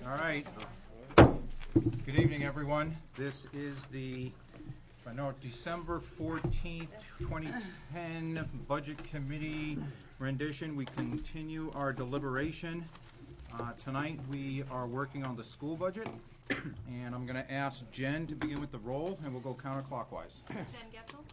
All right. Good evening, everyone. This is the, December 14th, 2010 Budget Committee rendition. We continue our deliberation. Tonight we are working on the school budget, and I'm going to ask Jen to begin with the roll, and we'll go counterclockwise. Jen Getzel.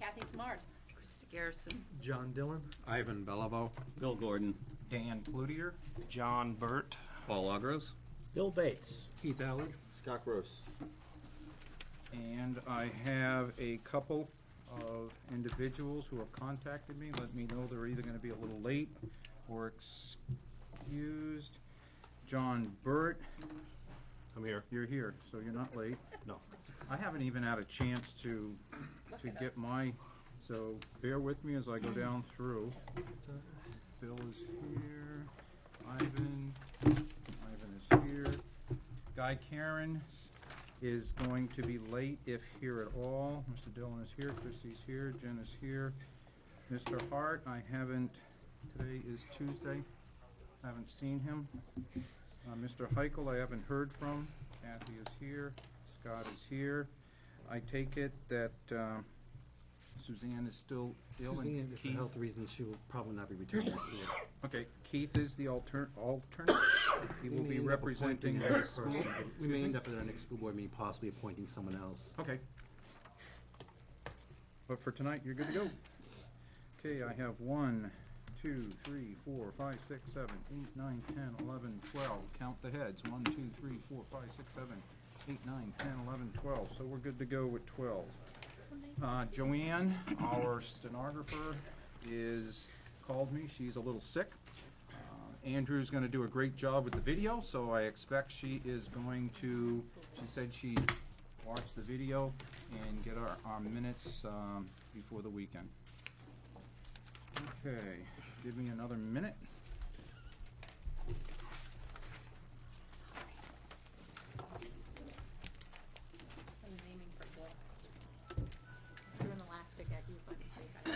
Kathy Smart. Krista Garrison. John Dillon. Ivan Beliveau. Bill Gordon. Dan Cloutier. John Burt. Paul Agros. Bill Bates. Keith Allard. Scott Gross. And I have a couple of individuals who have contacted me, let me know they're either going to be a little late or excused. John Burt. I'm here. You're here, so you're not late. No. I haven't even had a chance to get my, so bear with me as I go down through. Bill is here. Ivan is here. Guy Karen is going to be late, if here at all. Mr. Dillon is here. Christie's here. Jen is here. Mr. Hart, I haven't, today is Tuesday. I haven't seen him. Mr. Heichel, I haven't heard from. Kathy is here. Scott is here. I take it that Suzanne is still ill. Suzanne, and for Keith. health reasons, she will probably not be returning this year. Okay, Keith is the alternate. He will be representing the school. We may end up at our next school board meeting possibly appointing someone else. Okay. But for tonight, you're good to go. Okay, I have 1, 2, 3, 4, 5, 6, 7, 8, 9, 10, 11, 12. Count the heads. 1, 2, 3, 4, 5, 6, 7, 8, 9, 10, 11, 12. So we're good to go with 12. Joanne, our stenographer, called me. She's a little sick. Andrew's going to do a great job with the video, so I expect she is going to, she said she'd watch the video and get our minutes before the weekend. Okay, give me another minute. I was aiming for Bill. Threw an elastic at you, but see if I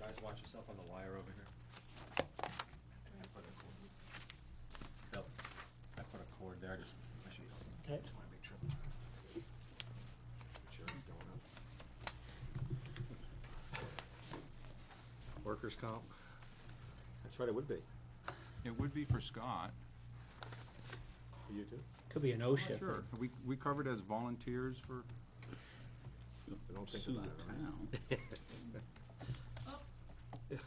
Guys, watch yourself on the wire over here. I put a cord there. Just want to make sure. Make sure it's going up. Workers' comp. That's right. It would be It would be for Scott. for you too. Could be an OSHA. Sure. We covered as volunteers for. So don't think about it. Right?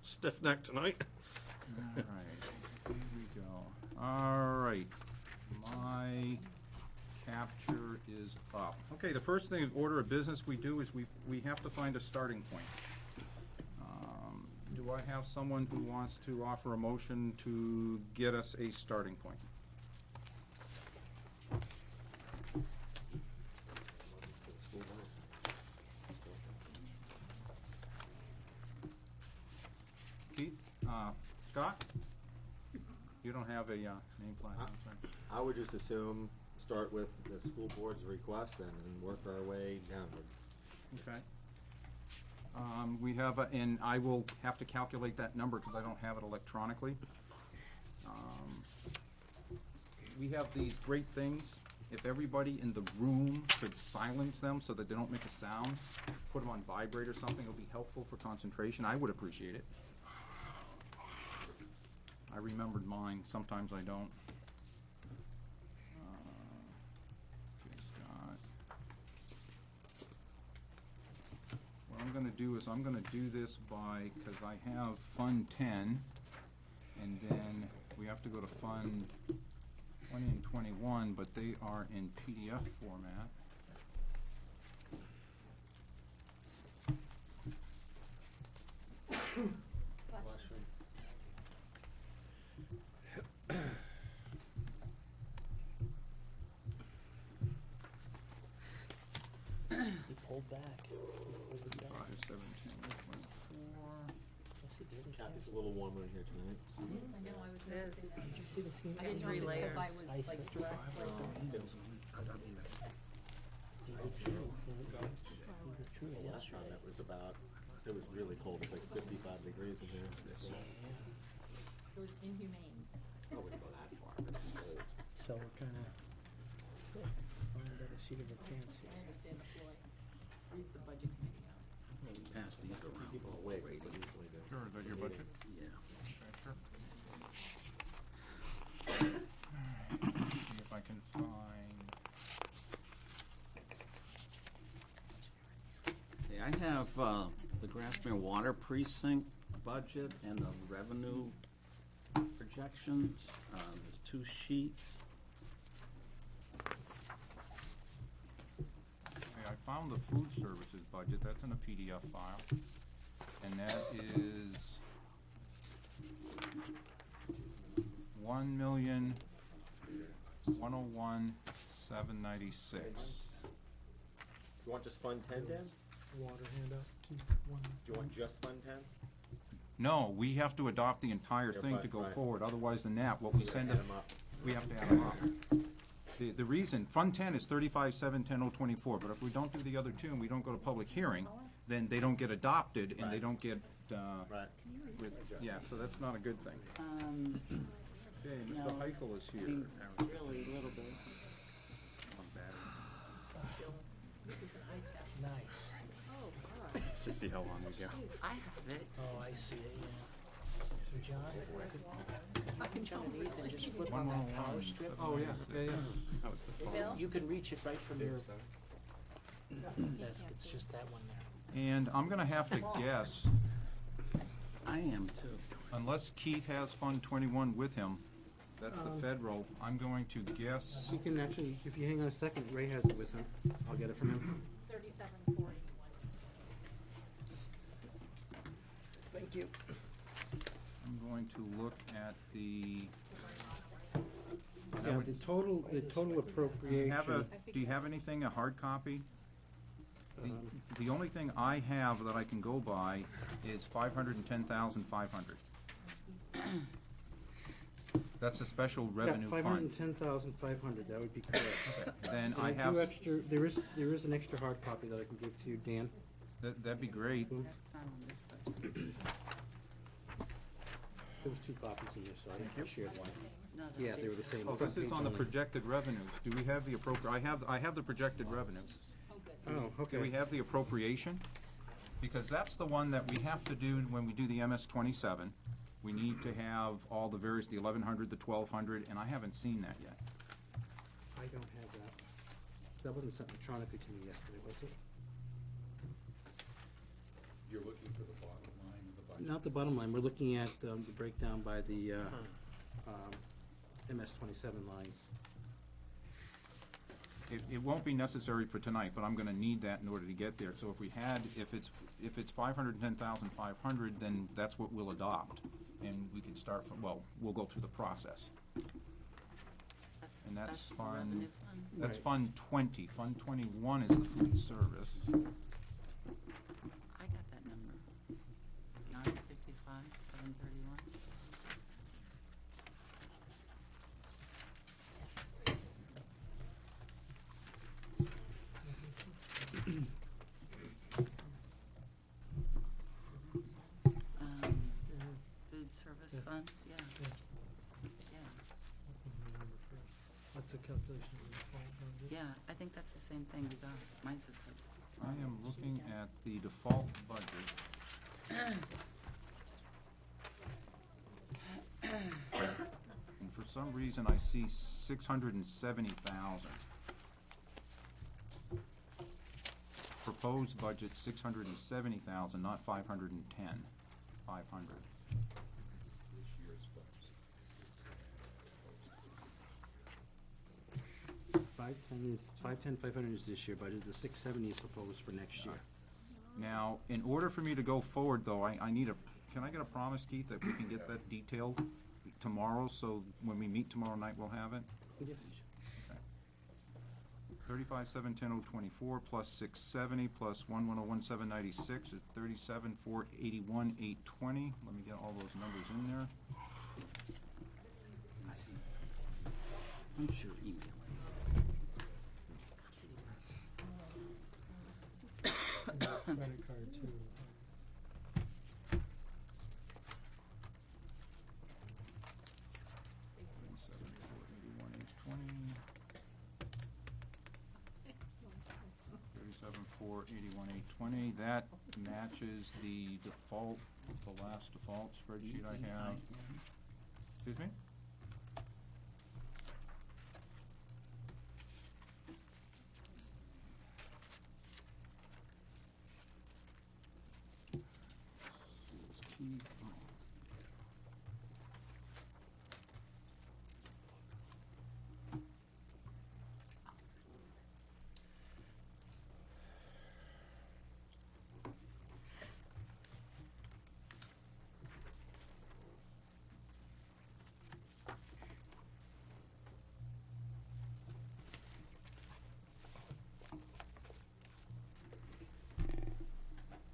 Stiff neck tonight. All right, here we go. All right, my capture is up. Okay, the first thing in order of business we do is we have to find a starting point. Do I have someone who wants to offer a motion to get us a starting point? Keith? Scott? You don't have a name plan, I'm sorry. I would just assume start with the school board's request and work our way downward. Okay. We have, and I will have to calculate that number because I don't have it electronically. We have these great things. If everybody in the room could silence them so that they don't make a sound, put them on vibrate or something, it'll be helpful for concentration. I would appreciate it. I remembered mine. Sometimes I don't. Okay, Scott. What I'm going to do is I'm going to do this by, because I have Fund 10, and then we have to go to Fund 20 and 21, but they are in PDF format. He pulled back. He pulled it back. 5/17/24. Yes, he did. Kathy's a little warmer in here tonight. I know, I was noticing that. Did you see the scheme? I didn't know if it's because I was like dressed like. He withdrew. He withdrew The last time yesterday. it was about, it was really cold, it was like 55 degrees in there. Yeah. It was inhumane. I wouldn't go that far, but it was cold. So we're kinda flying by the seat of our pants I here. understand the ploy. Reads the budget committee out. Pass these around. People away, but usually do. Sure, is that your budget? Yeah. Okay, sure. See if I can find, Okay, I have the Grassmere Water Precinct budget and the revenue projections. There's two sheets. okay, I found the food services budget, that's in a PDF file. And that is 1,101,796. You want just Fund 10, Dan? Water handout. Do you want just Fund 10? No, we have to adopt the entire Yeah, thing right, to go right. forward, otherwise the NAP, what we send Add it, 'em up. we have to add them up. The reason, Fund 10 is 35,710,024, but if we don't do the other two and we don't go to public hearing, then they don't get adopted and they Right. don't get, Right. yeah, so that's not a good thing. Okay, No. Mr. Heichel is I here. mean, really, a little bit. This is an eye test. Nice. Oh, all right. Let's just see how long we go. I have it. Oh, I see it, yeah. So John, reach underneath and just flip on that power strip. Oh, yeah. That was the phone. Bill? You can reach it right from your desk, cancel it's it. just that one there. And I'm gonna have to guess, I am too. unless Keith has Fund 21 with him, that's the federal, I'm going to guess, You can actually, if you hang on a second, Ray has it with him. I'll get it from him. 3741. Thank you. I'm going to look at the, Yeah, the total do you appropriation. have do you have anything, a hard copy? The only thing I have that I can go by is 510,500. That's a special revenue Yeah, fund. 510,500, that would be correct. Then And I have, there is an extra hard copy that I can give to you, Dan. that'd be great. That's not on this budget. There was two copies in there, so I shared one. No, that's Yeah, they were the same. Oh, front this is page on the only. projected revenues. Do we have the I have the projected revenues. Oh, good. Oh, okay. Do we have the appropriation? Because that's the one that we have to do when we do the MS 27. We need to have all the various, the 1,100, the 1,200, and I haven't seen that yet. I don't have that. That wasn't sent electronically to me yesterday, was it? You're looking for the bottom line of the budget? Not the bottom line, we're looking at the breakdown by the MS 27 lines. It won't be necessary for tonight, but I'm gonna need that in order to get there. So if it's 510,500, then that's what we'll adopt. And we could start from, well, we'll go through the process. And the that's special revenue fund. That's Right. Fund 20. Fund 21 is the food service. I got that number. 955, 731. Food service fund, yeah. Yeah, That's a calculation of the default budget. yeah, I think that's the same thing we got. Mine's just like, I am looking at the default budget. And for some reason, I see 670,000. Proposed budget 670,000, not 510. 500. This year's budget. 510, 500 is this year budget, the 670 is proposed for next year. Now, in order for me to go forward, though, I need can I get a promise, Keith, that we can get that detailed tomorrow, so when we meet tomorrow night, we'll have it? Yes. 35,710,024 plus 670 plus 1,101,796 is 37,481,820. Let me get all those numbers in there. I'm sure email. Credit card too. 37,481,820. That matches the default, the last default spreadsheet I have. Excuse me?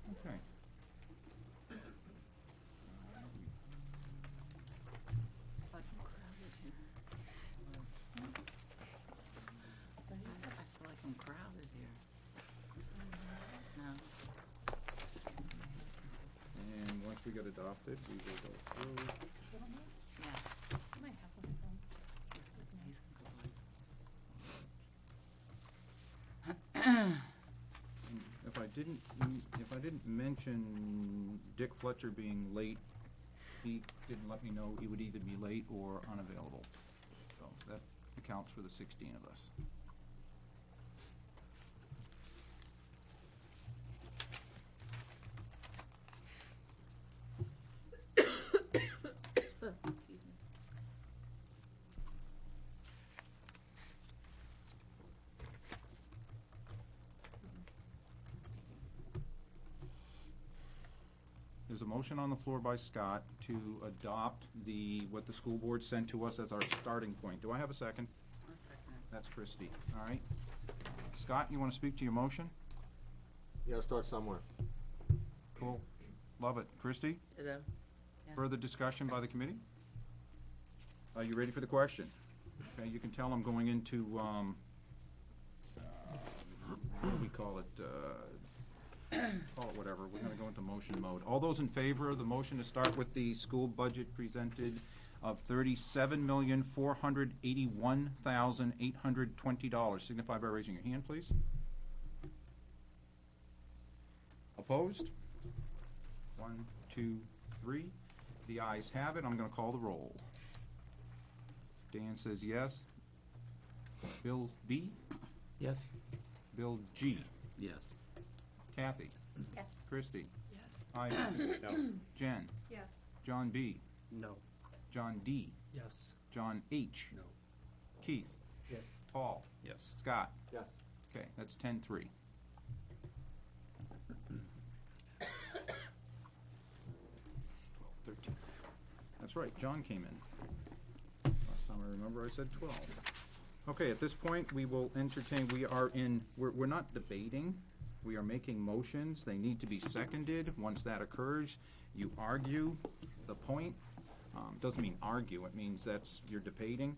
Okay. Fucking crowded here. I feel like I'm crowded here. No. And once we get adopted, we will go through. Yeah. I might have one at home. He's If I didn't mention Dick Fletcher being late, he didn't let me know he would either be late or unavailable. So that accounts for the 16 of us. Excuse me. There's a motion on the floor by Scott to adopt what the school board sent to us as our starting point. Do I have a second? a second. That's Christie. All right. Scott, you want to speak to your motion? You gotta start somewhere. Cool. Love it. Christie, Ditto. Yeah. further discussion by the committee? Are you ready for the question? Okay, you can tell I'm going into, what do we call it? Call it whatever. We're going to go into motion mode. All those in favor of the motion to start with the school budget presented of $37,481,820 signify by raising your hand, please. Opposed? 1, 2, 3. The ayes have it. I'm going to call the roll. Dan says yes. Bill B? Yes. Bill G? Yes. Kathy? Yes. Christie? Yes. Ivan? No. Jen? Yes. John B? No. John D? Yes. John H? No. Keith? Yes. Paul? Yes. Scott? Yes. Okay, that's 10-3. That's right, John came in. Last time I remember I said 12. Okay, at this point, we will entertain, we're not debating, we are making motions. They need to be seconded. Once that occurs, you argue the point. Doesn't mean argue, it means you're debating.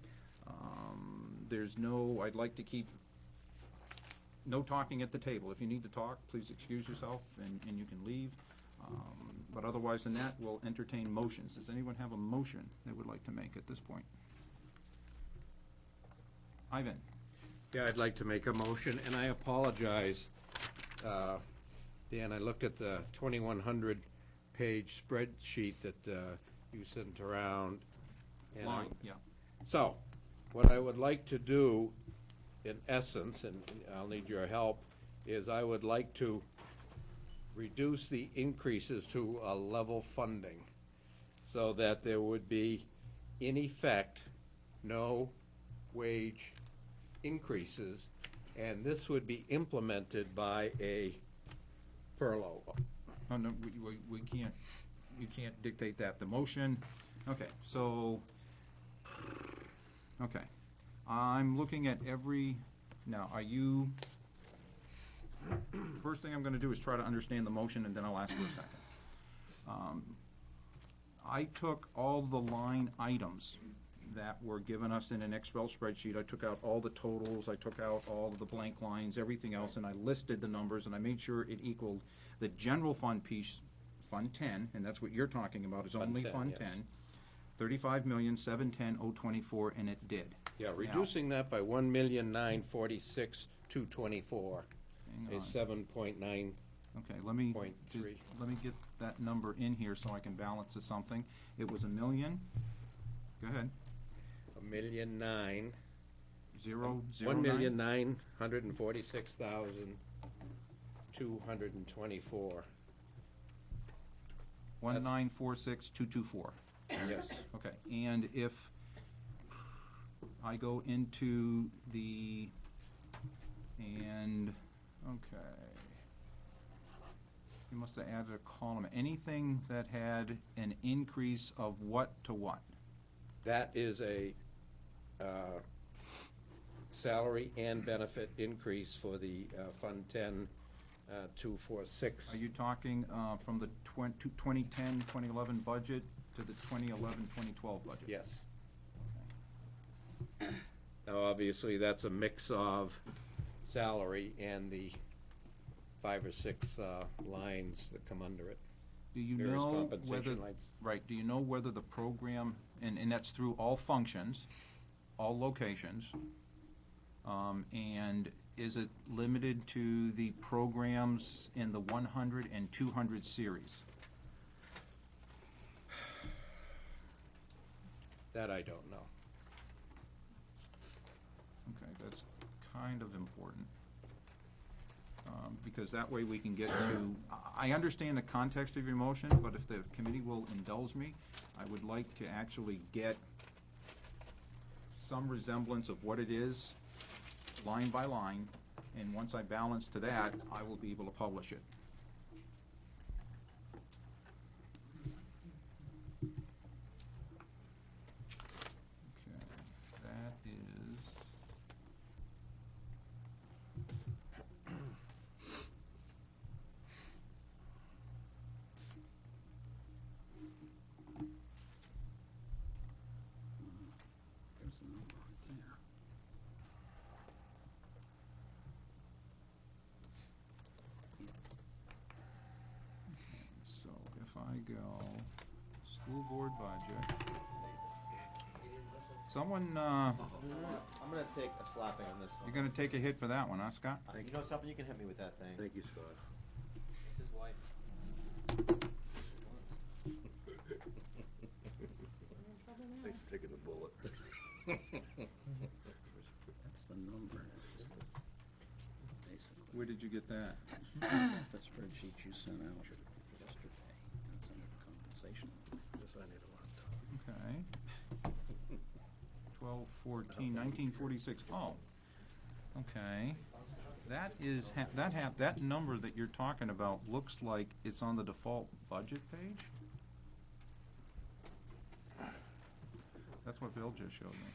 I'd like to keep no talking at the table. If you need to talk, please excuse yourself and you can leave. But otherwise than that, we'll entertain motions. Does anyone have a motion they would like to make at this point? Ivan? Yeah, I'd like to make a motion, and I apologize. Dan, I looked at the 2,100-page spreadsheet that you sent around. And Line, yeah. So, what I would like to do, in essence, and I'll need your help, is I would like to reduce the increases to a level funding so that there would be, in effect, no wage increases, and this would be implemented by a furlough. Oh, no, we can't, you can't dictate that. The motion, okay, so, okay. I'm looking at every Now, are you, first thing I'm gonna do is try to understand the motion, and then I'll ask for a second. I took all the line items that were given us in an Excel spreadsheet. I took out all the totals, I took out all of the blank lines, everything else, and I listed the numbers, and I made sure it equaled the general fund piece, Fund 10, and that's what you're talking about, is Fund only 10, Fund yes. 10, 35,710,024, and it did. Yeah, reducing that by 1,946,224 Hang is on. 7.9. Okay, let me, 0.3. let me get that number in here so I can balance to something. It was 1,000,000, go ahead, 1,009,000. 009? 1,946,224. 1,946,224. Yes. Okay, and if I go into the, okay. You must have added a column. Anything that had an increase of what to what? That is a salary and benefit increase for the Fund 10 246. Are you talking from the 2010, 2011 budget to the 2011, 2012 budget? Yes. Now, obviously, that's a mix of salary and the 5 or 6 lines that come under it. Do you Various know compensation whether, lines. right, do you know whether the program, and that's through all functions, all locations, and is it limited to the programs in the 100 and 200 series? That I don't know. Okay, that's kind of important. Because that way we can get to, I understand the context of your motion, but if the committee will indulge me, I would like to actually get some resemblance of what it is, line by line, and once I balance to that, I will be able to publish it. Okay, that is... There's the number right there. So if I go school board budget, someone, I'm gonna take a slapping on this one. you're gonna take a hit for that one, huh, Scott? You know something? You can hit me with that thing. Thank you, Scott. It's his wife. Thanks for taking the bullet. That's the number. Basically. Where did you get that? The spreadsheet you sent out yesterday. It's under the compensation. Yes, I need a laptop. Okay. 12, 14, 1946. Oh, okay. That is, that number that you're talking about looks like it's on the default budget page? That's what Bill just showed me.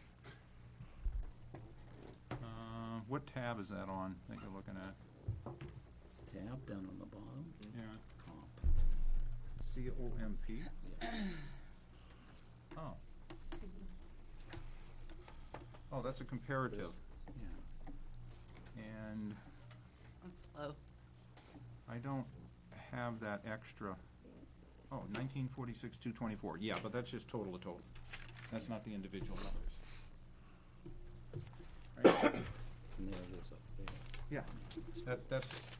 What tab is that on that you're looking at? Tab down on the bottom. Yeah. Comp. C-O-M-P? Oh. Oh, that's a comparative. Yeah. And I'm slow. I don't have that extra. Oh, 1946, 224. Yeah, but that's just total to total. That's not the individual numbers. Right? And there it is up there. Yeah,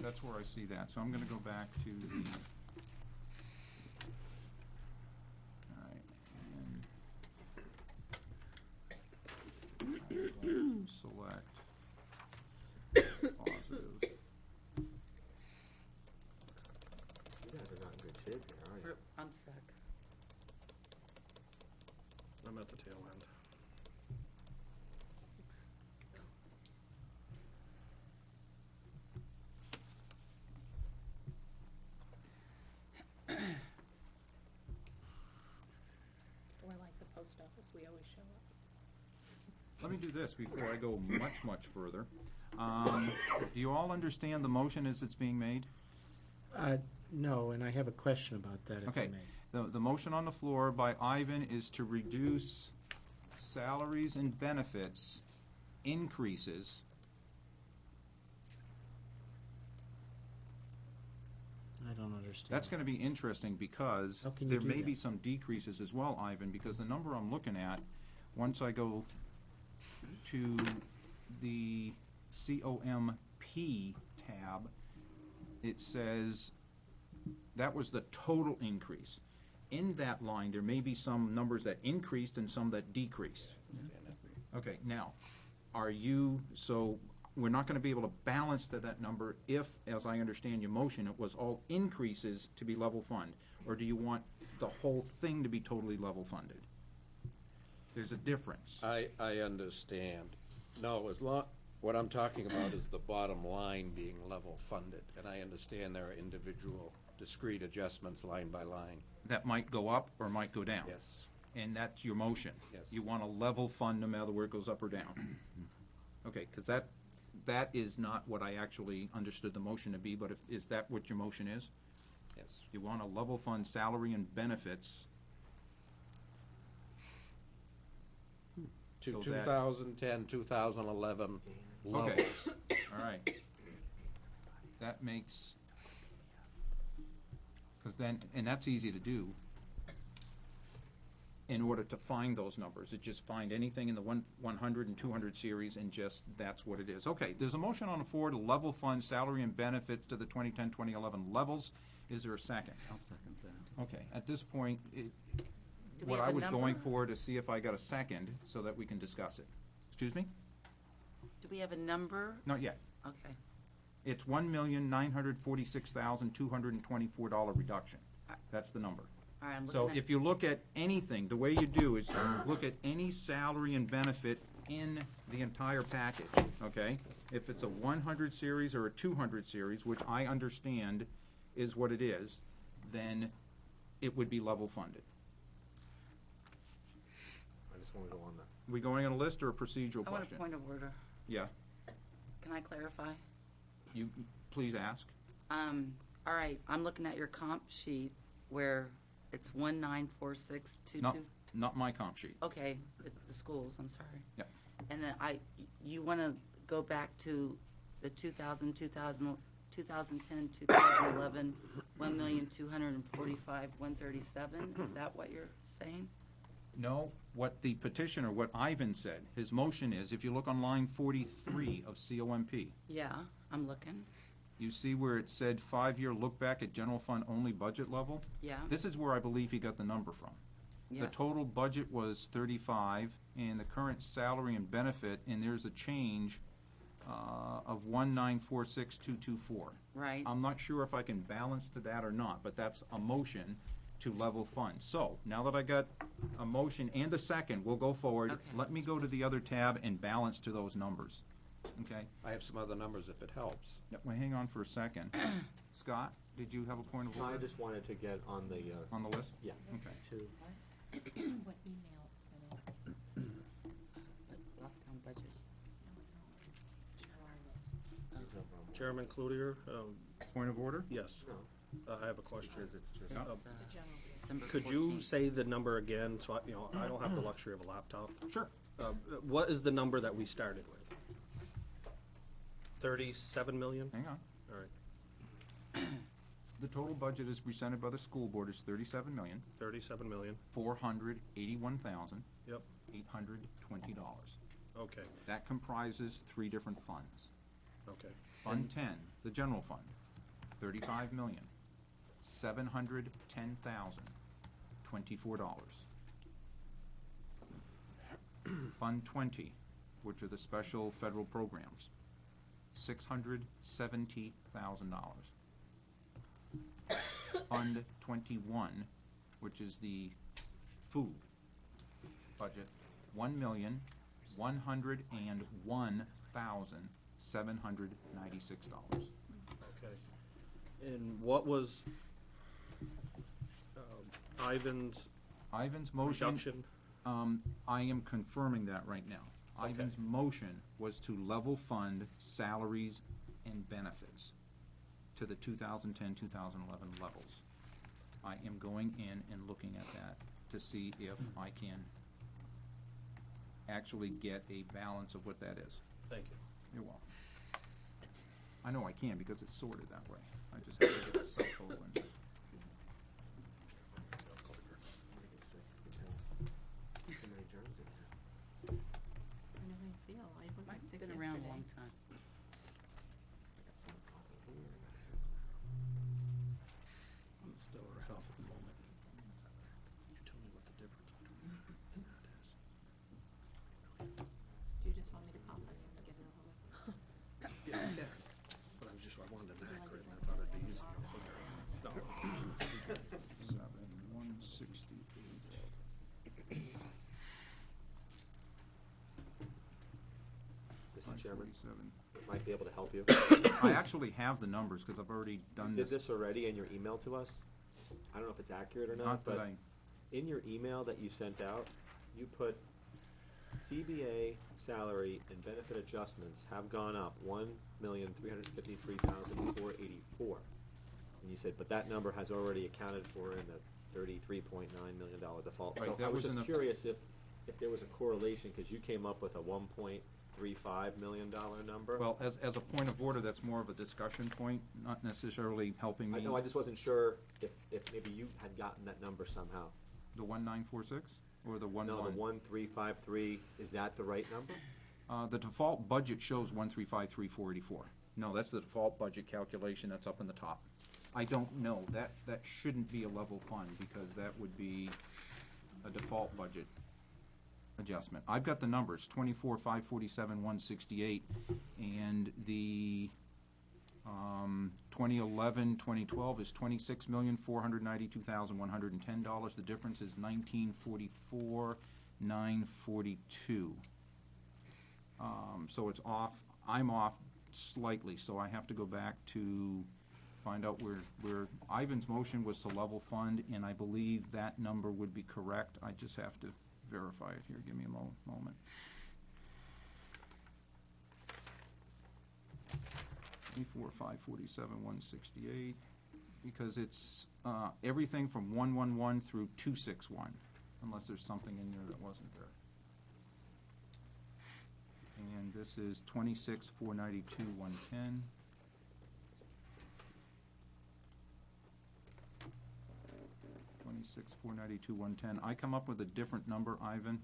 that's where I see that. So I'm going to go back to the. All right, and I will select positive. You guys are not in good shape here, are you? I'm sick. I'm at the tail end. We're like the post office, we always show up. let me do this before I go much further. Do you all understand the motion as it's being made? No, and I have a question about that, if I Okay. may. The motion on the floor by Ivan is to reduce salaries and benefits increases. I don't understand. That's going to be interesting because How can you there do may be that? some decreases as well, Ivan, because the number I'm looking at, once I go to the COMP tab, it says that was the total increase. In that line, there may be some numbers that increased and some that decreased. Okay, now, so we're not going to be able to balance to that number if, as I understand your motion, it was all increases to be level fund? Or do you want the whole thing to be totally level funded? There's a difference. I understand. No, what I'm talking about is the bottom line being level funded, and I understand there are individual discrete adjustments line by line. That might go up or might go down. Yes. And that's your motion. Yes. You want a level fund no matter where it goes up or down. Okay, because that is not what I actually understood the motion to be, but is that what your motion is? Yes. You want a level fund salary and benefits To So that- 2010, 2011 levels. Okay, all right. That makes, because then, and that's easy to do in order to find those numbers. It just find anything in the 100 and 200 series and just, that's what it is. Okay, there's a motion on the floor to level fund salary and benefits to the 2010, 2011 levels. Is there a second? I'll second that. Okay, at this point, Do we what have I a was number? going for to see if I got a second so that we can discuss it. Excuse me? Do we have a number? Not yet. Okay. It's $1,946,224 reduction. That's the number. All right, I'm So looking at, if you look at anything, the way you do is look at any salary and benefit in the entire package, okay? If it's a 100 series or a 200 series, which I understand is what it is, then it would be level funded. I just want to go on that. We going on a list or a procedural I want a question? point of order. Yeah. Can I clarify? You, please ask. All right, I'm looking at your comp sheet where it's 194622. Not my comp sheet. Okay, the schools, I'm sorry. Yep. And then you want to go back to the 2010, 2011, 1,245,137. Is that what you're saying? No, what the petitioner, what Ivan said, his motion is, if you look on line 43 of COMP, Yeah, I'm looking. you see where it said 5-year look back at general fund only budget level? Yeah. This is where I believe he got the number from. The Yes. total budget was 35, and the current salary and benefit, and there's a change of 1,946,224. Right. I'm not sure if I can balance to that or not, but that's a motion to level fund. So, now that I got a motion and a second, we'll go forward. Okay. Let me go to the other tab and balance to those numbers, okay? I have some other numbers if it helps. Now, well, hang on for a second. Scott, did you have a point of I order just wanted to get on the, on the list? yeah, Okay. to, What email is that in? Goffstown budget. Chairman Cloutier, Point of order? yes, I have a question. Yeah. December Could you 14th. say the number again, so I don't have the luxury of a laptop? Sure. What is the number that we started with? 37 million? Hang on. All right, The total budget as presented by the school board is 37 million, $37,481,820. Yep. Okay, That comprises 3 different funds. okay. Fund 10, the general fund, $35,710,024. Fund 20, which are the special federal programs, $670,000. Fund 21, which is the food budget, $1,101,796. Okay. And what was Ivan's Ivan's motion, reduction? I am confirming that right now. Ivan's motion was to level fund salaries and benefits to the 2010, 2011 levels. I am going in and looking at that to see if I can actually get a balance of what that is. Thank you. You're welcome. I know I can because it's sorted that way. I just have to get a subtotal in. Make it sick because too many germs in here. I know how you feel. I wasn't Mike's sick been around a yesterday. long time. I got some coffee here. I'm in stellar health at the moment. Could you tell me what the difference between that is? Do you just want me to pop it in and get it over with? Yeah, yeah. But I wanted an accurate, and I thought it'd be easier. No. 168. Mr. Chairman, 547. might be able to help you. I actually have the numbers because I've already done You did this already in your email to us. I don't know if it's accurate or not, Not that but I, in your email that you sent out, you put CBA salary and benefit adjustments have gone up $1,353,484. And you said, but that number has already accounted for in the $33.9 million default. Right, So that I was was in just the- curious if there was a correlation, because you came up with a $1.35 million number. well, as a point of order, that's more of a discussion point, not necessarily helping me. I know, I just wasn't sure if maybe you had gotten that number somehow. The 1946 or the 11? No, the 1353, is that the right number? The default budget shows 1353484. No, that's the default budget calculation that's up in the top. I don't know. That shouldn't be a level fund because that would be a default budget adjustment. I've got the numbers, 24,547,168, and the 2011, 2012 is $26,492,110. The difference is $1944,942. So it's off. I'm off slightly, so I have to go back to find out where Ivan's motion was to level fund, and I believe that number would be correct. I just have to verify it here. Give me a moment. 24,547,168, because it's everything from 111 through 261, unless there's something in there that wasn't there. And this is 26,492,110. $26,492,110. I come up with a different number, Ivan.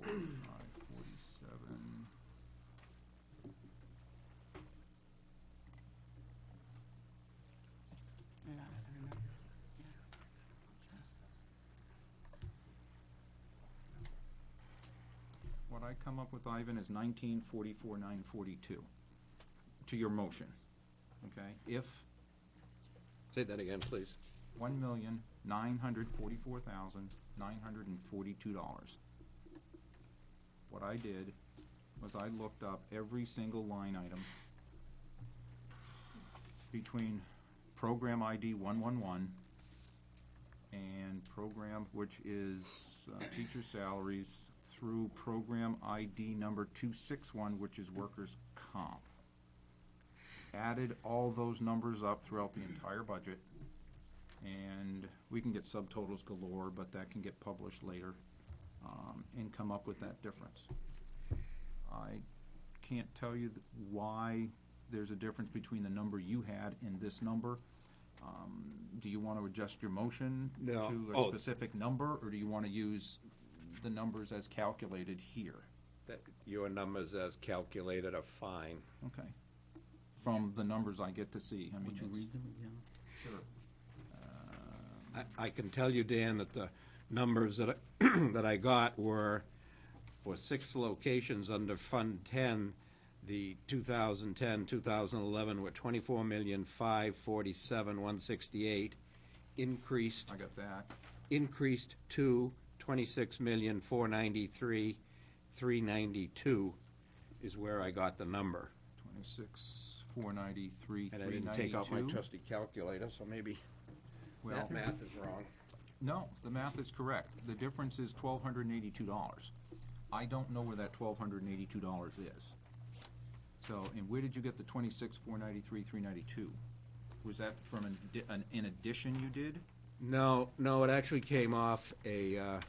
547. Yeah, I remember. What I come up with, Ivan, is 1944,942 to your motion, okay? If Say that again, please. $1,944,942. What I did was I looked up every single line item between program ID 111 and program, which is teacher salaries, through program ID number 261, which is workers' comp. Added all those numbers up throughout the entire budget, and we can get subtotals galore, but that can get published later, and come up with that difference. I can't tell you why there's a difference between the number you had and this number. Do you want to adjust your motion No. to a specific number, or do you want to use the numbers as calculated here? Your numbers as calculated are fine. Okay. From the numbers I get to see. I mean, Would you it's- read them again? Sure. I can tell you, Dan, that the numbers that that I got were for 6 locations under Fund 10. The 2010, 2011 were $24,547,168. Increased I got that. to $26,493,392 is where I got the number. 26, 493, And I didn't take out my 392. trusty calculator, so maybe Well, that math is wrong. no, the math is correct. The difference is $1,282. I don't know where that $1,282 is. So, and where did you get the 26,493, 392? Was that from an addition you did? No, it actually came off a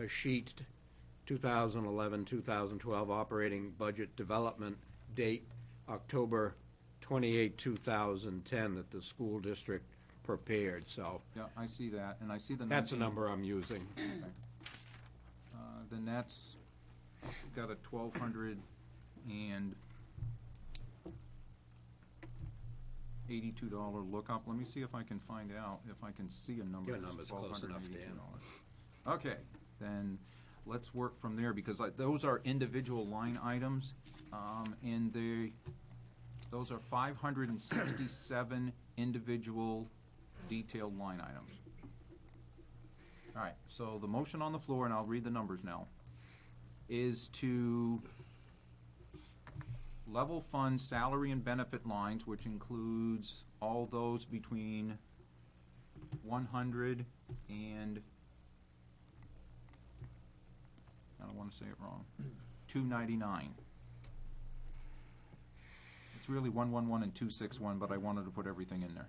sheet, 2011, 2012 operating budget development date, October 28, 2010, that the school district prepared, so Yeah, I see that, and I see the 19. that's the number I'm using. Then that's got a $1,282 lookup. Let me see if I can find out, if I can see a number Your that's number's close enough, Dan. $1,282. Okay, then let's work from there, because those are individual line items, and those are 567 individual detailed line items. All right, so the motion on the floor, and I'll read the numbers now, is to level fund salary and benefit lines, which includes all those between 100 and, I don't want to say it wrong, 299. It's really 111 and 261, but I wanted to put everything in there.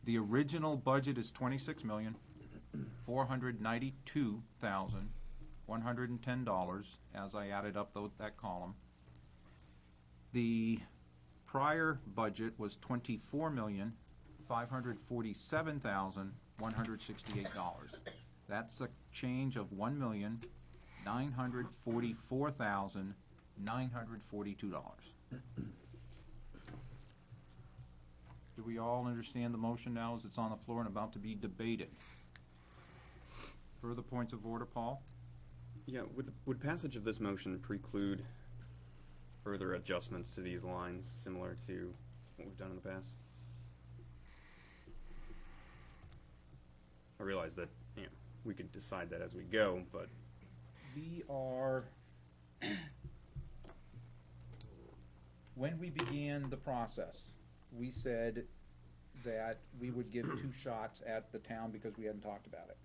The original budget is $26,492,110 as I added up that column. The prior budget was $24,547,168. That's a change of $1,944,942. Do we all understand the motion now as it's on the floor and about to be debated? Further points of order, Paul? Yeah, would passage of this motion preclude further adjustments to these lines similar to what we've done in the past? I realize that, we could decide that as we go, but We are, when we began the process, we said that we would give 2 shots at the town because we hadn't talked about it.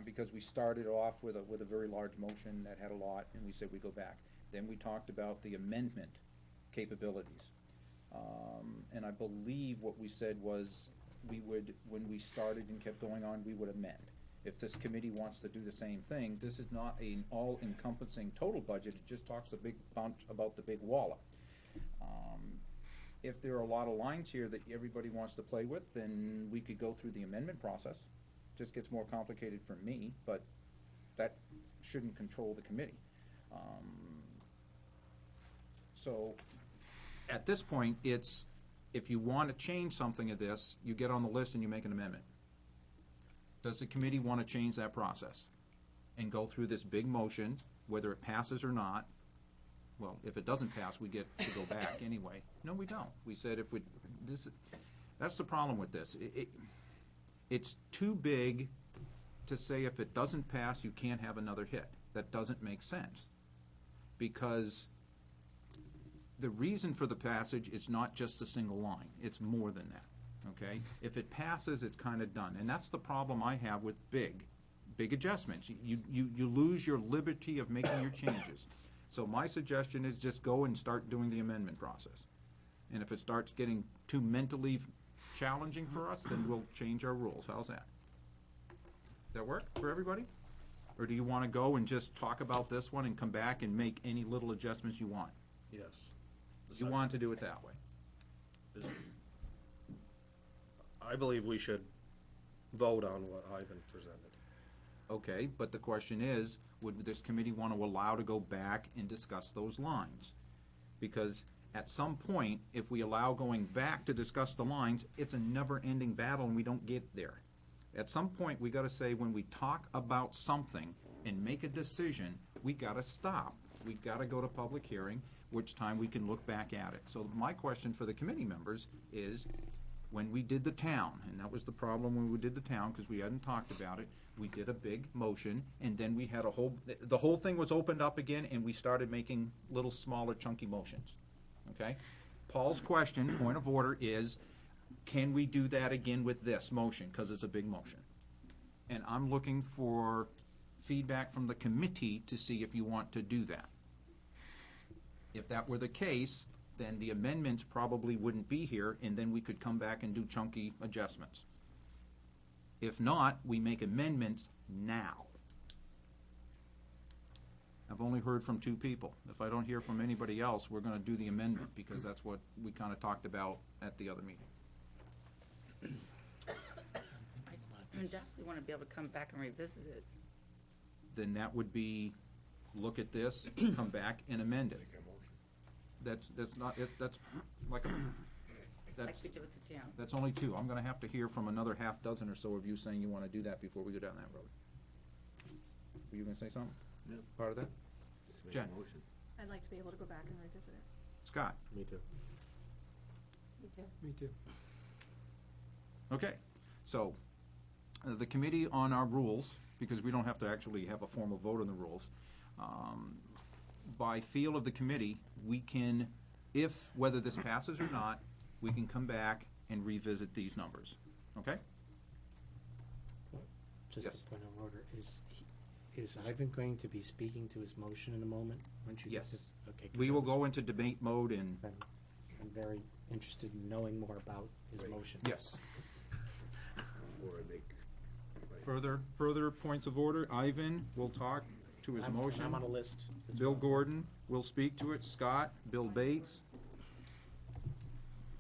Because we started off with a very large motion that had a lot, and we said we'd go back. Then we talked about the amendment capabilities. And I believe what we said was we would, when we started and kept going on, we would amend. If this committee wants to do the same thing, this is not an all-encompassing total budget, it just talks a big bunch about the big wallop. If there are a lot of lines here that everybody wants to play with, then we could go through the amendment process. Just gets more complicated for me, but that shouldn't control the committee. So, at this point, it's, if you want to change something of this, you get on the list and you make an amendment. Does the committee want to change that process and go through this big motion, whether it passes or not? Well, if it doesn't pass, we get to go back anyway. No, we don't. We said if we, that's the problem with this. It's too big to say if it doesn't pass, you can't have another hit. That doesn't make sense. Because the reason for the passage is not just a single line. It's more than that, okay? If it passes, it's kind of done. And that's the problem I have with big adjustments. You lose your liberty of making your changes. So my suggestion is just go and start doing the amendment process. And if it starts getting too mentally challenging for us, then we'll change our rules. How's that? That work for everybody? Or do you want to go and just talk about this one and come back and make any little adjustments you want? Yes. You want to do it that way? I believe we should vote on what Ivan presented. Okay, but the question is, would this committee want to allow to go back and discuss those lines? Because at some point, if we allow going back to discuss the lines, it's a never-ending battle and we don't get there. At some point, we got to say when we talk about something and make a decision, we got to stop. We got to go to public hearing, which time we can look back at it. So my question for the committee members is, when we did the town, and that was the problem when we did the town because we hadn't talked about it, we did a big motion, and then we had the whole thing was opened up again, and we started making little smaller chunky motions. okay? Paul's question, point of order, is can we do that again with this motion, because it's a big motion? And I'm looking for feedback from the committee to see if you want to do that. If that were the case, then the amendments probably wouldn't be here, and then we could come back and do chunky adjustments. If not, we make amendments now. I've only heard from 2 people. If I don't hear from anybody else, we're going to do the amendment, because that's what we kind of talked about at the other meeting. I definitely want to be able to come back and revisit it. Then that would be, look at this, come back and amend it. That's not, that's like, Like that's, we did with the town. that's only 2. I'm going to have to hear from another half dozen or so of you saying you want to do that before we go down that road. Were you going to say something? No. Part of that? Just make Jen. a motion. I'd like to be able to go back and revisit it. Scott? Me too. Me too. Me too. Okay, so the committee on our rules, because we don't have to actually have a formal vote on the rules, by feel of the committee, we can, whether this passes or not, we can come back and revisit these numbers, okay? Just Yes. a point of order, is Ivan going to be speaking to his motion in a moment? Once you get Yes. this? Okay. 'Cause We I will was- go into debate mode and, I'm very interested in knowing more about his motion. yes. Before I make. Further points of order, Ivan will talk to his motion. I'm on a list as Bill well. Gordon will speak to it, Scott, Bill Bates, Point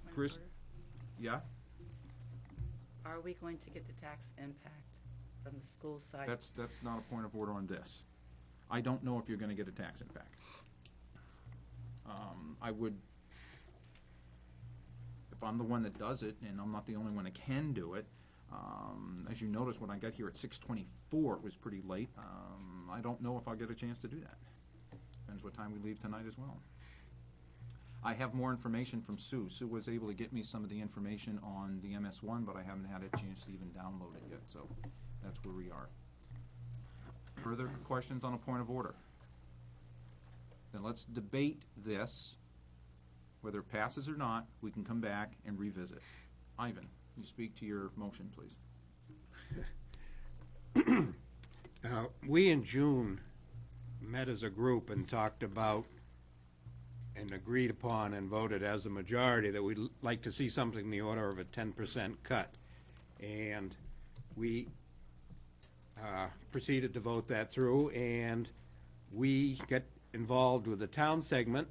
of Chris- order. yeah? Are we going to get the tax impact from the school side? That's not a point of order on this. I don't know if you're gonna get a tax impact. I would, if I'm the one that does it, and I'm not the only one that can do it, as you notice, when I got here at 6:24, it was pretty late. I don't know if I'll get a chance to do that. Depends what time we leave tonight as well. I have more information from Sue. Sue was able to get me some of the information on the MS1, but I haven't had a chance to even download it yet, so that's where we are. Further questions on a point of order? Then let's debate this. Whether it passes or not, we can come back and revisit. Ivan, you speak to your motion, please. We in June met as a group and talked about and agreed upon and voted as a majority that we'd like to see something in the order of a 10% cut. And we proceeded to vote that through, and we got involved with the town segment,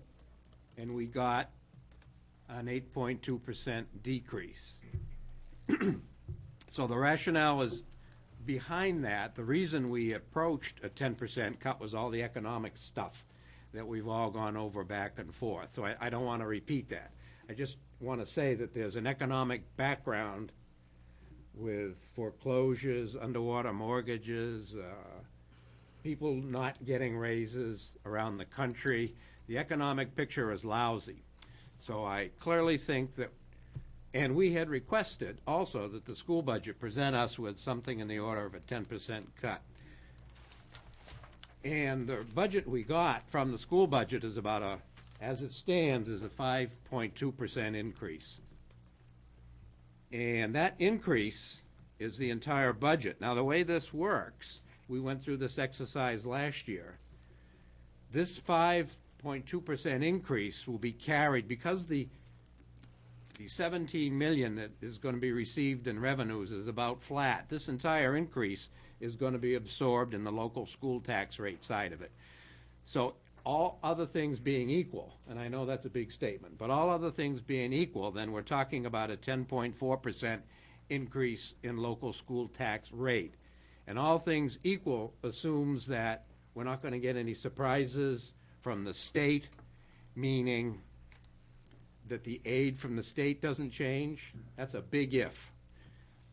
and we got an 8.2% decrease. So the rationale is behind that. The reason we approached a 10% cut was all the economic stuff that we've all gone over back and forth. So I don't want to repeat that. I just want to say that there's an economic background with foreclosures, underwater mortgages, people not getting raises around the country. The economic picture is lousy. So I clearly think that, and we had requested also that the school budget present us with something in the order of a 10% cut. And the budget we got from the school budget is about as it stands, is a 5.2% increase. And that increase is the entire budget. Now, the way this works, we went through this exercise last year. This 5.2% increase will be carried because the 17 million that is going to be received in revenues is about flat. This entire increase is going to be absorbed in the local school tax rate side of it. So all other things being equal, and I know that's a big statement, but all other things being equal, then we're talking about a 10.4% increase in local school tax rate. And all things equal assumes that we're not going to get any surprises from the state, meaning that the aid from the state doesn't change. That's a big if.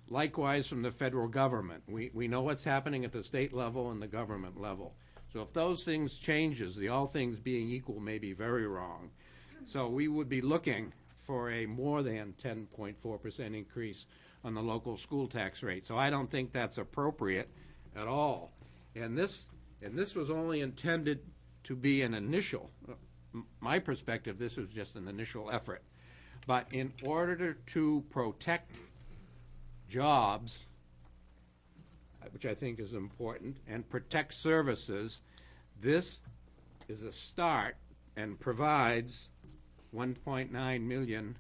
Likewise from the federal government. We know what's happening at the state level and the government level. So if those things changes, the all things being equal may be very wrong. So we would be looking for a more than 10.4% increase on the local school tax rate. So I don't think that's appropriate at all. And this was only intended to be an initial my perspective, this was just an initial effort. But in order to protect jobs, which I think is important, and protect services, this is a start and provides 1.9 million,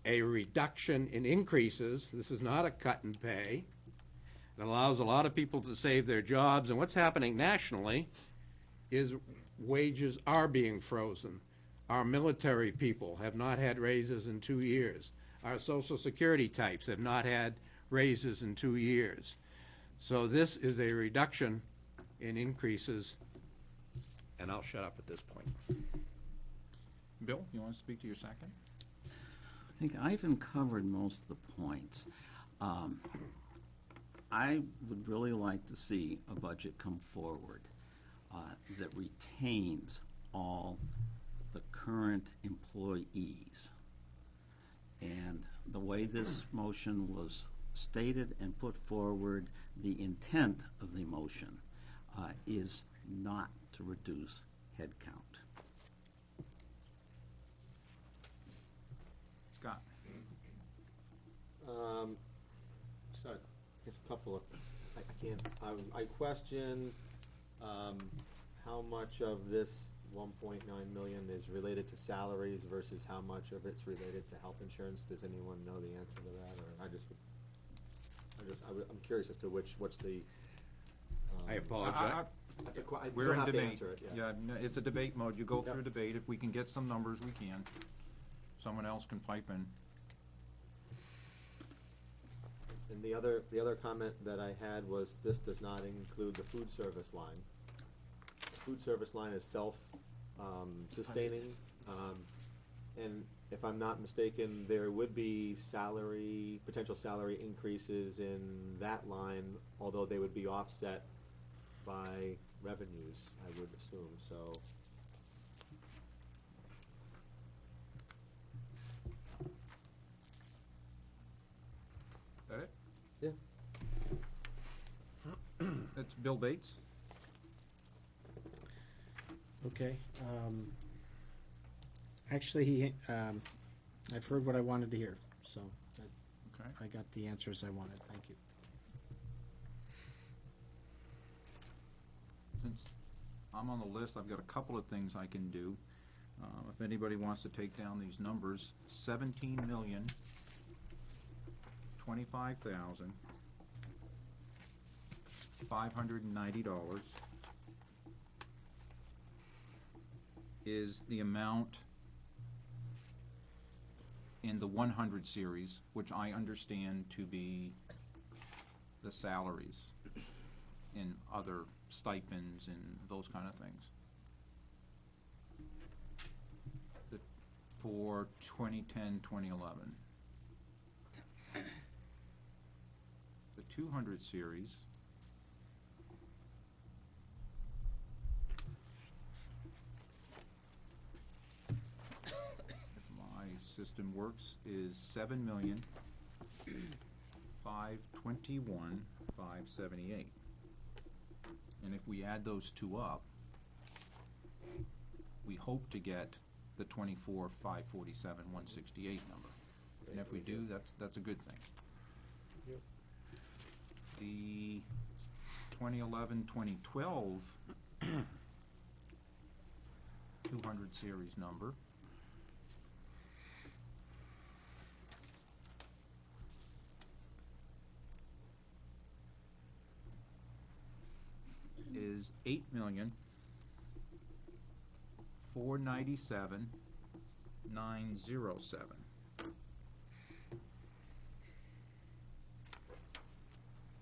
a reduction in increases. This is not a cut in pay. It allows a lot of people to save their jobs, and what's happening nationally is wages are being frozen. Our military people have not had raises in 2 years. Our Social Security types have not had raises in 2 years. So this is a reduction in increases, and I'll shut up at this point. Bill, you want to speak to your second? I think Ivan covered most of the points. I would really like to see a budget come forward that retains all the current employees. And the way this motion was stated and put forward, the intent of the motion is not to reduce headcount. Scott? So, just a couple of, I question, how much of this 1.9 million is related to salaries versus how much of it's related to health insurance. Does anyone know the answer to that, or I'm curious as to what's the. I apologize. That's a you We're don't in have to debate. answer it, Yeah, no, it's a debate mode. You go Yep. through debate. If we can get some numbers, we can. Someone else can pipe in. And the other comment that I had was this does not include the food service line. The food service line is sustaining, and if I'm not mistaken, there would be potential salary increases in that line, although they would be offset by revenues, I would assume, so. Is that it? Yeah. That's Bill Bates. Okay. Actually, I've heard what I wanted to hear, so Okay. I got the answers I wanted. Thank you. Since I'm on the list, I've got a couple of things I can do. If anybody wants to take down these numbers, $17,025,590 is the amount in the 100 series, which I understand to be the salaries and other stipends and those kind of things. For 2010, 2011. The 200 series if my system works is 7,521,578. And if we add those two up, we hope to get the 24,547,168 number. And if we do, that's a good thing. Yep. The 2011-2012 200 series number is 8,497,907.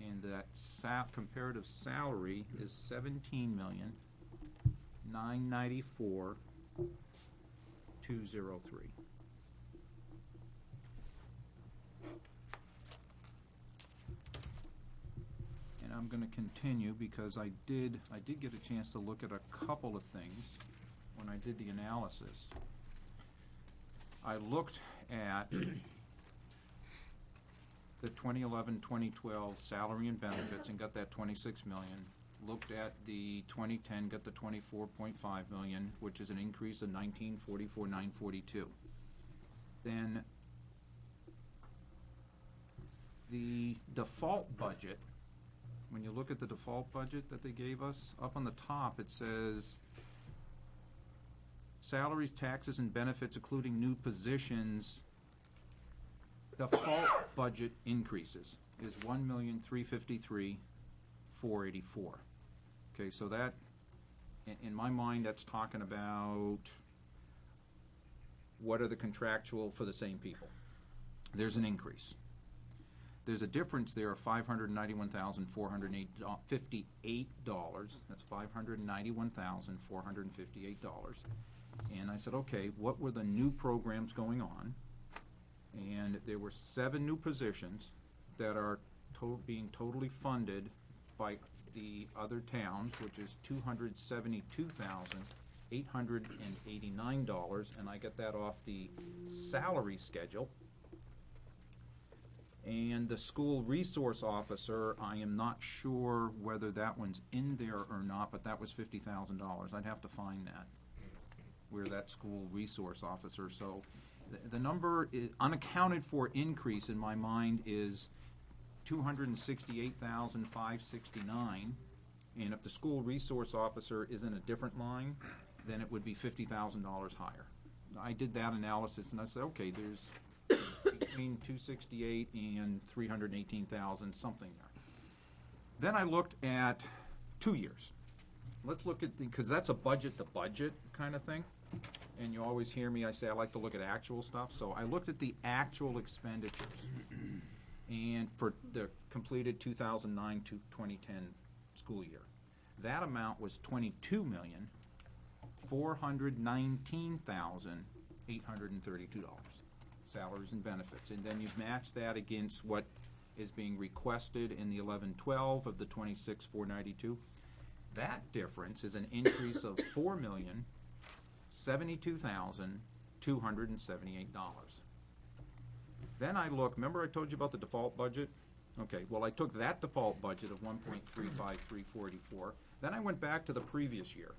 And that comparative salary is 17,994,203. And I'm going to continue because I did get a chance to look at a couple of things when I did the analysis. I looked at the 2011-2012 salary and benefits and got that 26 million. looked at the 2010, got the 24.5 million, which is an increase of 1944,942. Then the default budget, when you look at the default budget that they gave us, up on the top it says salaries, taxes, and benefits, including new positions, default budget increases is 1,353,484. Okay, so that, in my mind, that's talking about what are the contractual for the same people. There's an increase. There's a difference there of $591,458. That's $591,458. And I said, okay, what were the new programs going on? And there were 7 new positions that are being totally funded by the other towns, which is $272,889, and I get that off the salary schedule. And the school resource officer, I am not sure whether that one's in there or not, but that was $50,000. I'd have to find that, where that school resource officer. So the number is unaccounted for increase in my mind is $268,569, and if the school resource officer is in a different line, then it would be $50,000 higher. I did that analysis and I said, okay, there's between 268 and 318,000, something there. Then I looked at 2 years. Let's look at because that's a budget to budget kind of thing. And you always hear me, I say I like to look at actual stuff. So I looked at the actual expenditures. And for the completed 2009 to 2010 school year, that amount was $22,419,832, salaries and benefits. And then you match that against what is being requested in the 11-12 of the 26,492. That difference is an increase of $4,072,278. Then I look, remember I told you about the default budget? Okay, well I took that default budget of 1.35344. Then I went back to the previous year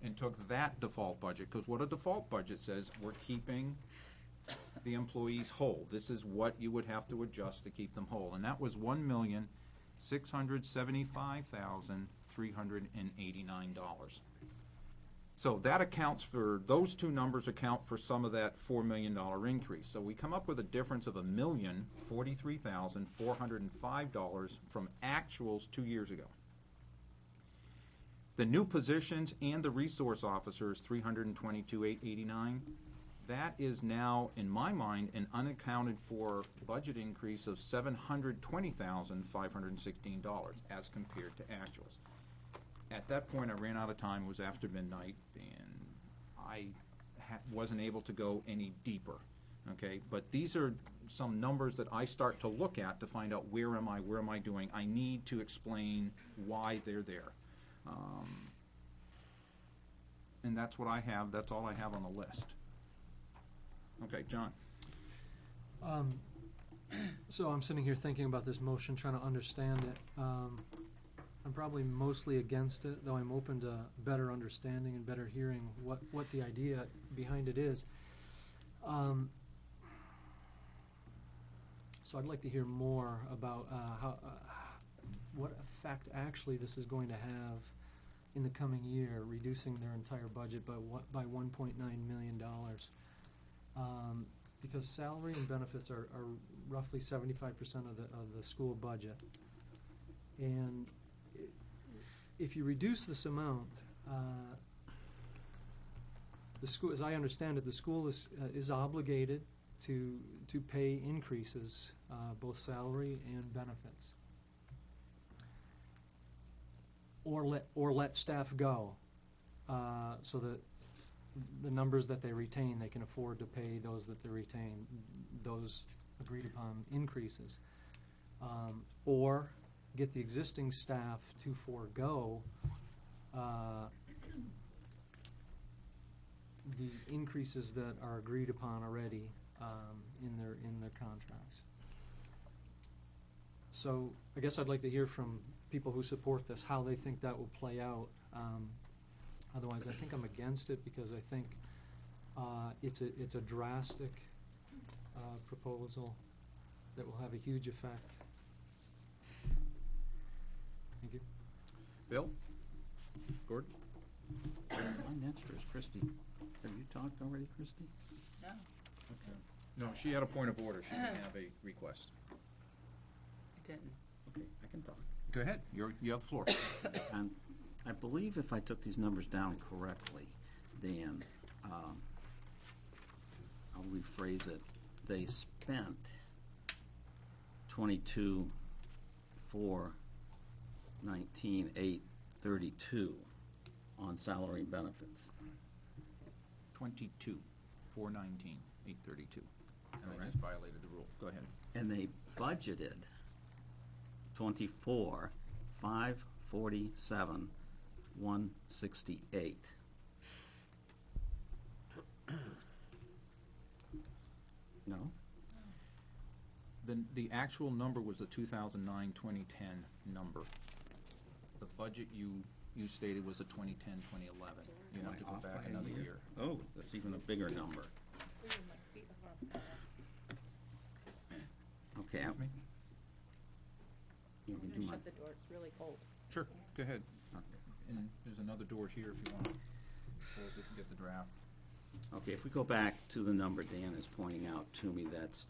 and took that default budget, because what a default budget says, we're keeping the employees whole. This is what you would have to adjust to keep them whole. And that was $1,675,389. So that accounts for, those two numbers account for some of that $4 million increase. So we come up with a difference of $1,043,405 from actuals 2 years ago. The new positions and the resource officers, $322,889. That is now, in my mind, an unaccounted for budget increase of $720,516 as compared to actuals. At that point, I ran out of time. It was after midnight, and I wasn't able to go any deeper. Okay, but these are some numbers that I start to look at to find out where am I doing. I need to explain why they're there. And that's what I have. That's all I have on the list. Okay, John. So I'm sitting here thinking about this motion, trying to understand it. I'm probably mostly against it, though I'm open to better understanding and better hearing what the idea behind it is. So I'd like to hear more about what effect actually this is going to have in the coming year, reducing their entire budget by $1.9 million. Because salary and benefits are roughly 75% of the school budget. And if you reduce this amount, the school, as I understand it, the school is obligated to pay increases, both salary and benefits, or let staff go, so that the numbers that they retain, they can afford to pay those that they retain, those agreed upon increases, or get the existing staff to forego the increases that are agreed upon already in their contracts. So I guess I'd like to hear from people who support this, how they think that will play out. Otherwise, I think I'm against it because I think it's a drastic proposal that will have a huge effect. Thank you. Bill? Gordon? My next is Christie. Have you talked already, Christie? No. Okay. No, she had a point of order. She didn't have a request. I didn't. Okay, I can talk. Go ahead. You have the floor. And I believe if I took these numbers down correctly, Dan, I'll rephrase it. They spent 22,419,832 on salary and benefits. 22, 419, 832. And I just violated the rule. Go ahead. And they budgeted 24,547, 168. No? The actual number was the 2009-2010 number. The budget you stated was a 2010-2011. You have to go Off back by a another year. Oh, that's even a bigger number. Okay. Me? You I'm want me to gonna do my- shut the door, it's really cold. Sure, go ahead. And there's another door here if you want to close it and get the draft. Okay, if we go back to the number Dan is pointing out to me, that's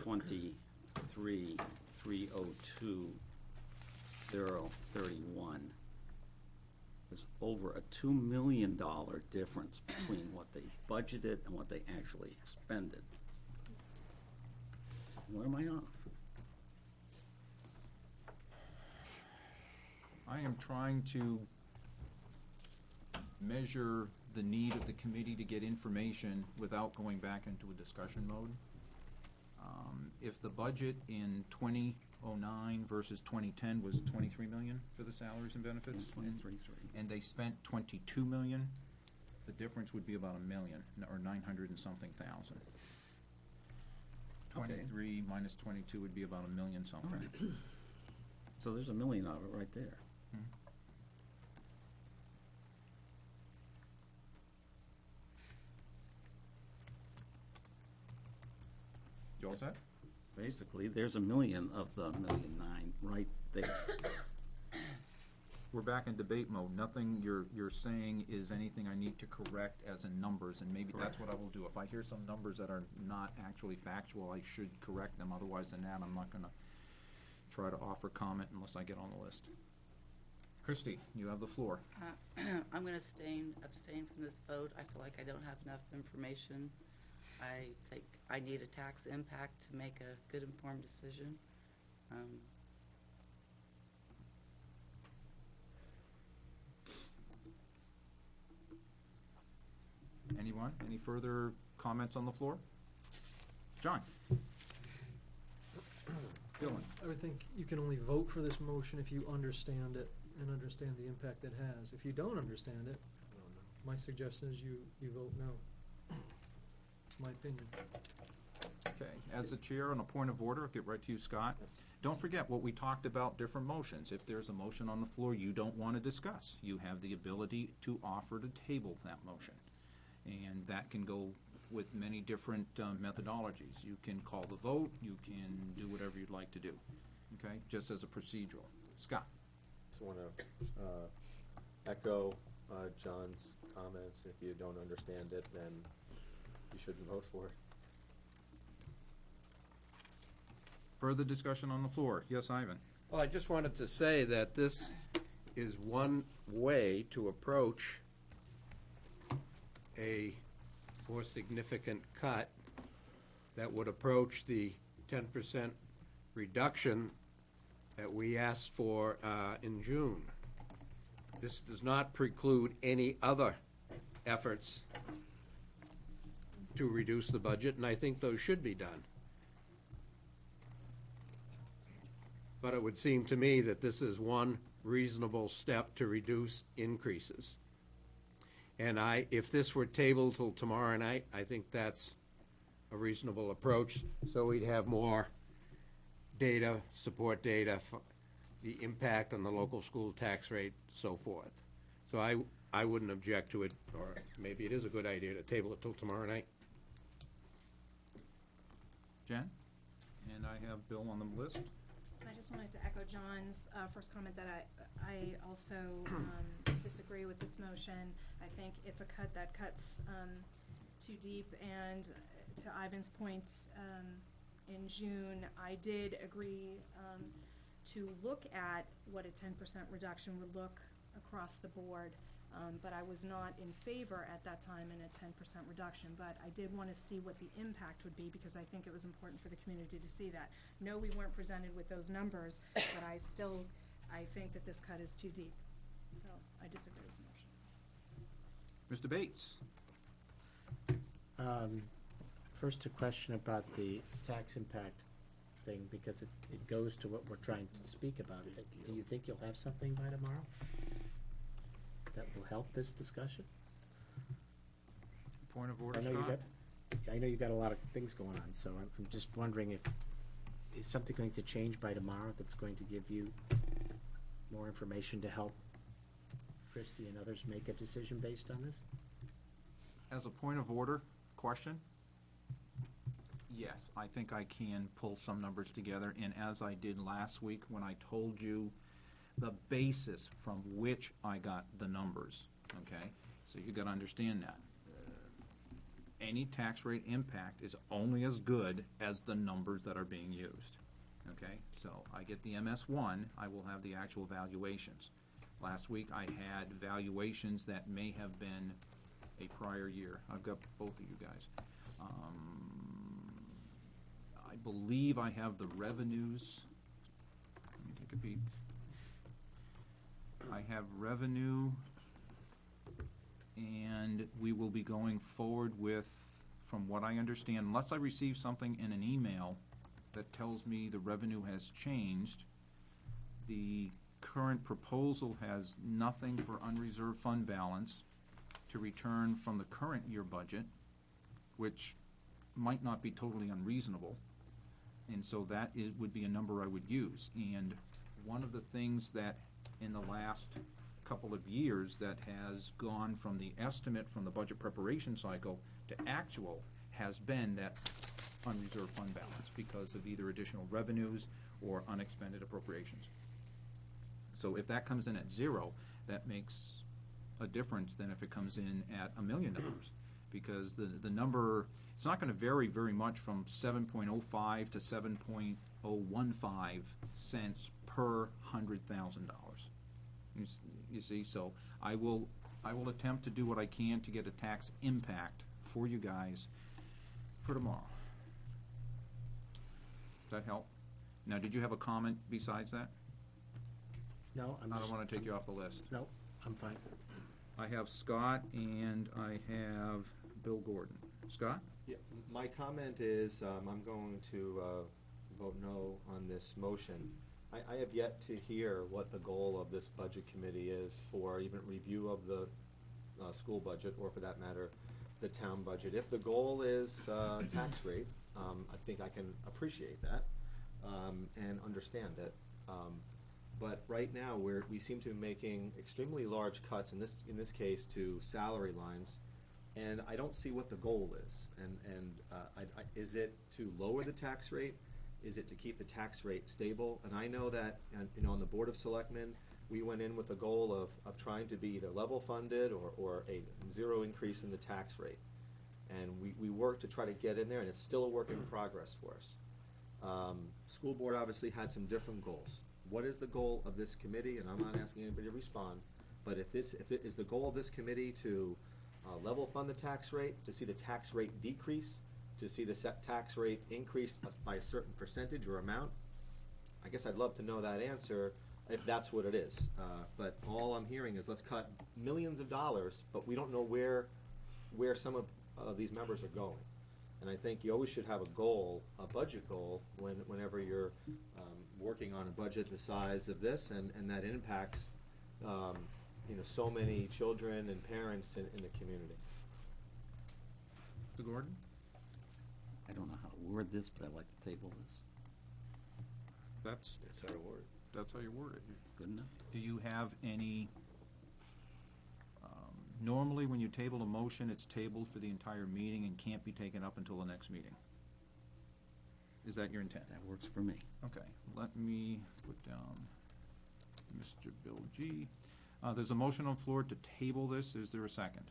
23,302,031. There's over a $2 million difference between what they budgeted and what they actually expended. Where am I off? I am trying to measure the need of the committee to get information without going back into a discussion mode. If the budget in 2009 versus 2010 was 23 million for the salaries and benefits, 23.3. and they spent 22 million, the difference would be about $1 million, or 900 and something thousand. 23 minus 22 would be about $1 million something. All right. So there's $1 million of it right there. You all set? Basically, there's $1 million of the $1.9 million right there. We're back in debate mode. Nothing you're saying is anything I need to correct as in numbers, and maybe that's what I will do. If I hear some numbers that are not actually factual, I should correct them. Otherwise than that, I'm not going to try to offer comment unless I get on the list. Christie, you have the floor. I'm going to abstain from this vote. I feel like I don't have enough information. I think I need a tax impact to make a good informed decision. Anyone? Any further comments on the floor? John? Dylan? I would think you can only vote for this motion if you understand it and understand the impact it has. If you don't understand it, my suggestion is you vote no. It's my opinion. Okay, as the chair, on a point of order, I'll get right to you, Scott. Don't forget what we talked about, different motions. If there's a motion on the floor you don't want to discuss, you have the ability to offer to table that motion. And that can go with many different methodologies. You can call the vote, you can do whatever you'd like to do, okay, just as a procedural. Scott? Just want to echo John's comments. If you don't understand it, then you shouldn't vote for it. Further discussion on the floor? Yes, Ivan? Well, I just wanted to say that this is one way to approach a more significant cut that would approach the 10% reduction that we asked for in June. This does not preclude any other efforts to reduce the budget, and I think those should be done. But it would seem to me that this is one reasonable step to reduce increases. And if this were tabled till tomorrow night, I think that's a reasonable approach, so we'd have more data, support data, the impact on the local school tax rate, so forth. So I wouldn't object to it, or maybe it is a good idea to table it till tomorrow night. Jen? And I have Bill on the list. I just wanted to echo John's first comment that I also disagree with this motion. I think it's a cut that cuts too deep, and to Ivan's points, in June, I did agree to look at what a 10% reduction would look across the board, but I was not in favor at that time in a 10% reduction. But I did want to see what the impact would be, because I think it was important for the community to see that. No, we weren't presented with those numbers, but I think that this cut is too deep. So I disagree with the motion. Mr. Bates? First, a question about the tax impact thing, because it goes to what we're trying to speak about. Do you think you'll have something by tomorrow that will help this discussion? Point of order, I know Scott? I know you got a lot of things going on, so I'm just wondering if, is something going to change by tomorrow that's going to give you more information to help Christie and others make a decision based on this? As a point of order question, yes, I think I can pull some numbers together, and as I did last week when I told you the basis from which I got the numbers, okay? So you got to understand that. Any tax rate impact is only as good as the numbers that are being used, okay? So I get the MS1, I will have the actual valuations. Last week I had valuations that may have been a prior year. I've got both of you guys. I believe I have the revenues. Let me take a peek. I have revenue, and we will be going forward with, from what I understand, unless I receive something in an email that tells me the revenue has changed, the current proposal has nothing for unreserved fund balance to return from the current year budget, which might not be totally unreasonable. And so that would be a number I would use. And one of the things that in the last couple of years that has gone from the estimate from the budget preparation cycle to actual has been that unreserved fund balance because of either additional revenues or unexpended appropriations. So if that comes in at zero, that makes a difference than if it comes in at $1 million, because the number, it's not going to vary very much from 7.05 to 7.015 cents per $100,000. You see, so I will attempt to do what I can to get a tax impact for you guys for tomorrow. Does that help? Now, did you have a comment besides that? No, I don't want to take you off the list. No, I'm fine. I have Scott and I have Bill Gordon. Scott? Yeah, my comment is I'm going to vote no on this motion. I have yet to hear what the goal of this budget committee is for even review of the school budget, or for that matter, the town budget. If the goal is tax rate, I think I can appreciate that and understand it. But right now, we seem to be making extremely large cuts, in this case, to salary lines, and I don't see what the goal is. And is it to lower the tax rate? Is it to keep the tax rate stable? And I know that, on the Board of Selectmen, we went in with a goal of trying to be either level funded or a zero increase in the tax rate. And we worked to try to get in there, and it's still a work in progress for us. School board obviously had some different goals. What is the goal of this committee? And I'm not asking anybody to respond, but if it is the goal of this committee to level fund the tax rate, to see the tax rate decrease, to see the tax rate increase by a certain percentage or amount, I guess I'd love to know that answer if that's what it is. But all I'm hearing is let's cut millions of dollars, but we don't know where some of these members are going. And I think you always should have a goal, a budget goal, whenever you're working on a budget the size of this, and that impacts so many children and parents in the community. Mr. Gordon? I don't know how to word this, but I'd like to table this. That's That's how it works. That's how you word it. Good enough? Do you have any, normally when you table a motion, it's tabled for the entire meeting and can't be taken up until the next meeting? Is that your intent? That works for me. Okay, let me put down Mr. Bill G. There's a motion on the floor to table this. Is there a second?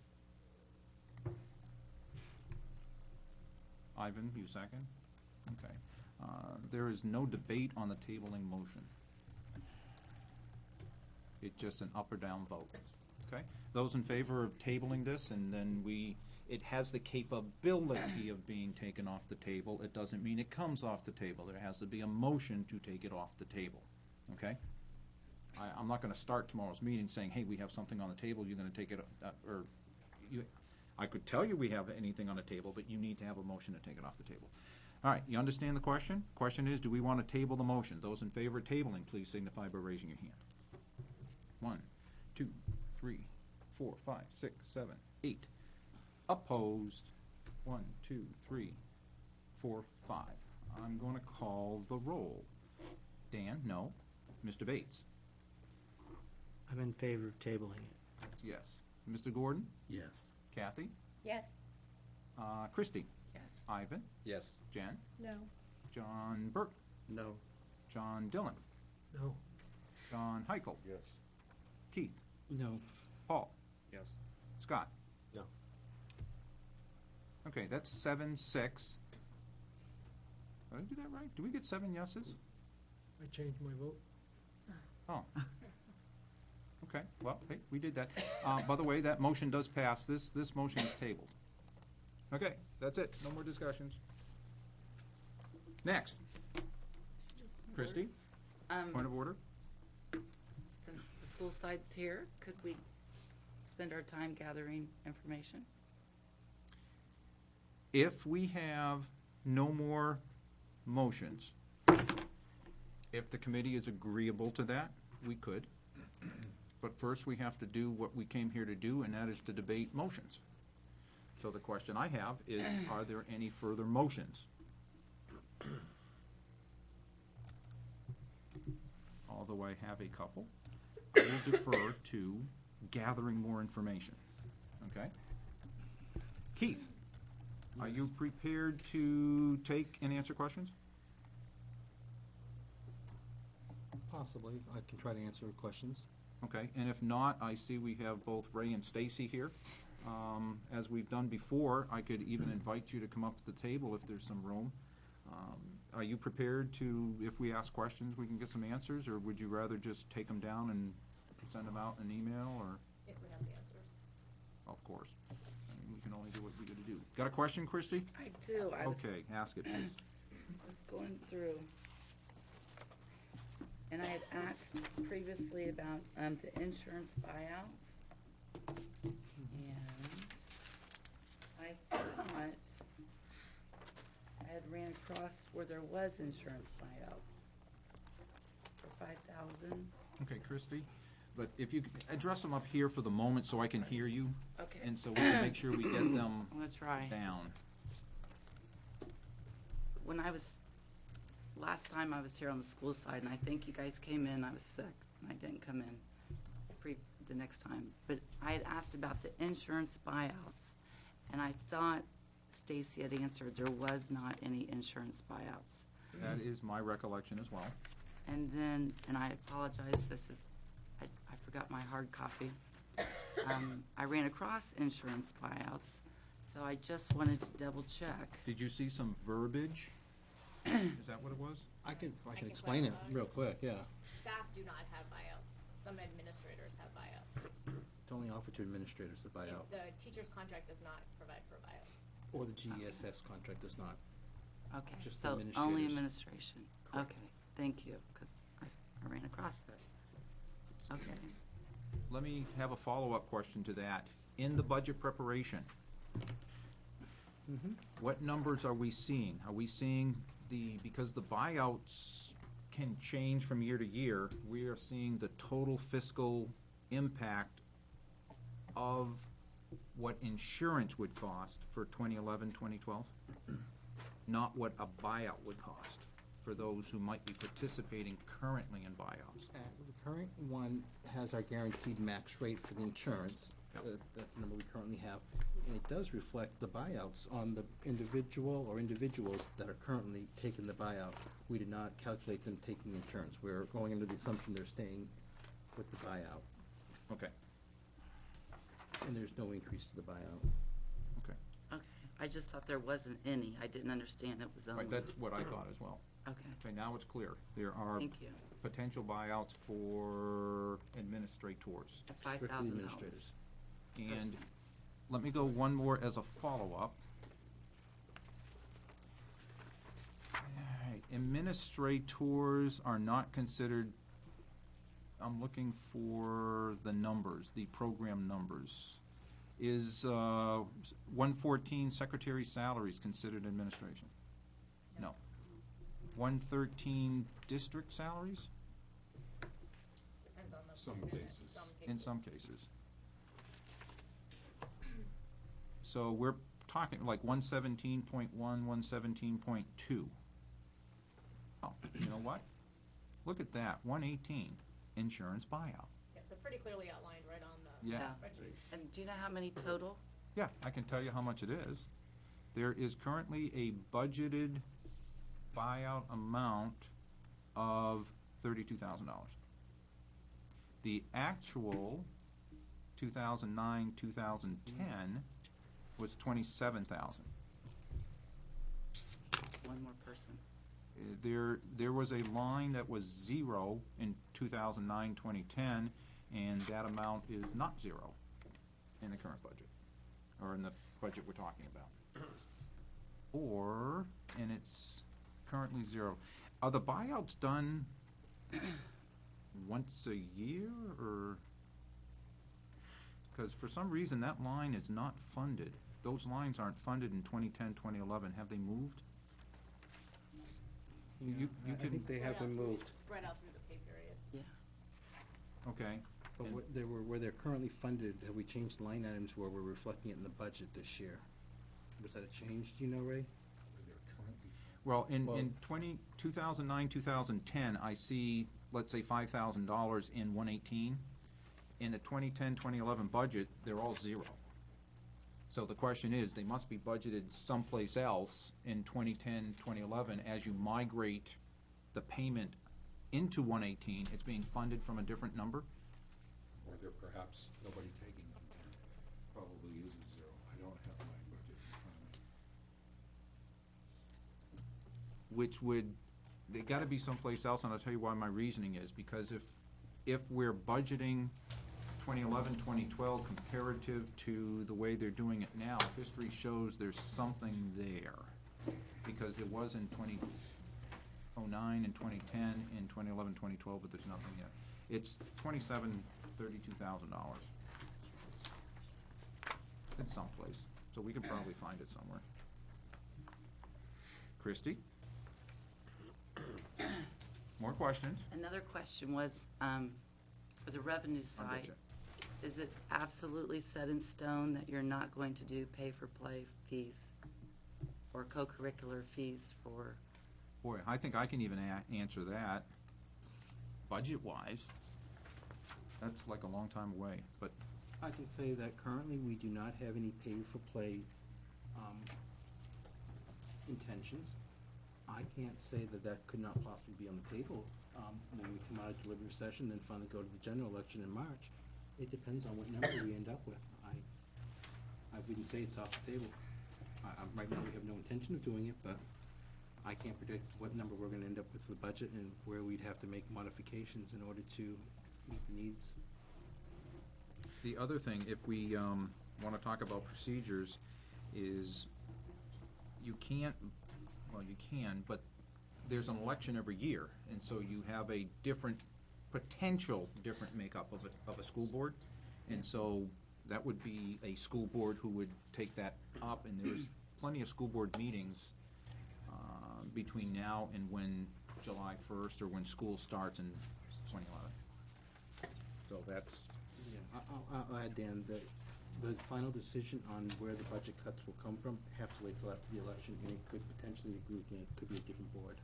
Ivan, you second? Okay. There is no debate on the tabling motion. It's just an up or down vote. Okay? Those in favor of tabling this, and then it has the capability of being taken off the table. It doesn't mean it comes off the table. There has to be a motion to take it off the table. Okay? I'm not going to start tomorrow's meeting saying, hey, we have something on the table, you're going to take it, I could tell you we have anything on the table, but you need to have a motion to take it off the table. All right, you understand the question? Question is, do we want to table the motion? Those in favor of tabling, please signify by raising your hand. 1, 2, 3, 4, 5, 6, 7, 8. Opposed? 1, 2, 3, 4, 5. I'm going to call the roll. Dan, no. Mr. Bates? I'm in favor of tabling it. Yes. Mr. Gordon? Yes. Kathy? Yes. Christie? Yes. Ivan? Yes. Jen? No. John Burke? No. John Dillon? No. John Heichel? Yes. Keith? No. Paul? Yes. Scott? No. Okay, that's 7-6. Did I do that right? Do we get 7 yeses? I changed my vote. Oh. Okay, well, hey, we did that. By the way, that motion does pass. This motion is tabled. Okay, that's it. No more discussions. Next. Christie, point of order? Since the school site's here, could we spend our time gathering information? If we have no more motions, if the committee is agreeable to that, we could. But first, we have to do what we came here to do, and that is to debate motions. So the question I have is, are there any further motions? Although I have a couple, I will defer to gathering more information. Okay? Keith, are you prepared to take and answer questions? Possibly. I can try to answer questions. Okay, and if not, I see we have both Ray and Stacy here. As we've done before, I could even invite you to come up to the table if there's some room. Are you prepared to, if we ask questions, we can get some answers, or would you rather just take them down and send them out in an email, or? If we have the answers. Of course. I mean, we can only do what we gotta do. Got a question, Christie? I do. I was Okay, ask it, please. going through, and I had asked previously about the insurance buyouts, and I thought I had ran across where there was insurance buyouts for $5,000. Okay, Christie, but if you could address them up here for the moment so I can hear you, Okay. and so we can make sure we get them I'm gonna try. down. When last time I was here on the school side, and I think you guys came in, I was sick, and I didn't come in the next time. But I had asked about the insurance buyouts, and I thought Stacy had answered there was not any insurance buyouts. That is my recollection as well. And then, and I apologize, I forgot my hard copy. I ran across insurance buyouts, so I just wanted to double check. Did you see some verbiage? Is that what it was? I can can explain it clarify. real quick, yeah. Staff do not have buyouts. Some administrators have buyouts. It's only offered to administrators to buy out, The teacher's contract does not provide for buyouts. or the GESS contract does not. Okay, Just so only administrators. administration. Okay, thank you, because I ran across that. Okay. Let me have a follow-up question to that. In the budget preparation, what numbers are we seeing? Are we seeing because the buyouts can change from year to year, we are seeing the total fiscal impact of what insurance would cost for 2011, 2012? Not what a buyout would cost. for those who might be participating currently in buyouts? The current one has our guaranteed max rate for the insurance. Yep. That's the number we currently have. And it does reflect the buyouts on the individual or individuals that are currently taking the buyout. We did not calculate them taking insurance. We're going under the assumption they're staying with the buyout. Okay. And there's no increase to the buyout. Okay, I just thought there wasn't any. I didn't understand it was only. Right, that's what I thought as well. Okay, Okay, now it's clear. There are thank you. potential buyouts for administrators. At Strictly $5,000. administrators. And let me go one more as a follow-up. All right, administrators are not considered, I'm looking for the numbers, the program numbers. Is 114 secretary salaries considered administration? No. 113 district salaries? Depends on the Some person cases. In some cases. So we're talking like 117.1, 117.2. Oh, you know what? Look at that, 118, insurance buyout. Yeah, they're pretty clearly outlined right on the Yeah. spreadsheet. And do you know how many total? Yeah, I can tell you how much it is. There is currently a budgeted buyout amount of $32,000. The actual 2009, 2010 was 27,000. One more person. There was a line that was zero in 2009, 2010, and that amount is not zero in the current budget, or in the budget we're talking about. And it's currently zero. Are the buyouts done once a year, or? Because for some reason, that line is not funded. Those lines aren't funded in 2010, 2011. Have they moved? You I can, think they have been moved. Spread out through the pay period. okay. But And- where they're currently funded, have we changed line items where we're reflecting it in the budget this year? Was that a change, do you know, Ray? Well, in Well- 2009, 2010, I see, let's say, $5,000 in 118. In the 2010, 2011 budget, they're all zero. So the question is, they must be budgeted someplace else in 2010, 2011. As you migrate the payment into 118, it's being funded from a different number? Or there perhaps nobody taking them, and probably isn't zero. I don't have my budget in front of me. Which would, they gotta be someplace else, and I'll tell you why my reasoning is, because if we're budgeting 2011, 2012 comparative to the way they're doing it now, history shows there's something there. Because it was in 2009 and 2010, in 2011, 2012, but there's nothing yet. It's $32,000. It's someplace, so we can probably find it somewhere. Christie? More questions? Another question was, for the revenue I'll side, get you. is it absolutely set in stone that you're not going to do pay-for-play fees or co-curricular fees for? Boy, I think I can even answer that. Budget-wise, that's like a long time away, but I can say that currently we do not have any pay-for-play intentions. I can't say that that could not possibly be on the table when we come out of deliberative session, then finally go to the general election in March. It depends on what number we end up with. I wouldn't say it's off the table. Right now, we have no intention of doing it, but I can't predict what number we're gonna end up with for the budget and where we'd have to make modifications in order to meet the needs. the other thing, if we want to talk about procedures, is you can't, well, you can, but there's an election every year, and so you have a different, potential different makeup of a school board, and so that would be a school board who would take that up, and there's plenty of school board meetings between now and when July 1st, or when school starts in 2011. So that's, Yeah, I'll add, Dan, that the final decision on where the budget cuts will come from have to wait till after the election, and it could potentially, agree with Dan, it could be a different board.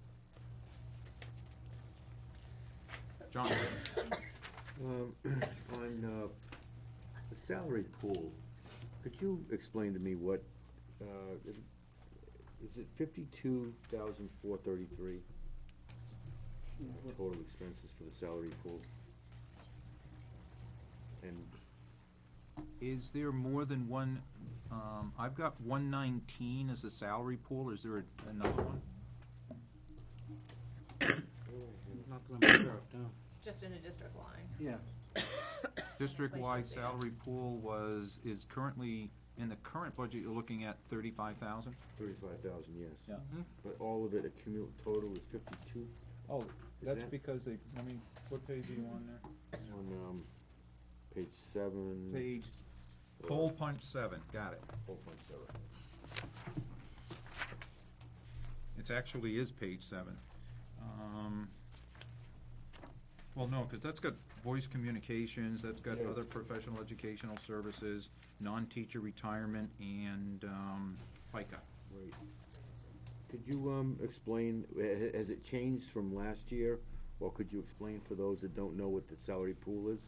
John? On the salary pool, could you explain to me what, is it 52,433? Total expenses for the salary pool? And Is there more than one, I've got 119 as the salary pool, is there another one? Not that I'm aware of, no. It's just in a district line. Yeah. District-wide Places, yeah. salary pool is currently, in the current budget, you're looking at 35,000? 35,000, yes. Yeah. But all of it accumulated total is 52? Oh, that's that- because they, what page are you on there? On page 7. Page, hole punch 7, got it. Hole punch 7. It actually is page 7. Well, no, because that's got voice communications, that's got Yeah. other professional educational services, non-teacher retirement, and FICA. Right. Could you explain, has it changed from last year? Or could you explain for those that don't know what the salary pool is?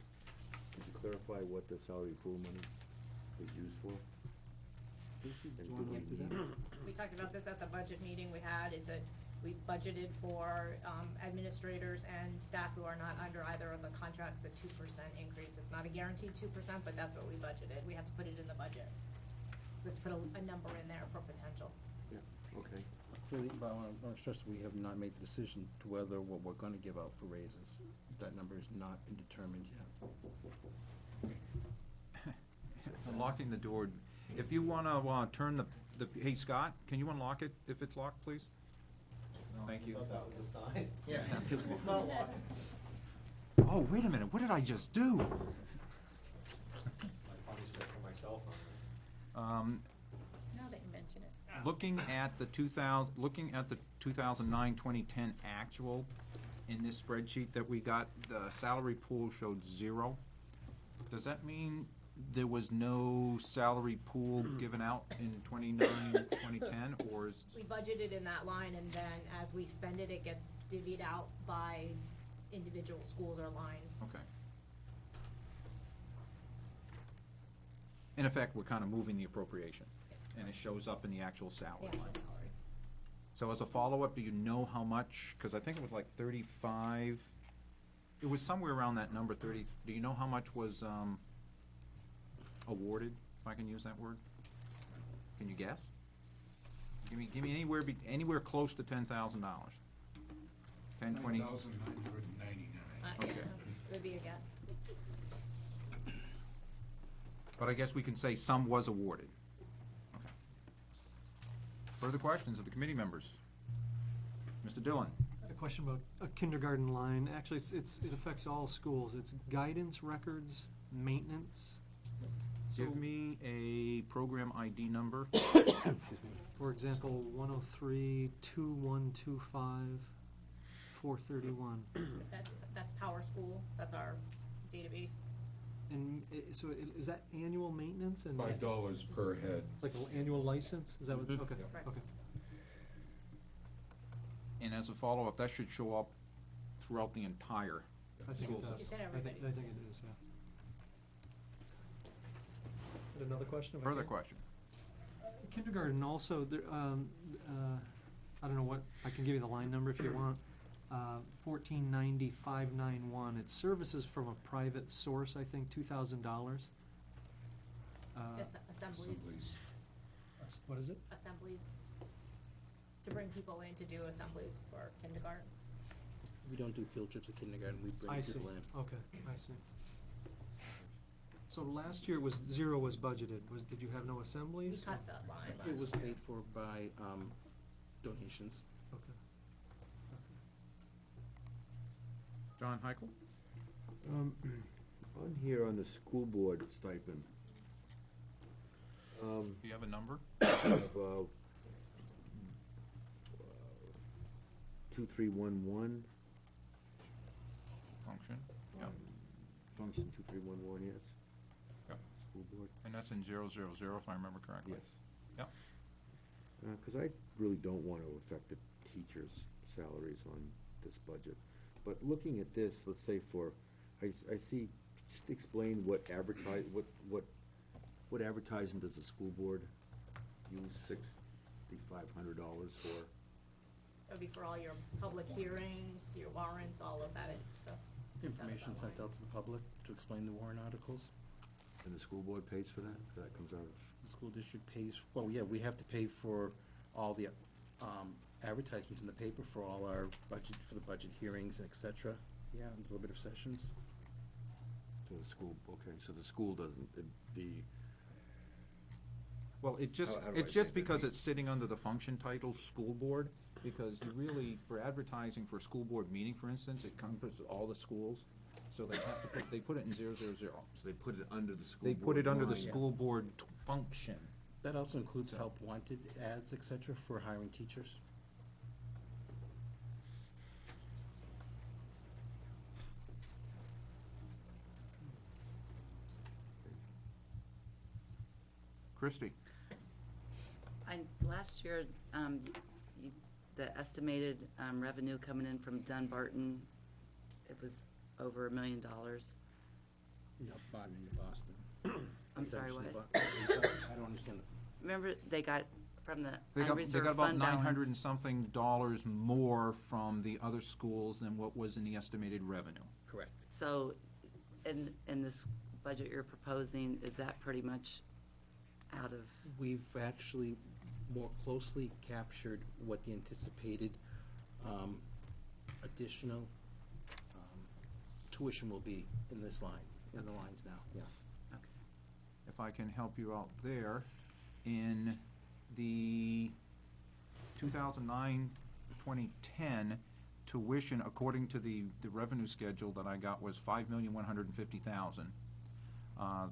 Could you clarify what the salary pool money is used for? Stacy, do And you want do to we answer that? need- We talked about this at the budget meeting we had. We budgeted for administrators and staff who are not under either of the contracts, a 2% increase. It's not a guaranteed 2%, but that's what we budgeted. We have to put it in the budget. We have to put a number in there for potential. Yeah, okay. Clearly, but I want to stress, we have not made the decision to whether what we're going to give out for raises. That number has not been determined yet. Unlocking the door. If you want to turn the, hey, Scott, can you unlock it if it's locked, please? Thank you. I thought that was a sign. Yeah. It's not locked. Oh, wait a minute, what did I just do? I probably should have put my cell phone. Now that you mention it. Looking at the 2009-2010 actual in this spreadsheet that we got, the salary pool showed 0. Does that mean there was no salary pool given out in 2009-2010, or is? We budgeted in that line, and then as we spend it, it gets divvied out by individual schools or lines. Okay. In effect, we're kind of moving the appropriation, and it shows up in the actual salary The actual line. salary. So as a follow-up, do you know how much, because I think it was like 35, it was somewhere around that number, 30, do you know how much was awarded, if I can use that word? Can you guess? Give me anywhere close to $10,000. 10, 20? 9,999. Yeah, Okay. would be a guess. But I guess we can say some was awarded. Okay. Further questions of the committee members? Mr. Dillon? A question about a kindergarten line. Actually, it affects all schools. It's guidance, records, maintenance. Give me a program ID number. For example, 103-2125-431. That's Power School. That's our database. And is that annual maintenance? And $5 per head. It's like an annual license? Is that what? Okay, Correct. okay. And as a follow-up, that should show up throughout the entire I think school it does. system. It's in I everybody's. think it is, yeah. And another question? if I Further can? question? Kindergarten also, there, I don't know what, I can give you the line number if you want. 1490-591. It's services from a private source, I think, $2,000. Assemblies. What is it? Assemblies. To bring people in to do assemblies for kindergarten. We don't do field trips to kindergarten, we bring I see. people in. Okay, I see. So last year was 0 was budgeted. Did you have no We assemblies? cut the line It was last year. paid for by donations. Okay. John Heichel? On here on the school board stipend, Do you have a number? of, 2311, Function? Yep. function 2311, yes. Yep. School board, And that's in 000, if I remember correctly? yes. Yep. Because I really don't want to affect the teachers' salaries on this budget. but looking at this, let's say I see, just explain what advertising does the school board use $6,500 for? That would be for all your public hearings, your warrants, all of that stuff. Information sent out to the public to explain the warrant articles. And the school board pays for that? That comes out of? The school district pays, well, yeah, we have to pay for all the advertisements in the paper for all our budget, for the budget hearings, et cetera. Yeah, and deliberative sessions. So the school, okay, so the school doesn't, Well, How do I it's say just that? because it's sitting under the function title, school board, because you really, for advertising for a school board meeting, for instance, it encompasses all the schools, so they have to they put it in 000. So they put it under the school They board put it under the line. school board function. That also includes help wanted ads, et cetera, for hiring teachers. Christie? Last year, the estimated revenue coming in from Dunbarton, it was over $1 million. Yeah, Barton into Boston. I'm sorry, what? I don't understand. Remember, they got from the They got unreserved about fund balance. 900 and something dollars more from the other schools than what was in the estimated revenue. Correct. So, in this budget you're proposing, is that pretty much out of? We've actually more closely captured what the anticipated additional tuition will be in this line, in the lines now, yes. If I can help you out there, in the 2009-2010 tuition, according to the revenue schedule that I got, was $5,150,000.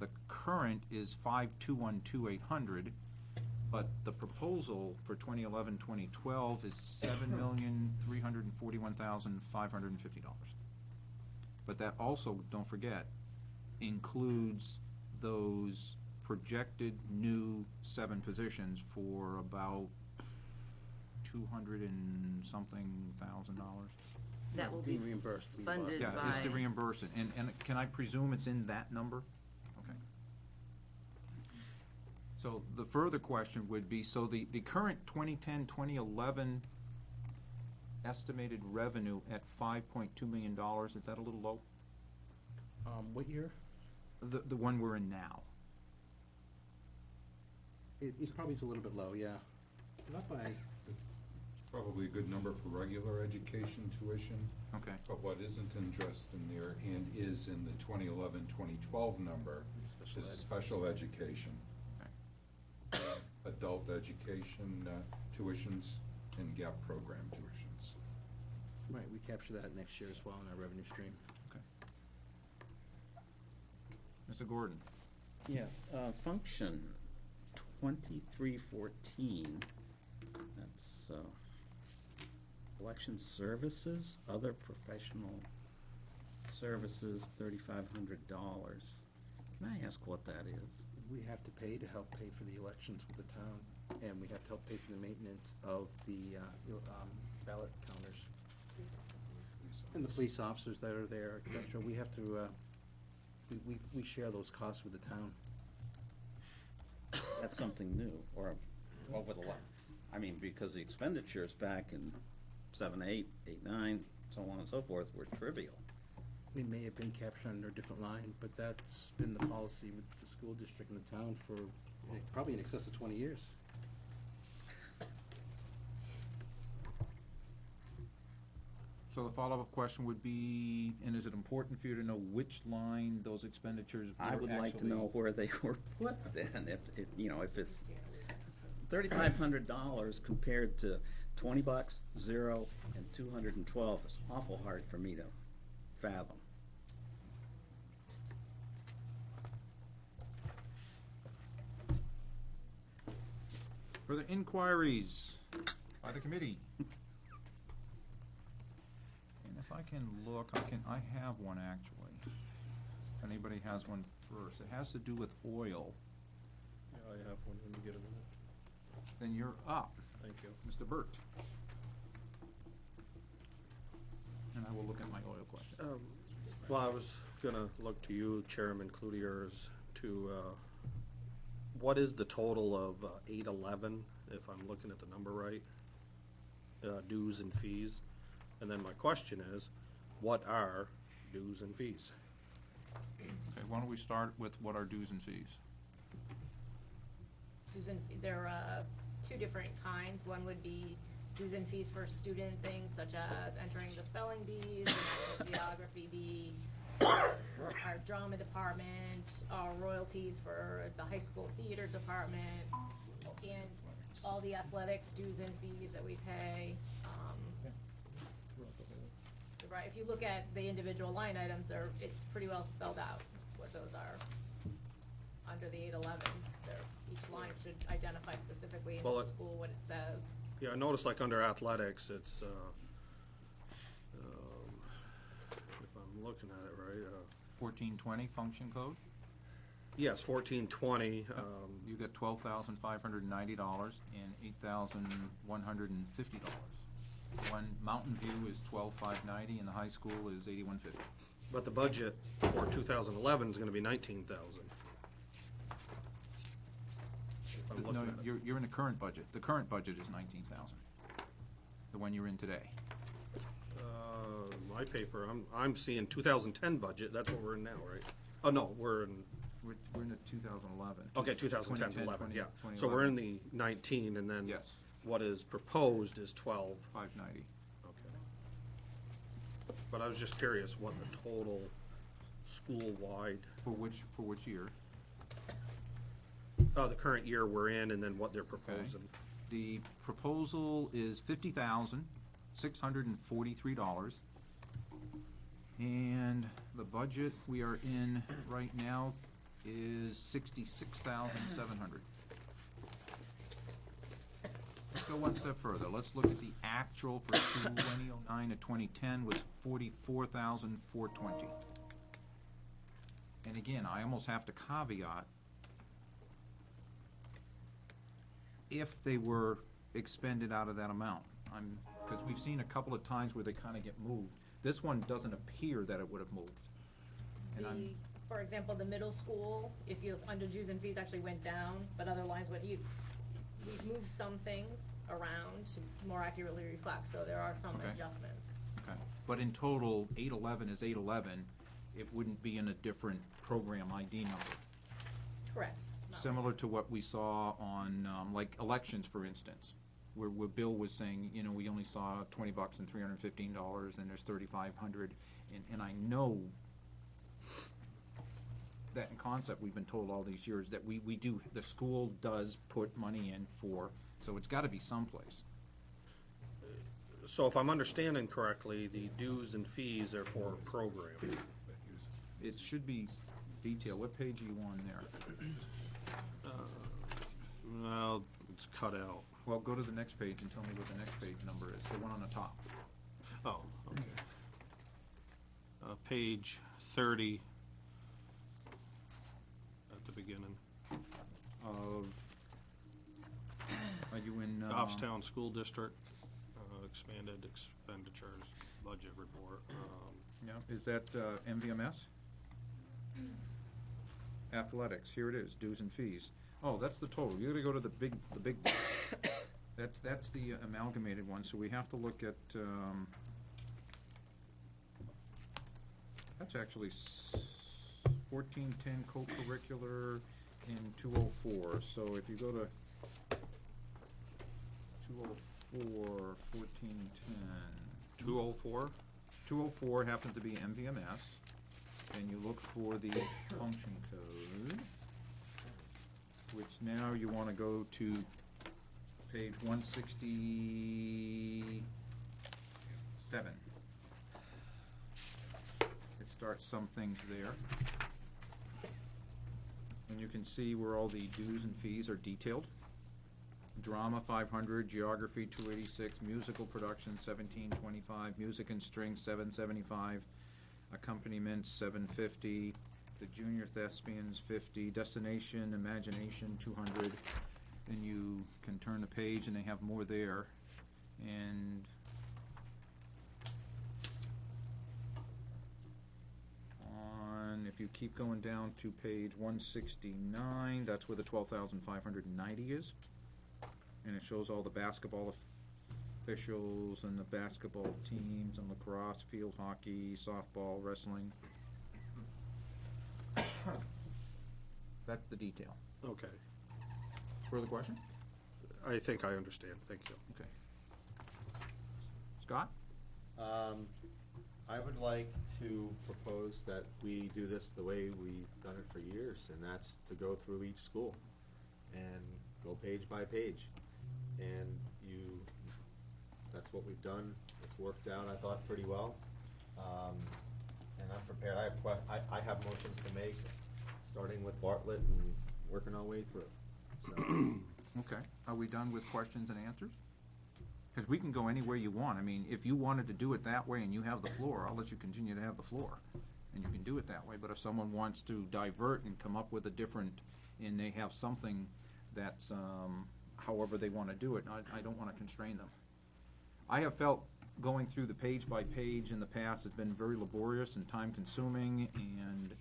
The current is $5,212,800, but the proposal for 2011-2012 is $7,341,550. But that also, don't forget, includes those projected new 7 positions for about $200 and something thousand. That will be Being reimbursed. funded Yeah, it's to by- reimburse it. And can I presume it's in that number? Okay. So the further question would be, so the current 2010-2011 estimated revenue at $5.2 million, is that a little low? What year? The one we're in now. It's probably a little bit low, yeah. Not by, Probably a good number for regular education tuition. Okay. But what isn't addressed in there and is in the 2011-2012 number Special is ed. special education. Adult education tuitions and gap program tuitions. right, we capture that next year as well in our revenue stream. Mr. Gordon? Yes, function 2314, that's election services, other professional services, $3,500. Can I ask what that is? We have to pay to help pay for the elections with the town, and we have to help pay for the maintenance of the ballot counters. And the police officers that are there, et cetera. We have to, we share those costs with the town. That's something new, or over the I mean, because the expenditures back in 7, 8, 8, 9, so on and so forth were trivial. It may have been captured under a different line, but that's been the policy with the school district and the town for probably in excess of 20 years. So the follow-up question would be, and is it important for you to know which line those expenditures were I would like to actually- know where they were put then, if it's $3,500 compared to $20, 0, and 212 is awful hard for me to fathom. Further inquiries by the committee? And if I can look, I have one actually. If anybody has one first. It has to do with oil. Yeah, I have one when you get a minute. Then you're up. Thank you. Mr. Burt. and I will look at my oil question. Well, I was gonna look to you, Chairman Cloutier, to, what is the total of 811, if I'm looking at the number right? Dues and fees. And then my question is, what are dues and fees? Okay, why don't we start with what are dues and fees? There are two different kinds. One would be dues and fees for student things such as entering the spelling bees, the national geography bee, our drama department, our royalties for the high school theater department, and all the athletics dues and fees that we pay. Right, if you look at the individual line items, it's pretty well spelled out what those are. Under the 811s, each line should identify specifically in the school what it says. Yeah, I noticed like under athletics, it's, if I'm looking at it right, 1420 function code? yes, 1420. You get $12,590 and $8,150. When Mountain View is $12,590 and the high school is $8,150. But the budget for 2011 is gonna be 19,000. No, you're in the current budget. The current budget is 19,000. The one you're in today. My paper, I'm seeing 2010 budget, that's what we're in now, right? Oh, no, we're in, We're in the 2011. okay, 2010 to 11, yeah. So 2011. we're in the 19, and then Yes, what is proposed is 12. 590. Okay. But I was just curious what the total school-wide, For which year? the current year we're in, and then what they're proposing. The proposal is $50,643. And the budget we are in right now is $66,700. Let's go one step further. Let's look at the actual for 2009 to 2010 was $44,420. And again, I almost have to caveat if they were expended out of that amount. Because we've seen a couple of times where they kind of get moved. This one doesn't appear that it would have moved. And For example, the middle school, if you, under dues and fees actually went down, but other lines went, we've moved some things around to more accurately reflect, so there are some adjustments. Okay, but in total, 811 is 811. It wouldn't be in a different program ID number. Correct. Similar to what we saw on, like elections, for instance, where Bill was saying, you know, we only saw $20 and $315, and there's $3,500, and I know that in concept we've been told all these years that we do, the school does put money in for, so it's got to be someplace. So if I'm understanding correctly, the dues and fees are for program. It should be detailed. What page are you on there? Well, it's cut out. Well, go to the next page and tell me what the next page number is, the one on the top. Oh, okay. Page 30 at the beginning. Are you in? Goffstown School District, expanded expenditures, budget report. Yeah, is that MVMS? Athletics, here it is, dues and fees. Oh, that's the total. You gotta go to the big. That's the amalgamated one. So we have to look at. That's actually 1410 co-curricular in 204. So if you go to 204, 1410. 204? 204 happens to be MVMS, and you look for the function code, which now you want to go to page 167. It starts some things there. And you can see where all the dues and fees are detailed. Drama 500, geography 286, musical production 1725, music and strings 775, accompaniment 750, the junior thespians 50, destination imagination 200. Then you can turn the page and they have more there. And if you keep going down to page 169, that's where the 12,590 is. And it shows all the basketball officials and the basketball teams and lacrosse, field hockey, softball, wrestling. That's the detail. Okay. Further question? I think I understand. Thank you. Okay. Scott? I would like to propose that we do this the way we've done it for years, and that's to go through each school and go page by page. And that's what we've done. It's worked out, I thought, pretty well. And I'm prepared. I have motions to make, starting with Bartlett and working our way through. So. Okay. Are we done with questions and answers? Because we can go anywhere you want. I mean, if you wanted to do it that way and you have the floor, I'll let you continue to have the floor. And you can do it that way. But if someone wants to divert and come up with a different, and they have something that's however they want to do it, I don't want to constrain them. I have felt going through the page by page in the past has been very laborious and time consuming, and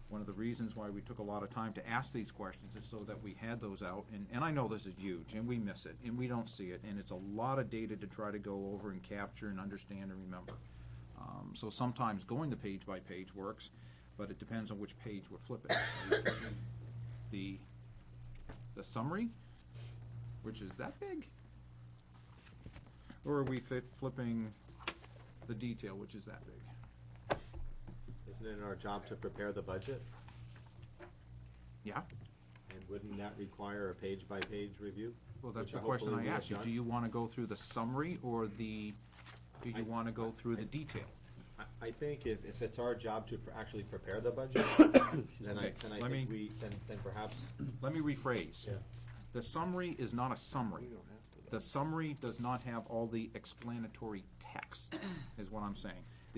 one of the reasons why we took a lot of time to ask these questions is so that we had those out, and I know this is huge, and we miss it, and we don't see it, and it's a lot of data to try to go over and capture and understand and remember. So sometimes going the page by page works, but it depends on which page we're flipping. Are we flipping the summary, which is that big? Or are we flipping the detail, which is that big? Isn't it our job to prepare the budget? Yeah. And wouldn't that require a page-by-page review? Well, that's the question I asked you. Do you want to go through the summary, or do you want to go through the detail? I think if it's our job to actually prepare the budget, then I think perhaps. Let me rephrase. Yeah. The summary is not a summary. The summary does not have all the explanatory text, is what I'm saying. I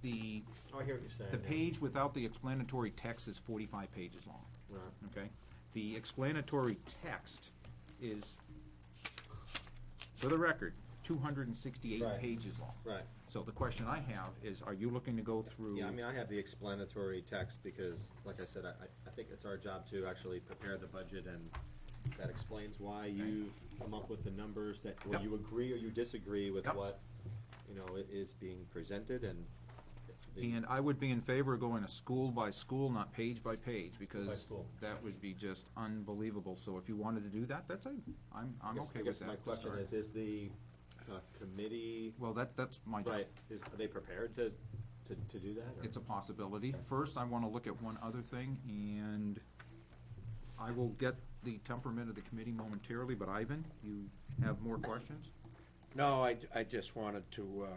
hear what you're saying. The page without the explanatory text is 45 pages long. Right. Okay? The explanatory text is, for the record, 268 Right. pages long. Right. So the question I have is, are you looking to go through? Yeah, I mean, I have the explanatory text because, like I said, I think it's our job to actually prepare the budget, and that explains why you've come up with the numbers that, or you agree or you disagree with what, it is being presented, and. And I would be in favor of going a school by school, not page by page, because school. that would be just unbelievable. So if you wanted to do that, I'm okay with that. My question is the committee? Well, that's my job. Right. Are they prepared to do that? Or? It's a possibility. First, I want to look at one other thing, and I will get the temperament of the committee momentarily, but Ivan, you have more questions? No, I just wanted to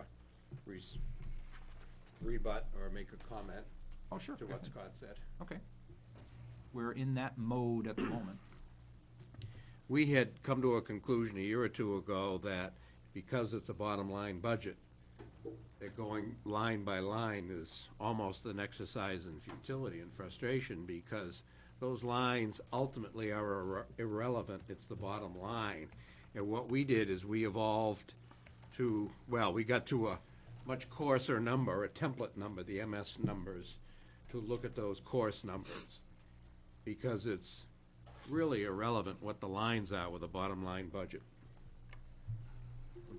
rebut or make a comment to what Scott said. Okay. We're in that mode at the moment. We had come to a conclusion a year or two ago that because it's a bottom line budget, that going line by line is almost an exercise in futility and frustration, because those lines ultimately are irrelevant. It's the bottom line. And what we did is we evolved to, we got to a much coarser number, a template number, the MS numbers, to look at those coarse numbers, because it's really irrelevant what the lines are with a bottom line budget.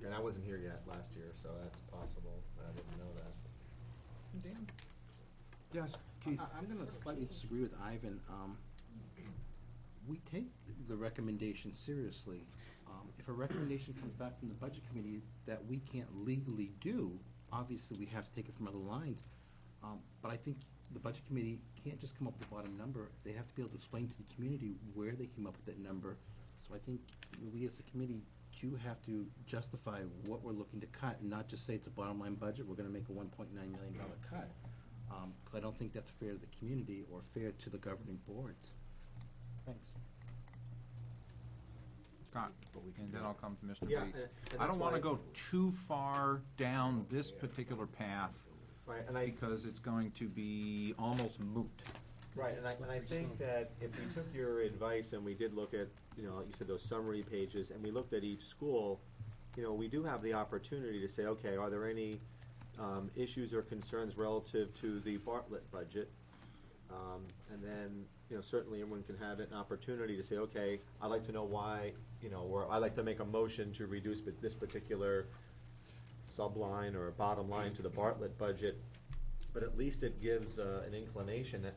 And I wasn't here yet last year, so that's possible. I didn't know that. Dan? Yes, Keith. I'm going to slightly disagree with Ivan. We take the recommendation seriously. If a recommendation comes back from the Budget Committee that we can't legally do, obviously we have to take it from other lines. But I think the Budget Committee can't just come up with a bottom number. They have to be able to explain to the community where they came up with that number. So I think we as a committee do have to justify what we're looking to cut, and not just say it's a bottom line budget, we're going to make a $1.9 million cut. Because I don't think that's fair to the community or fair to the governing boards. Thanks. Scott, and then I'll come to Mr. Yeah, Bates. and I don't want to that's go too far down this particular path, Right, because it's going to be almost moot. Right, and I think that if we took your advice and we did look at, like you said, those summary pages, and we looked at each school, we do have the opportunity to say, okay, are there any issues or concerns relative to the Bartlett budget. And then, certainly everyone can have an opportunity to say, okay, I'd like to know why, or I'd like to make a motion to reduce this particular subline or bottom line to the Bartlett budget. But at least it gives an inclination that,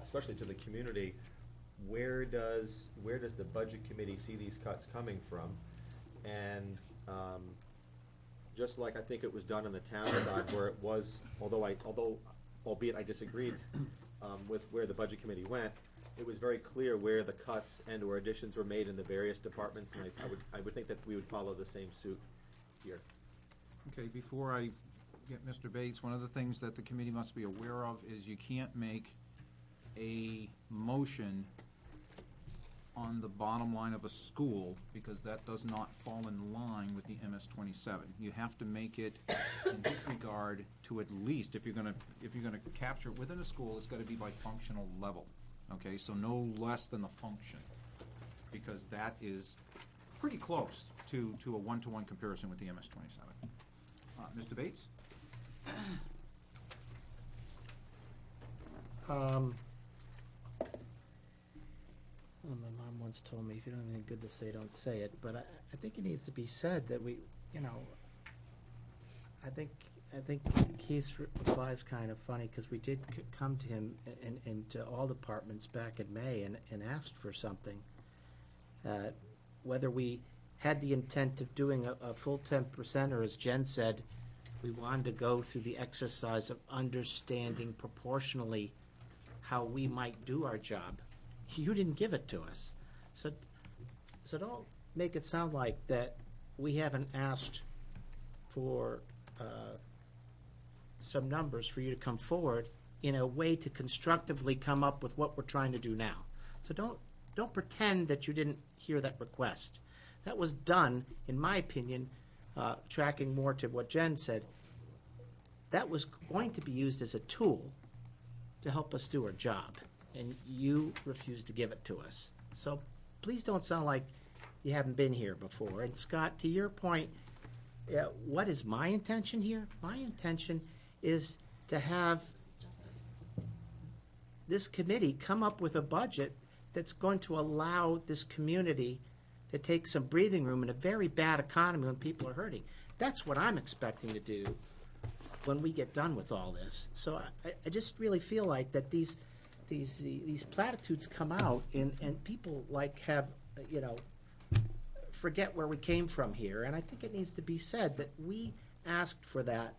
especially to the community, where does the budget committee see these cuts coming from? And just like I think it was done on the town side, where it was, albeit I disagreed with where the budget committee went, it was very clear where the cuts and/or additions were made in the various departments, and I would think that we would follow the same suit here. Okay, before I get Mr. Bates, one of the things that the committee must be aware of is you can't make a motion on the bottom line of a school, because that does not fall in line with the MS-27. You have to make it in this regard to at least, if you're gonna capture it within a school, it's gotta be by functional level. Okay, so no less than the function, because that is pretty close to a one-to-one comparison with the MS-27. Mr. Bates? Well, my mom once told me, if you don't have anything good to say, don't say it. But I think it needs to be said that we, I think Keith's reply is kind of funny, because we did come to him and to all departments back in May and asked for something. Whether we had the intent of doing a full 10%, or as Jen said, we wanted to go through the exercise of understanding proportionally how we might do our job. You didn't give it to us. So don't make it sound like that we haven't asked for some numbers for you to come forward in a way to constructively come up with what we're trying to do now. So don't pretend that you didn't hear that request. That was done, in my opinion, tracking more to what Jen said. That was going to be used as a tool to help us do our job, and you refused to give it to us. So please don't sound like you haven't been here before. And Scott, to your point, what is my intention here? My intention is to have this committee come up with a budget that's going to allow this community to take some breathing room in a very bad economy when people are hurting. That's what I'm expecting to do when we get done with all this. So I just really feel like that these platitudes come out and people have, forget where we came from here. And I think it needs to be said that we asked for that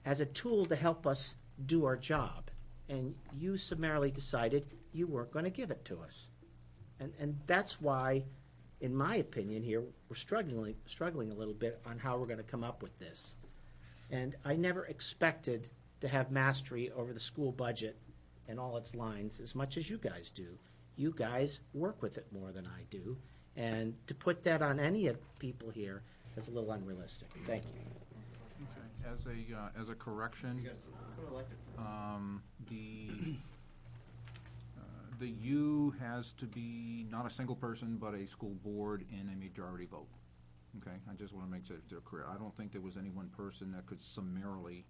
as a tool to help us do our job. And you summarily decided you weren't going to give it to us. And that's why, in my opinion here, we're struggling a little bit on how we're going to come up with this. And I never expected to have mastery over the school budget and all its lines as much as you guys do. You guys work with it more than I do. And to put that on any of people here is a little unrealistic. Thank you. Okay. As a correction, the U has to be not a single person, but a school board in a majority vote. Okay, I just want to make sure they're clear. I don't think there was any one person that could summarily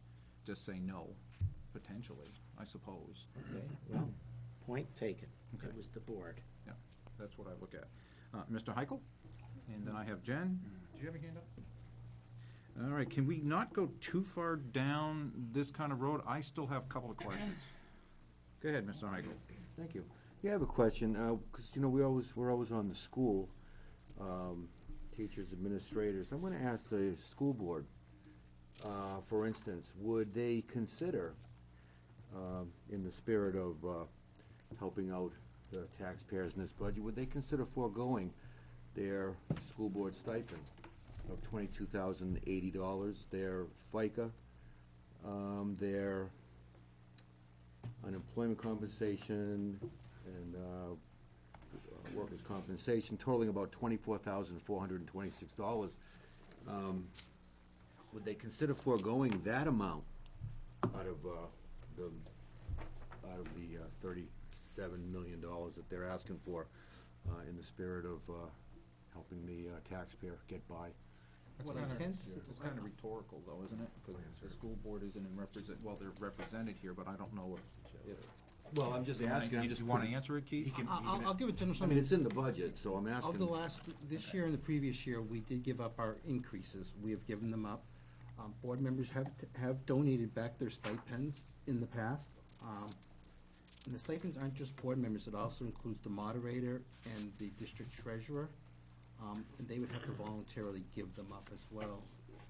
just say no, potentially, I suppose. Okay, well, point taken. Okay. It was the board. Yeah, that's what I look at. Mr. Heichel, and then I have Jen. Do you have a hand up? All right, can we not go too far down this kind of road? I still have a couple of questions. Go ahead, Mr. Heichel. Thank you. Yeah, I have a question, because, we're always on the school, teachers, administrators. I'm going to ask the school board, for instance, would they consider, in the spirit of helping out the taxpayers in this budget, would they consider foregoing their school board stipend of $22,080, their FICA, their unemployment compensation, and workers' compensation, totaling about $24,426. Would they consider foregoing that amount out of the $37 million that they're asking for, in the spirit of helping the taxpayer get by What I can s- It's kind of rhetorical though, isn't it? Because the school board isn't well, they're represented here, but I don't know if. Well, I'm just asking. You just want to answer it, Keith? I'll give it to him. I mean, it's in the budget, so I'm asking. Of the this year and the previous year, we did give up our increases. We have given them up. Board members have donated back their stipends in the past. And the stipends aren't just board members, it also includes the moderator and the district treasurer. And they would have to voluntarily give them up as well,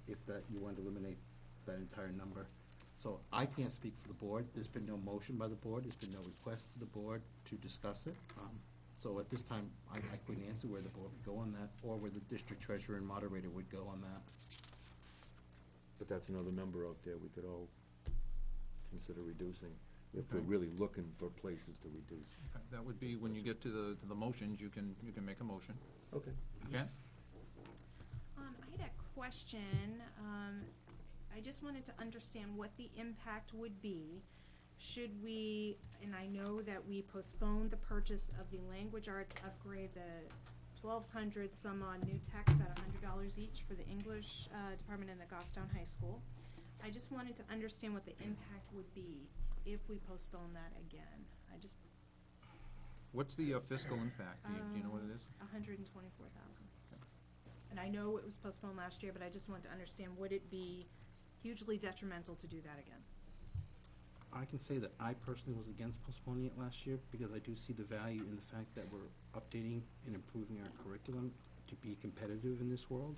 if you want to eliminate that entire number. So I can't speak for the board. There's been no motion by the board. There's been no request to the board to discuss it. So at this time, I couldn't answer where the board would go on that, or where the district treasurer and moderator would go on that. But that's another number out there we could all consider reducing, if we're really looking for places to reduce. Okay, that would be, when you get to the motions, you can make a motion. Okay. Jen? I had a question. I just wanted to understand what the impact would be should we, and I know that we postponed the purchase of the language arts upgrade, the 1,200 some odd new texts at $100 each for the English department in the Goffstown High School. I just wanted to understand what the impact would be if we postpone that again. What's the fiscal impact? Do you know what it is? $124,000. And I know it was postponed last year, but I just want to understand, would it be hugely detrimental to do that again? I can say that I personally was against postponing it last year, because I do see the value in the fact that we're updating and improving our curriculum to be competitive in this world.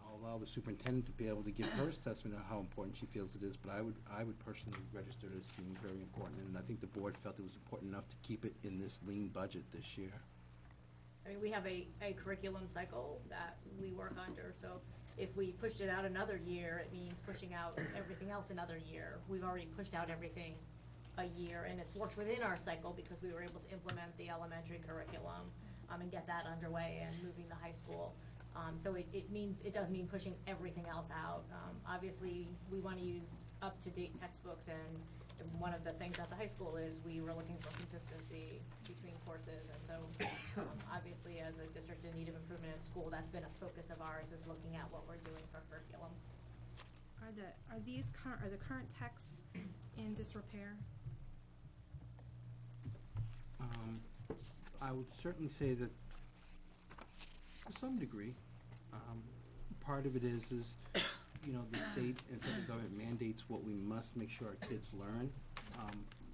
I'll allow the superintendent to be able to give her assessment of how important she feels it is, but I would personally register it as being very important, and I think the board felt it was important enough to keep it in this lean budget this year. I mean, we have a curriculum cycle that we work under, so if we pushed it out another year, it means pushing out everything else another year. We've already pushed out everything a year, and it's worked within our cycle because we were able to implement the elementary curriculum and get that underway and moving the high school. So it does mean pushing everything else out. Obviously, we want to use up-to-date textbooks, and one of the things at the high school is we were looking for consistency between courses, and so obviously as a district in need of improvement in school, that's been a focus of ours, is looking at what we're doing for curriculum. Are the current texts in disrepair? I would certainly say that to some degree. Part of it is the state and federal government mandates what we must make sure our kids learn.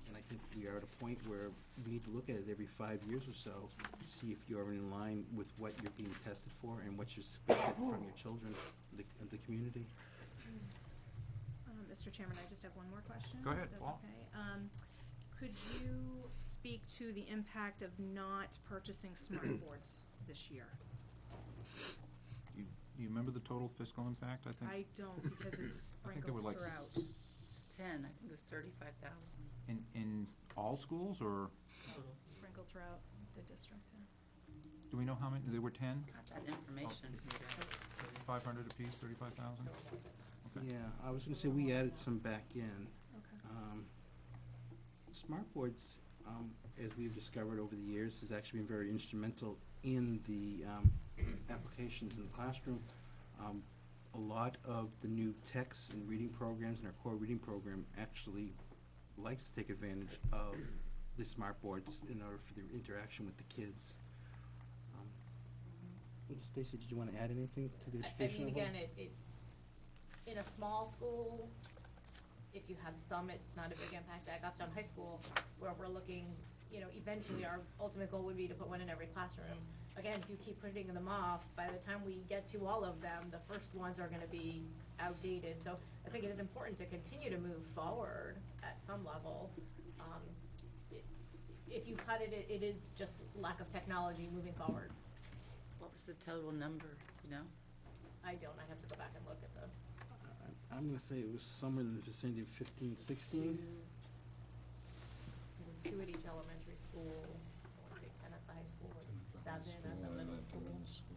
And I think we are at a point where we need to look at it every 5 years or so to see if you're in line with what you're being tested for and what you're expected from your children and the community. Mr. Chairman, I just have one more question. Go ahead, if that's Paul. Okay. Could you speak to the impact of not purchasing smart boards this year? You remember the total fiscal impact, I think? I don't, because it's I think there were sprinkled like throughout. 10, I think it was 35,000. In all schools, or Sprinkled throughout the district, yeah. do we know how many? There were 10? Got that information. 500 apiece, 35,000? Okay. Yeah, I was going to say we added some back in. Okay. Smart boards, as we've discovered over the years, has actually been very instrumental in the applications in the classroom. A lot of the new texts and reading programs in our core reading program actually likes to take advantage of the smart boards in order for the interaction with the kids. Stacy, did you want to add anything to the education? I mean, again, in a small school, if you have some, it's not a big impact. At Goffstown High School, where we're looking, eventually our ultimate goal would be to put one in every classroom. Again, if you keep putting them off, by the time we get to all of them, the first ones are going to be outdated. So I think it is important to continue to move forward at some level. If you cut it, it is just lack of technology moving forward. What was the total number, do you know? I don't. I have to go back and look at the... I'm going to say it was somewhere in the vicinity of 15, 16. Two at each elementary school. I want to say 10 at the high school and 7 at the middle school.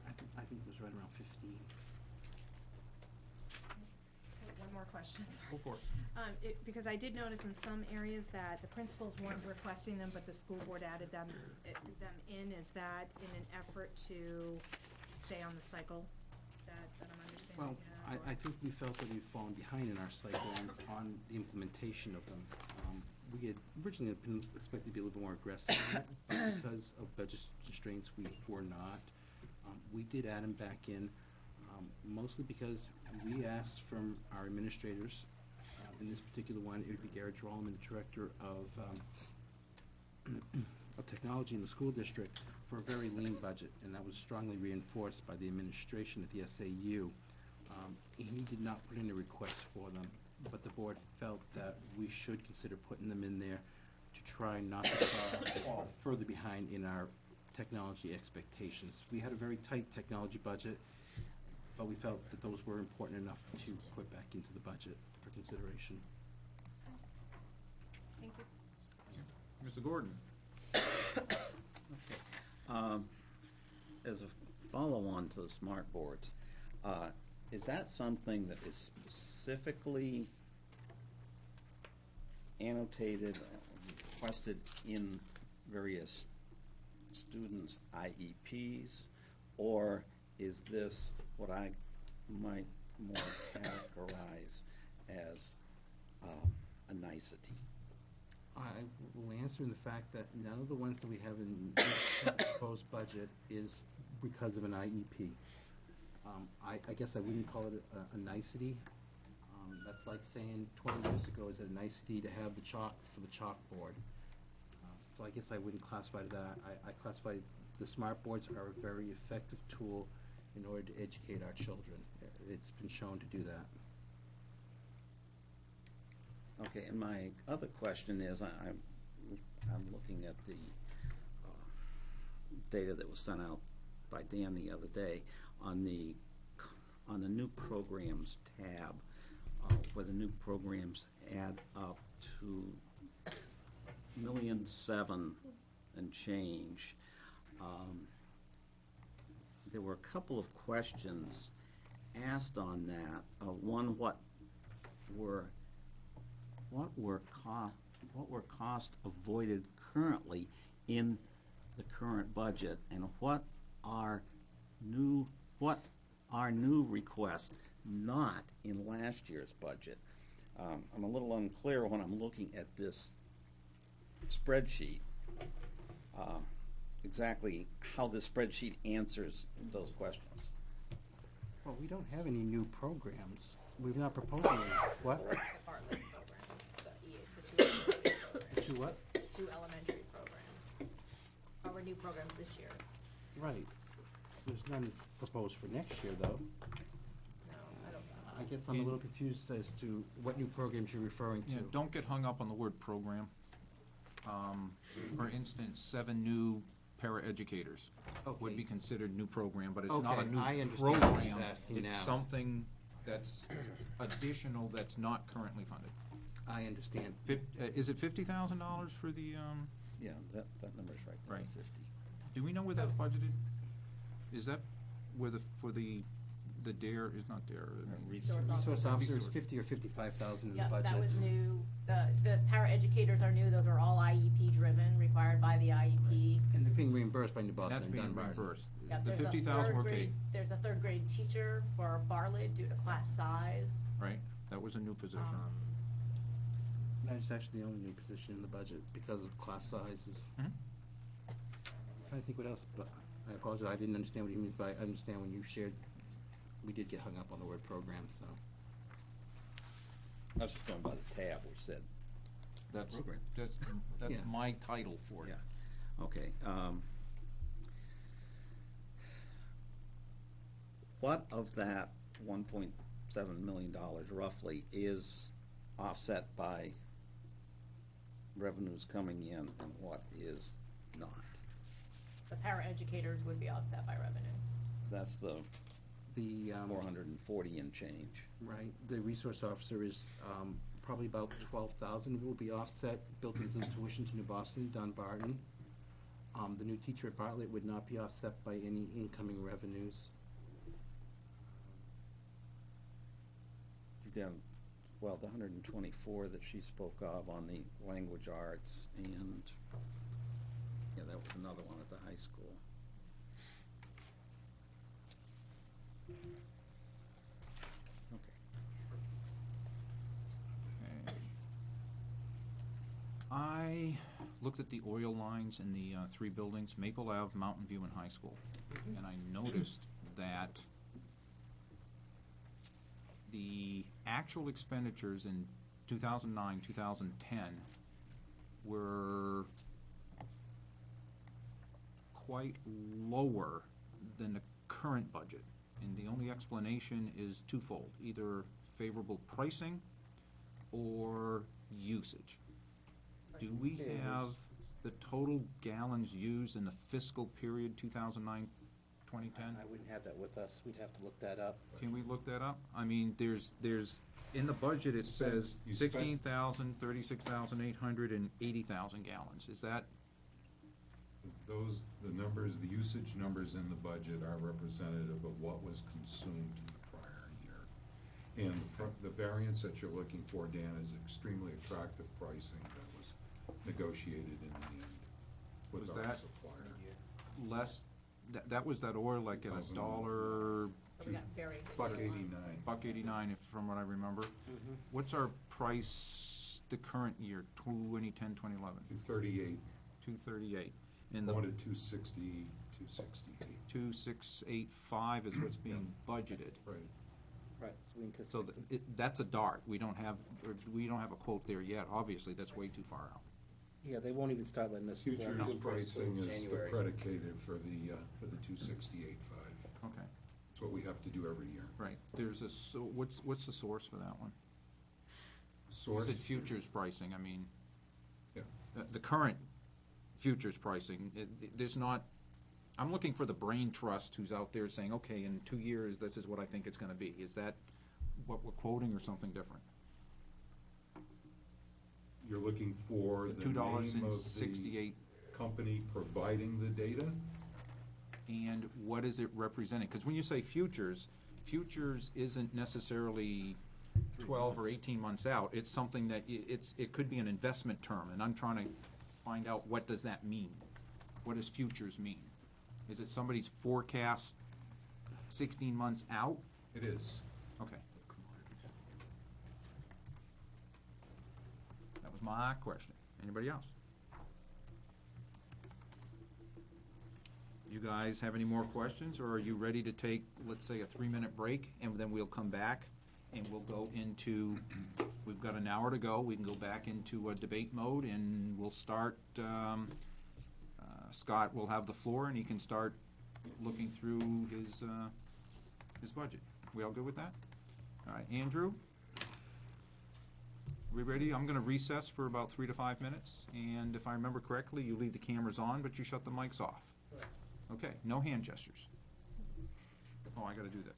I think it was right around 15. One more question, sorry. Go for it. Because I did notice in some areas that the principals weren't requesting them, but the school board added them in. Is that in an effort to stay on the cycle that I'm understanding Well, you have? I think we felt that we've fallen behind in our cycle on the implementation of them. We had originally been expected to be a little more aggressive in it, but because of budget constraints, we were not. We did add them back in, mostly because we asked from our administrators, in this particular one, it would be Garrett Drollman, the director of technology in the school district, for a very lean budget, and that was strongly reinforced by the administration at the SAU. He did not put in a request for them, but the board felt that we should consider putting them in there to try not to fall further behind in our technology expectations. We had a very tight technology budget, but we felt that those were important enough to put back into the budget for consideration. Thank you. Mr. Gordon? As a follow-on to the smart boards, is that something that is specifically annotated, requested in various students' IEPs, or is this what I might more categorize as a nicety? I will answer in the fact that none of the ones that we have in this proposed budget is because of an IEP. I guess I wouldn't call it a nicety. That's like saying 20 years ago, is it a nicety to have the chalk for the chalkboard? So I guess I wouldn't classify that. I classify the smart boards are a very effective tool in order to educate our children. It's been shown to do that. Okay, and my other question is, I'm looking at the data that was sent out by Dan the other day on the new programs tab, where the new programs add up to $1,000,007 and change. There were a couple of questions asked on that. One, what were costs avoided currently in the current budget, and what are new requests not in last year's budget? I'm a little unclear when I'm looking at this spreadsheet exactly how the spreadsheet answers those questions. Well, we don't have any new programs. We've not proposed any. What? The Bartlett programs, the two elementary programs. Two what? Two elementary programs. Our new programs this year. Right. There's none proposed for next year, though. No, I don't know. I guess I'm a little confused as to what new programs you're referring to. Yeah, don't get hung up on the word program. For instance, 7 new paraeducators would be considered new program, but it's not a new I understand program. what he's asking It's now. something that's additional that's not currently funded. I understand. Is it $50,000 for the? Yeah, that number's right there, Right. 50. Do we know where that's budgeted? Is that where for the DARE is not DARE? Resource Resource officers, Resource. 50 or 55,000 in the Yep, budget. that was new. The paraeducators are new. Those are all IEP driven, required by the IEP. And they're being reimbursed by New Boston That's and being Dunbar. reimbursed. Yep, The there's a 50,000 third were grade- okay, There's a third grade teacher for Bartlett due to class size. right? That was a new position. That's actually the only new position in the budget because of class sizes. Mhm. Trying to think what else, but I apologize, I didn't understand what you mean by, I understand when you shared, we did get hung up on the word program, so. I was just going by the tab which said That's program. that's Yeah. my title for it. Yeah. Okay. What of that $1.7 million roughly is offset by revenues coming in, and what is not? The paraeducators would be offset by revenue. That's the The, 440 and change. right, the resource officer is, probably about 12,000 will be offset, built into the tuition to New Boston, Dunbarton. The new teacher at Bartlett would not be offset by any incoming revenues. You've got, well, the 124 that she spoke of on the language arts, and, yeah, that was another one at the high school. Okay. I looked at the oil lines in the three buildings, Maple Ave, Mountain View, and High School, and I noticed that the actual expenditures in 2009, 2010 were quite lower than the current budget. And the only explanation is twofold, either favorable pricing or usage. Do we have the total gallons used in the fiscal period 2009, 2010? I wouldn't have that with us. We'd have to look that up. Can we look that up? I mean, there's, in the budget, it says You spent- 16,000, 36,800, and 80,000 gallons. Is that, Those, the numbers, the usage numbers in the budget are representative of what was consumed in the prior year. And the variance that you're looking for, Dan, is extremely attractive pricing that was negotiated in the end with Was our that- supplier. less, that was that oil like at $1,000. $1, We got very good deal on it. $1.89, if, from what I remember. What's our price the current year, 2010, 2011? 238, 238. And the going to 260, 268. 2685 is what's being budgeted. Right. Right, so we anticipate. So that's a dart. We don't have a quote there yet. Obviously, that's way too far out. Yeah, they won't even start letting us. Futures numbers pricing till is the January. predicated for the 268.5. Okay, It's what we have to do every year. right. There's a, so what's the source for that one? Source? You said futures pricing, I mean. Yeah. The current futures pricing, there's not, I'm looking for the brain trust who's out there saying, okay, in 2 years, this is what I think it's gonna be. Is that what we're quoting or something different? You're looking for the name of the $2.68, company providing the data? and what is it representing? Because when you say futures, futures isn't necessarily 12 or 18 months out. It's something that, it could be an investment term, and I'm trying to find out, what does that mean? What does futures mean? Is it somebody's forecast 16 months out? It is. Okay. That was my question. Anybody else? You guys have any more questions, or are you ready to take, let's say, a 3-minute break, and then we'll come back and we'll go into, we've got an hour to go, we can go back into a debate mode, and we'll start, Scott will have the floor, and he can start looking through his budget. We all good with that? All right, Andrew? We ready? I'm gonna recess for about 3 to 5 minutes, and if I remember correctly, you leave the cameras on, but you shut the mics off. Okay, no hand gestures. Oh, I gotta do that.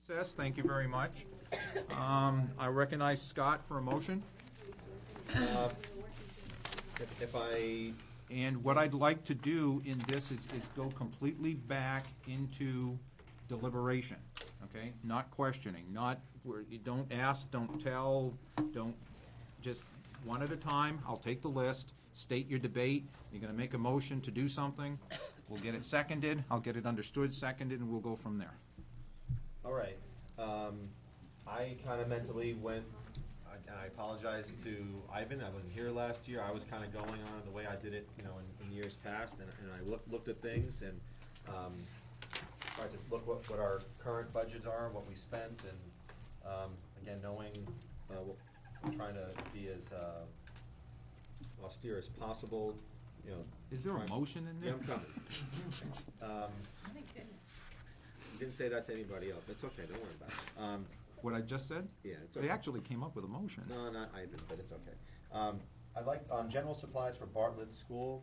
Says, thank you very much. I recognize Scott for a motion. If I, And what I'd like to do in this is go completely back into deliberation, okay? Not questioning, not, where you don't ask, don't tell, don't, just one at a time. I'll take the list, state your debate. You're gonna make a motion to do something. We'll get it seconded, I'll get it understood, seconded, and we'll go from there. all right, I kind of mentally went, and I apologize to Ivan, I wasn't here last year, I was kind of going on the way I did it, you know, in years past, and I looked at things and, tried to look what our current budgets are, what we spent, and, again, knowing, I'm trying to be as, austere as possible, you know. Is there a motion in there? Yeah, I'm coming. You didn't say that to anybody else, that's okay, don't worry about it. What I just said? Yeah, it's They okay. actually came up with a motion. No, not Ivan, but it's okay. I'd like, general supplies for Bartlett School.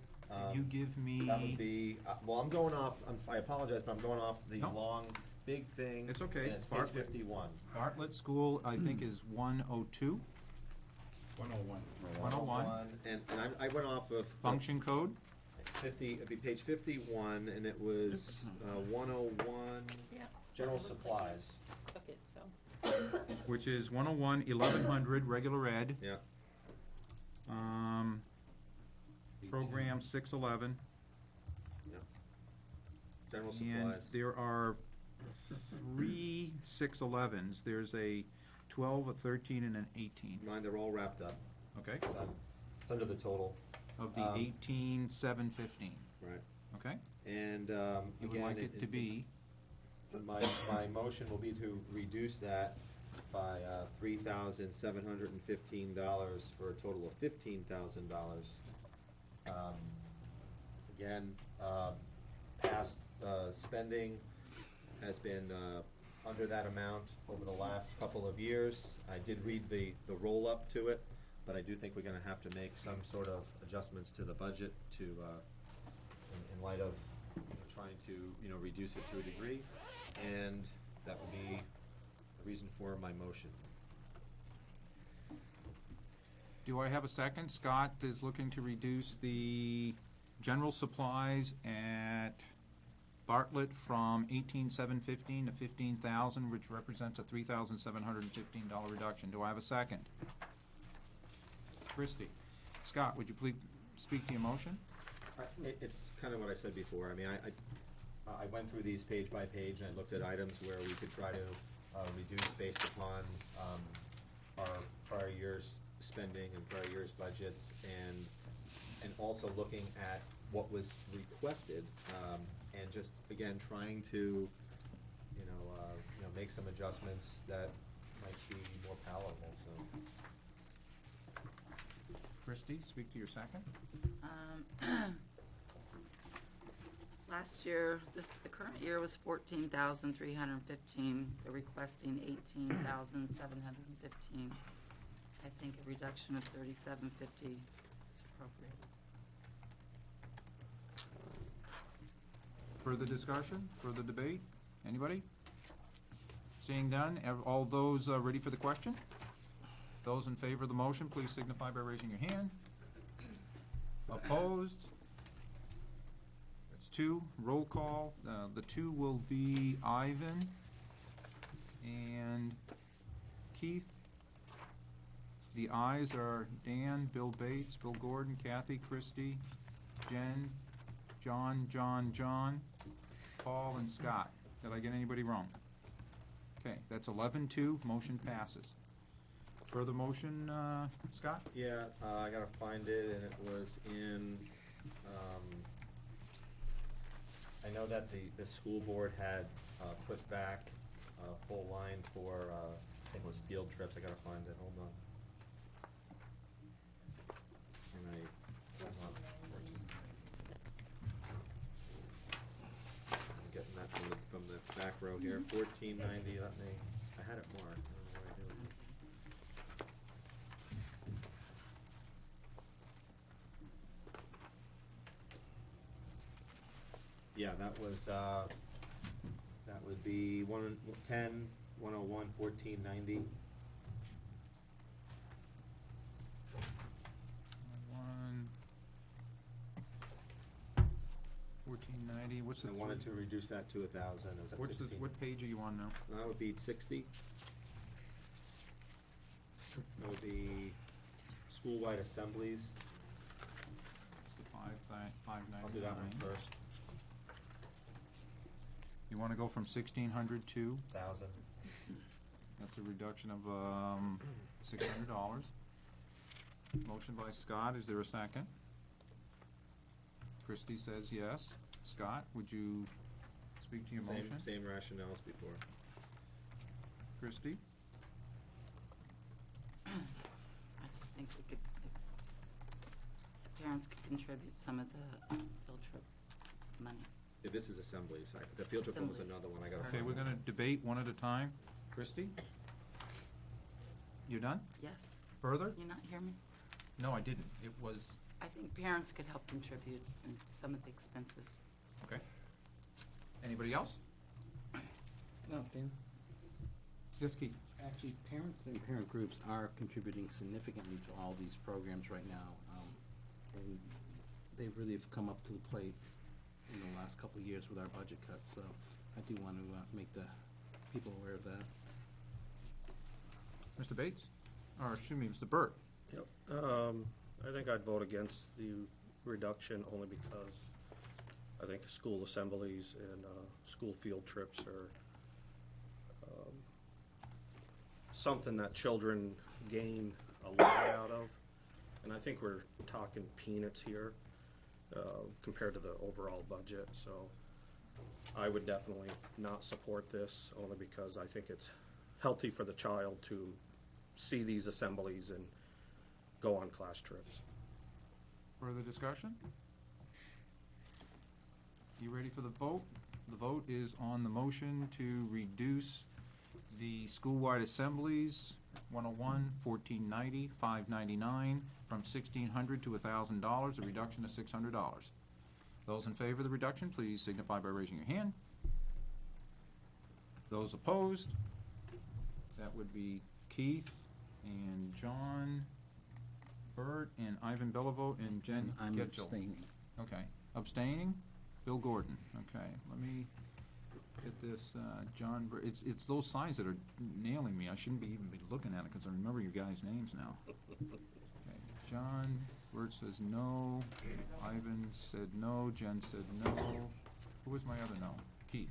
You give me. That would be, well, I'm going off, I apologize, but I'm going off the No. long, big thing. It's okay. And it's page Bartlett. 51. Bartlett School, I think, is 102. 101. 101. And I went off of. Function code? 50, it'd be page 51, and it was 101, Yeah. general It looks like supplies. Took it, so. Which is 101, 1100, regular ed. Yeah. Program 611. General And supplies. there are 3 611s. There's a 12, a 13, and an 18. Mine, they're all wrapped up. Okay. It's under the total. Of the 18, 715. Right. Okay? And, I would again. like it to be. My motion will be to reduce that by $3,715 for a total of $15,000. Again, past spending has been under that amount over the last couple of years. I did read the roll-up to it, but I do think we're gonna have to make some sort of adjustments to the budget to, in light of trying to, reduce it to a degree, and that would be the reason for my motion. Do I have a second? Scott is looking to reduce the general supplies at Bartlett from 18,715 to 15,000, which represents a $3,715 reduction. Do I have a second? Christie. Scott, would you please speak to your motion? It's kind of what I said before. I mean, I went through these page by page, and I looked at items where we could try to reduce based upon our prior year's spending and prior year's budgets, and also looking at what was requested, and just, again, trying to, make some adjustments that might be more palatable, so. Christie, speak to your second. Last year, the current year was 14,315. They're requesting 18,715. I think a reduction of 3,750 is appropriate. Further discussion, further debate? Anybody? Seeing none, all those ready for the question? Those in favor of the motion, please signify by raising your hand. Opposed? That's 2. Roll call. The 2 will be Ivan and Keith. The ayes are Dan, Bill Bates, Bill Gordon, Kathy, Christie, Jen, John, Paul, and Scott. Did I get anybody wrong? Okay, that's 11-2. Motion passes. Further motion, Scott? Yeah, I gotta find it, and it was in, I know that the school board had put back a full line for, I think it was field trips. I gotta find it, hold on. And I'm getting that from the back row here, 1490, I had it marked, I don't know what I did with it. Yeah, that was, that would be 10, 101, 1490. 1490, what's the I wanted to reduce that to 1,000. Is that what's 16? what page are you on now? That would be 60. That would be school-wide assemblies. It's the 599. I'll do that one first. You want to go from 1,600 to? 1,000. That's a reduction of $600. Motion by Scott, is there a second? Christie says yes. Scott, would you speak to your motion? Same rationales before. Christie? I just think we could, if parents could contribute some of the field trip money. Yeah, this is assemblies. The field trip one was Assemblies. another one. I got. Okay, we're going to debate one at a time. Christie? You done? Yes. Further? You not hear me? No, I didn't. It was, I think parents could help contribute in some of the expenses. okay. Anybody else? No, Dan? Yes, Keith? Actually, parents and parent groups are contributing significantly to all these programs right now. And they really have come up to the plate in the last couple of years with our budget cuts. So I do want to make the people aware of that. Mr. Bates? Or, excuse me, Mr. Burt? Yep. I think I'd vote against the reduction only because I think school assemblies and school field trips are something that children gain a lot out of. And I think we're talking peanuts here compared to the overall budget. So I would definitely not support this only because I think it's healthy for the child to see these assemblies and go on class trips. Further discussion? You ready for the vote? The vote is on the motion to reduce the school-wide assemblies, 101, 1490, 599, from $1,600 to $1,000, a reduction of $600. Those in favor of the reduction, please signify by raising your hand. Those opposed? That would be Keith and John Burt and Ivan Beliveau and Jen I'm Getchell. abstaining. Okay. Abstaining? Bill Gordon. Okay. Let me get this, John Burt. It's those signs that are nailing me. I shouldn't be even be looking at it because I remember you guys' names now. Okay. John Burt says no. Ivan said no. Jen said no. Who was my other no? Keith.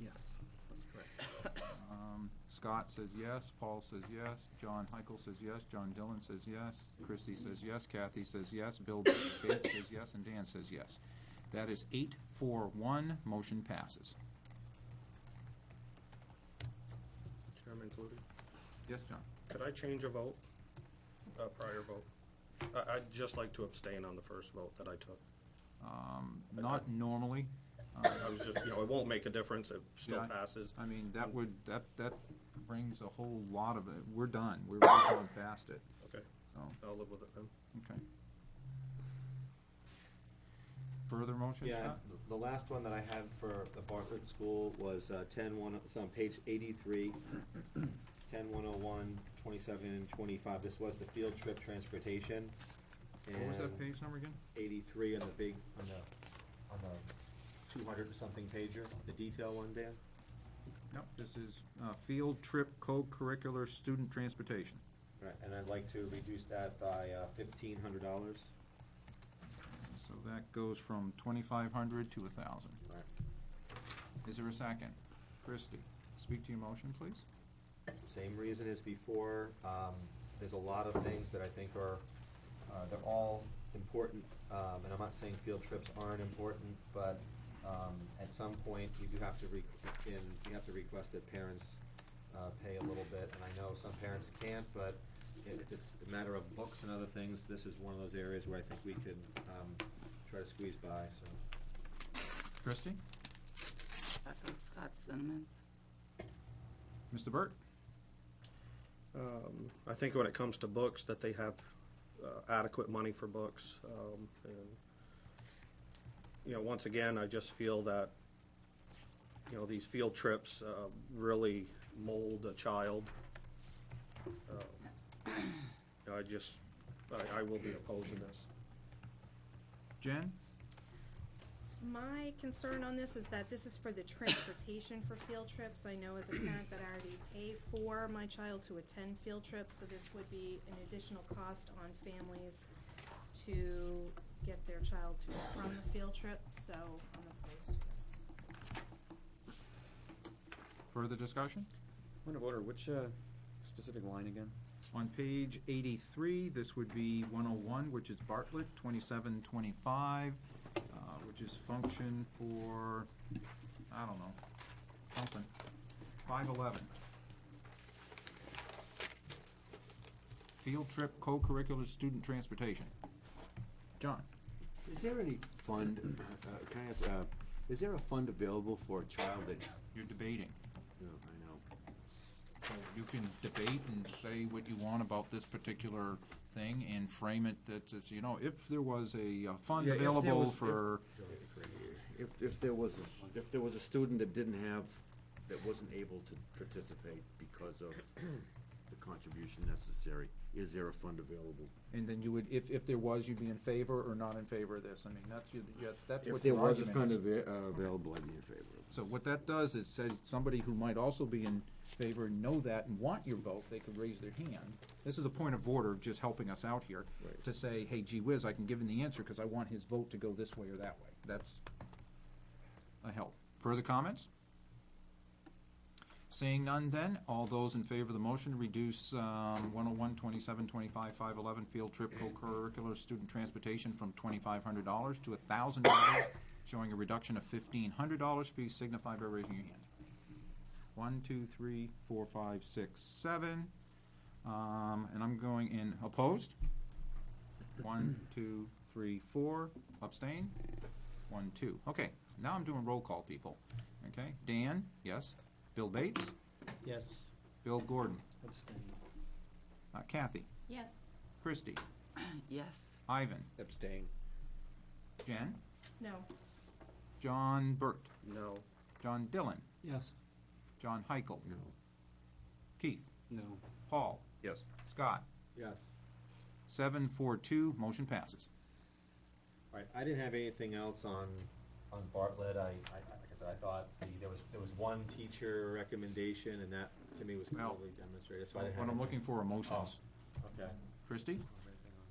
Yes, that's correct. Scott says yes, Paul says yes, John Heichel says yes, John Dillon says yes, Christie says yes, Kathy says yes, Bill Bates says yes, and Dan says yes. That is 8-4-1, motion passes. Chairman included. Yes, John? Could I change a vote, a prior vote? I'd just like to abstain on the first vote that I took. Not normally. I was just, it won't make a difference, it still Yeah, passes. I mean, that brings a whole lot of it. We're done. We're going past it. Okay, So, I'll live with it then. okay. Further motion, Yeah, Scott? the last one that I had for the Bartlett School was 10-1, it's on page 83, 10-101, 27 and 25. This was the field trip transportation. What was that And page number again? 83 on the 200 and something pager, the detail one, Dan? Yep, this is field trip co-curricular student transportation. Right, and I'd like to reduce that by $1,500. So that goes from 2,500 to 1,000. Right. Is there a second? Christie, speak to your motion, please. Same reason as before. There's a lot of things that I think are, they're all important, and I'm not saying field trips aren't important, but at some point you do have to request that parents pay a little bit, and I know some parents can't, but if it's a matter of books and other things, this is one of those areas where I think we could try to squeeze by. So. Christie? Echo Scott's sentiments. Mr. Burt? I think when it comes to books, that they have adequate money for books. And, once again, I just feel that, these field trips really mold a child. I will be opposing this. Jen? My concern on this is that this is for the transportation for field trips. I know as a parent that I already pay for my child to attend field trips, so this would be an additional cost on families to get their child to and from the field trip, so I'm opposed to this. Further discussion? Point of order, which specific line again? On page 83, this would be 101, which is Bartlett, 2725, which is function for, I don't know, something, 511. Field trip co-curricular student transportation. John? Is there any fund, can I ask, is there a fund available for a child that? You're debating. No, I know. So you can debate and say what you want about this particular thing and frame it that, as you know, if there was a fund Yeah, if there available was- for... If there was a student that didn't have, that wasn't able to participate because of the contribution necessary, is there a fund available? And then you would, if there was, you'd be in favor or not in favor of this? I mean, that's If what there your was a argument fund is. available, I'd be in favor of it. So what that does is says somebody who might also be in favor and know that and want your vote, they could raise their hand. This is a point of order, just helping us out here, Right. to say, hey, gee whiz, I can give him the answer because I want his vote to go this way or that way. That's a help. Further comments? Seeing none then, all those in favor of the motion to reduce 101, 27, 25, 511 field trip co-curricular student transportation from $2,500 to $1,000, showing a reduction of $1,500, please signify by raising your hand. 1, 2, 3, 4, 5, 6, 7. And I'm going in opposed. 1, 2, 3, 4. Abstain. 1, 2. Okay, now I'm doing roll call, people. Okay, Dan, yes. Bill Bates? Yes. Bill Gordon? Kathy? Yes. Christie? Yes. Ivan? Abstain. Jen? No. John Burt? No. John Dillon? Yes. John Heichel? No. Keith? No. Paul? Yes. Scott? Yes. 7-4-2, motion passes. All right, I didn't have anything else on Bartlett. Like I said, I thought there was one teacher recommendation, and that, to me, was Well, clearly demonstrated, so I didn't What have I'm anything. looking for are motions. Okay. Christie?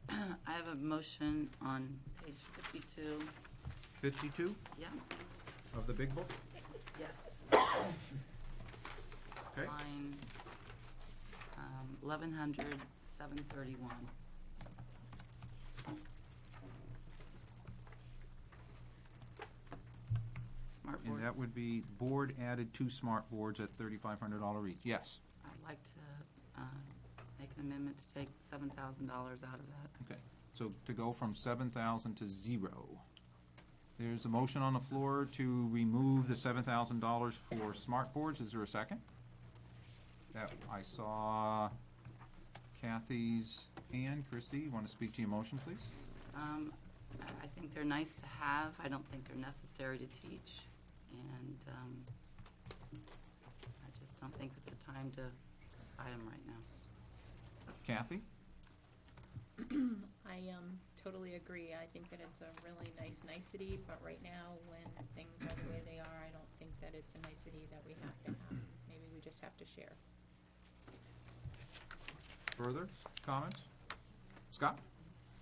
I have a motion on page 52. 52 Yeah, of the big book? yes. Okay. Line 1100, 731. Smart boards. And that would be board added 2 smart boards at $3,500 each. Yes. I'd like to make an amendment to take $7,000 out of that. Okay. So to go from 7,000 to 0. There's a motion on the floor to remove the $7,000 for smart boards. Is there a second? That I saw Kathy's hand. Christie, you want to speak to your motion, please? I think they're nice to have. I don't think they're necessary to teach. And I just don't think it's the time to buy them right now. Kathy? I totally agree. I think that it's a really nice nicety, but right now, when things are the way they are, I don't think that it's a nicety that we have to have. Maybe we just have to share. Further comments? Scott?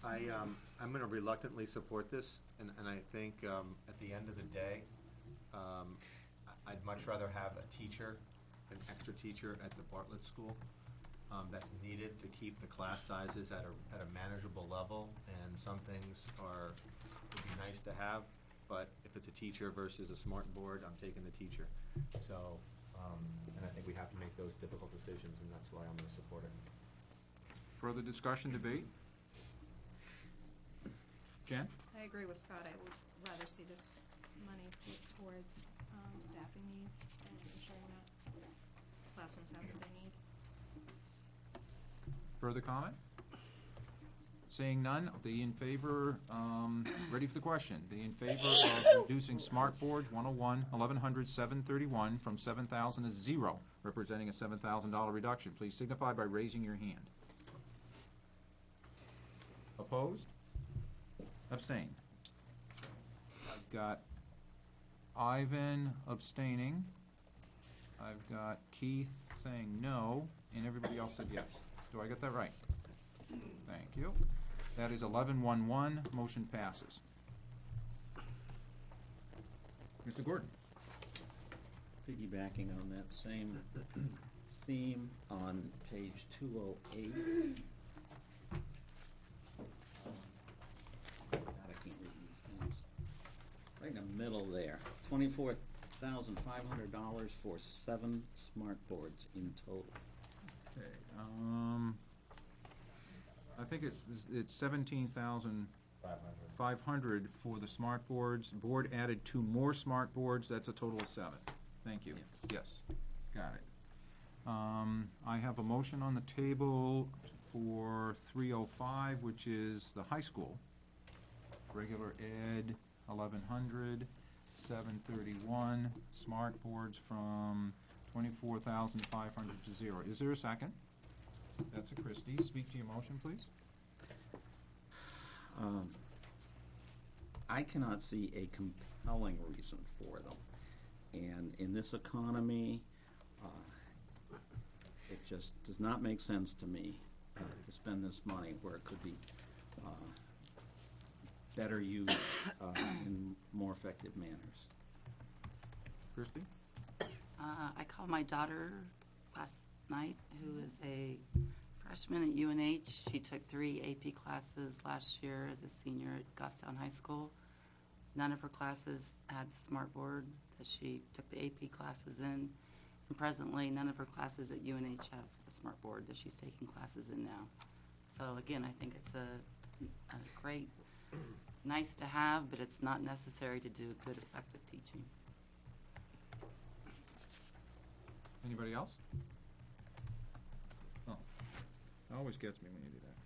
I'm going to reluctantly support this, and I think at the end of the day, I'd much rather have a teacher, an extra teacher at the Bartlett School that's needed to keep the class sizes at a manageable level, and some things would be nice to have, but if it's a teacher versus a smart board, I'm taking the teacher. So, and I think we have to make those difficult decisions, and that's why I'm going to support it. Further discussion, debate? Jen? I agree with Scott. I would rather see this money put towards staffing needs and ensuring that classrooms have what they need. Further comment? Seeing none, the in favor, ready for the question. The in favor of reducing smart boards, 101, 1100, 731, from 7,000 to 0, representing a $7,000 reduction, please signify by raising your hand. Opposed? Abstained. I've got Ivan abstaining. I've got Keith saying no, and everybody else said yes. Do I get that right? Thank you. That is 11-1-1, motion passes. Mr. Gordon. Piggybacking on that same theme, on page 208. God, I can't read these things. Right in the middle there, $24,500 for 7 smart boards in total. Okay, I think it's 17,500 for the smart boards. Board added 2 more smart boards, that's a total of 7. Thank you. Yes, got it. I have a motion on the table for 305, which is the high school. Regular ed, 1,100, 731, smart boards from 24,500 to 0. Is there a second? That's a Christie. Speak to your motion, please. I cannot see a compelling reason for them. And in this economy, it just does not make sense to me to spend this money where it could be better used in more effective manners. Christie? I called my daughter last night, who is a freshman at UNH. She took 3 AP classes last year as a senior at Goffstown High School. None of her classes had the smart board that she took the AP classes in. And presently, none of her classes at UNH have a smart board that she's taking classes in now. So again, I think it's a great, nice to have, but it's not necessary to do good, effective teaching. Anybody else? Oh, it always gets me when you do that.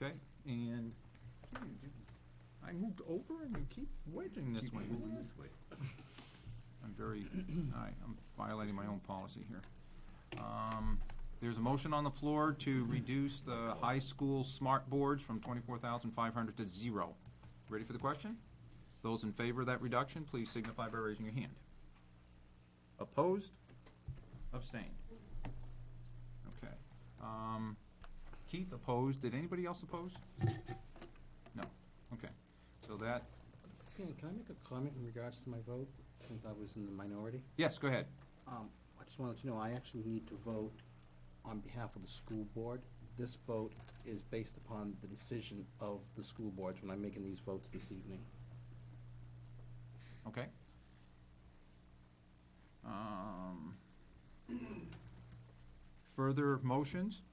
Okay, and I moved over and you keep wedging this way. I'm I'm violating my own policy here. There's a motion on the floor to reduce the high school smart boards from 24,500 to 0. Ready for the question? Those in favor of that reduction, please signify by raising your hand. Opposed? Abstained. Okay. Keith opposed. Did anybody else oppose? No. Okay. So that... Can I make a comment in regards to my vote, since I was in the minority? Yes, go ahead. I just wanted to know, I actually need to vote on behalf of the school board. This vote is based upon the decision of the school boards when I'm making these votes this evening. Okay. Further motions,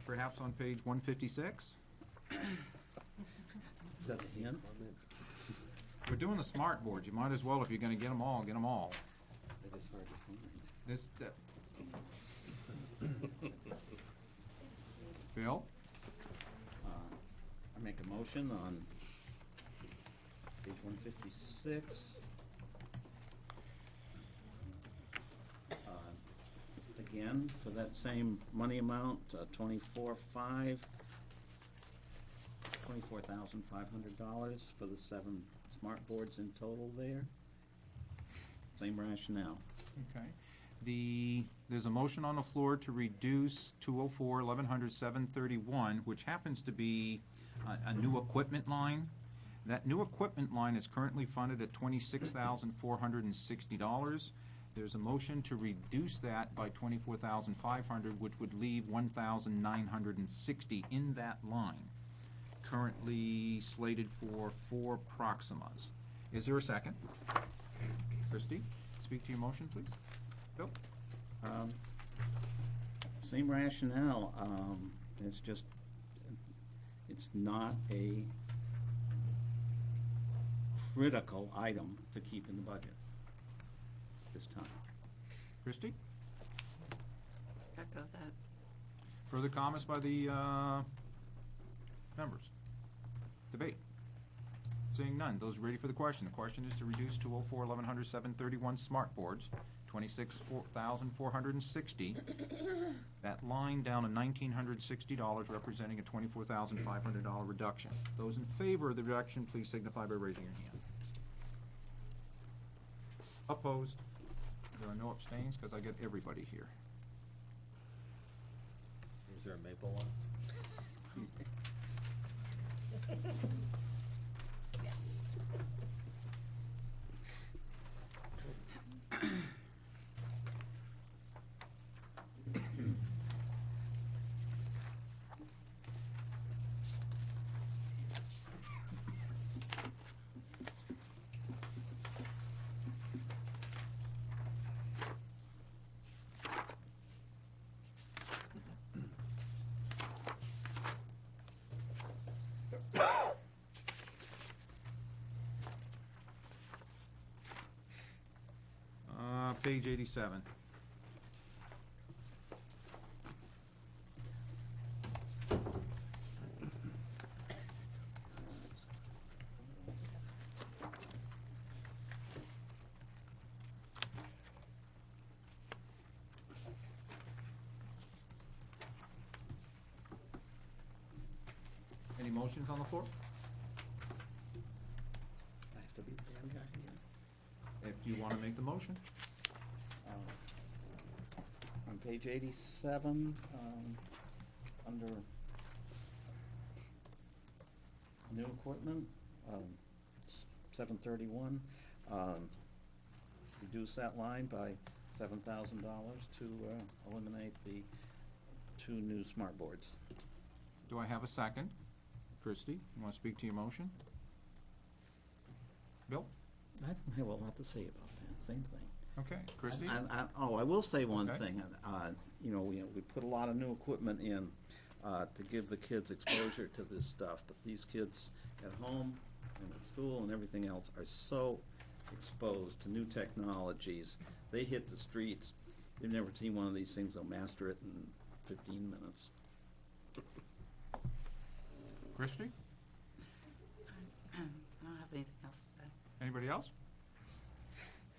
perhaps on page 156? Is that a hint? We're doing the smart boards. You might as well, if you're going to get them all, get them all. It is hard to find. This, Bill? I make a motion on page 156. Again, for that same money amount, $24,500 for the 7 smart boards in total there. Same rationale. Okay. There's a motion on the floor to reduce 204, 1100, 731, which happens to be a new equipment line. That new equipment line is currently funded at $26,460. There's a motion to reduce that by $24,500, which would leave $1,960 in that line, currently slated for 4 Proximas. Is there a second? Christie, speak to your motion, please. Bill? Same rationale. It's not a critical item to keep in the budget this time. Christie? Echo that. Further comments by the Members? Debate? Seeing none, those ready for the question? The question is to reduce 204, 1100, 731 smart boards, 26,460. That line down to $1,960, representing a $24,500 reduction. Those in favor of the reduction, please signify by raising your hand. Opposed? There are no abstains, because I get everybody here. Is there a maple one? Yes. Page 87. Any motions on the floor? I have to be the damn guy here. If you want to make the motion. On page 87, under new equipment, 731, reduce that line by $7,000 to eliminate the 2 new smart boards. Do I have a second? Christie, you want to speak to your motion? Bill? I don't have a lot to say about that, same thing. Okay, Christie? I will say one Okay. thing. We put a lot of new equipment in to give the kids exposure to this stuff, but these kids at home and at school and everything else are so exposed to new technologies. They hit the streets. They've never seen one of these things. They'll master it in 15 minutes. Christie? I don't have anything else to say. Anybody else?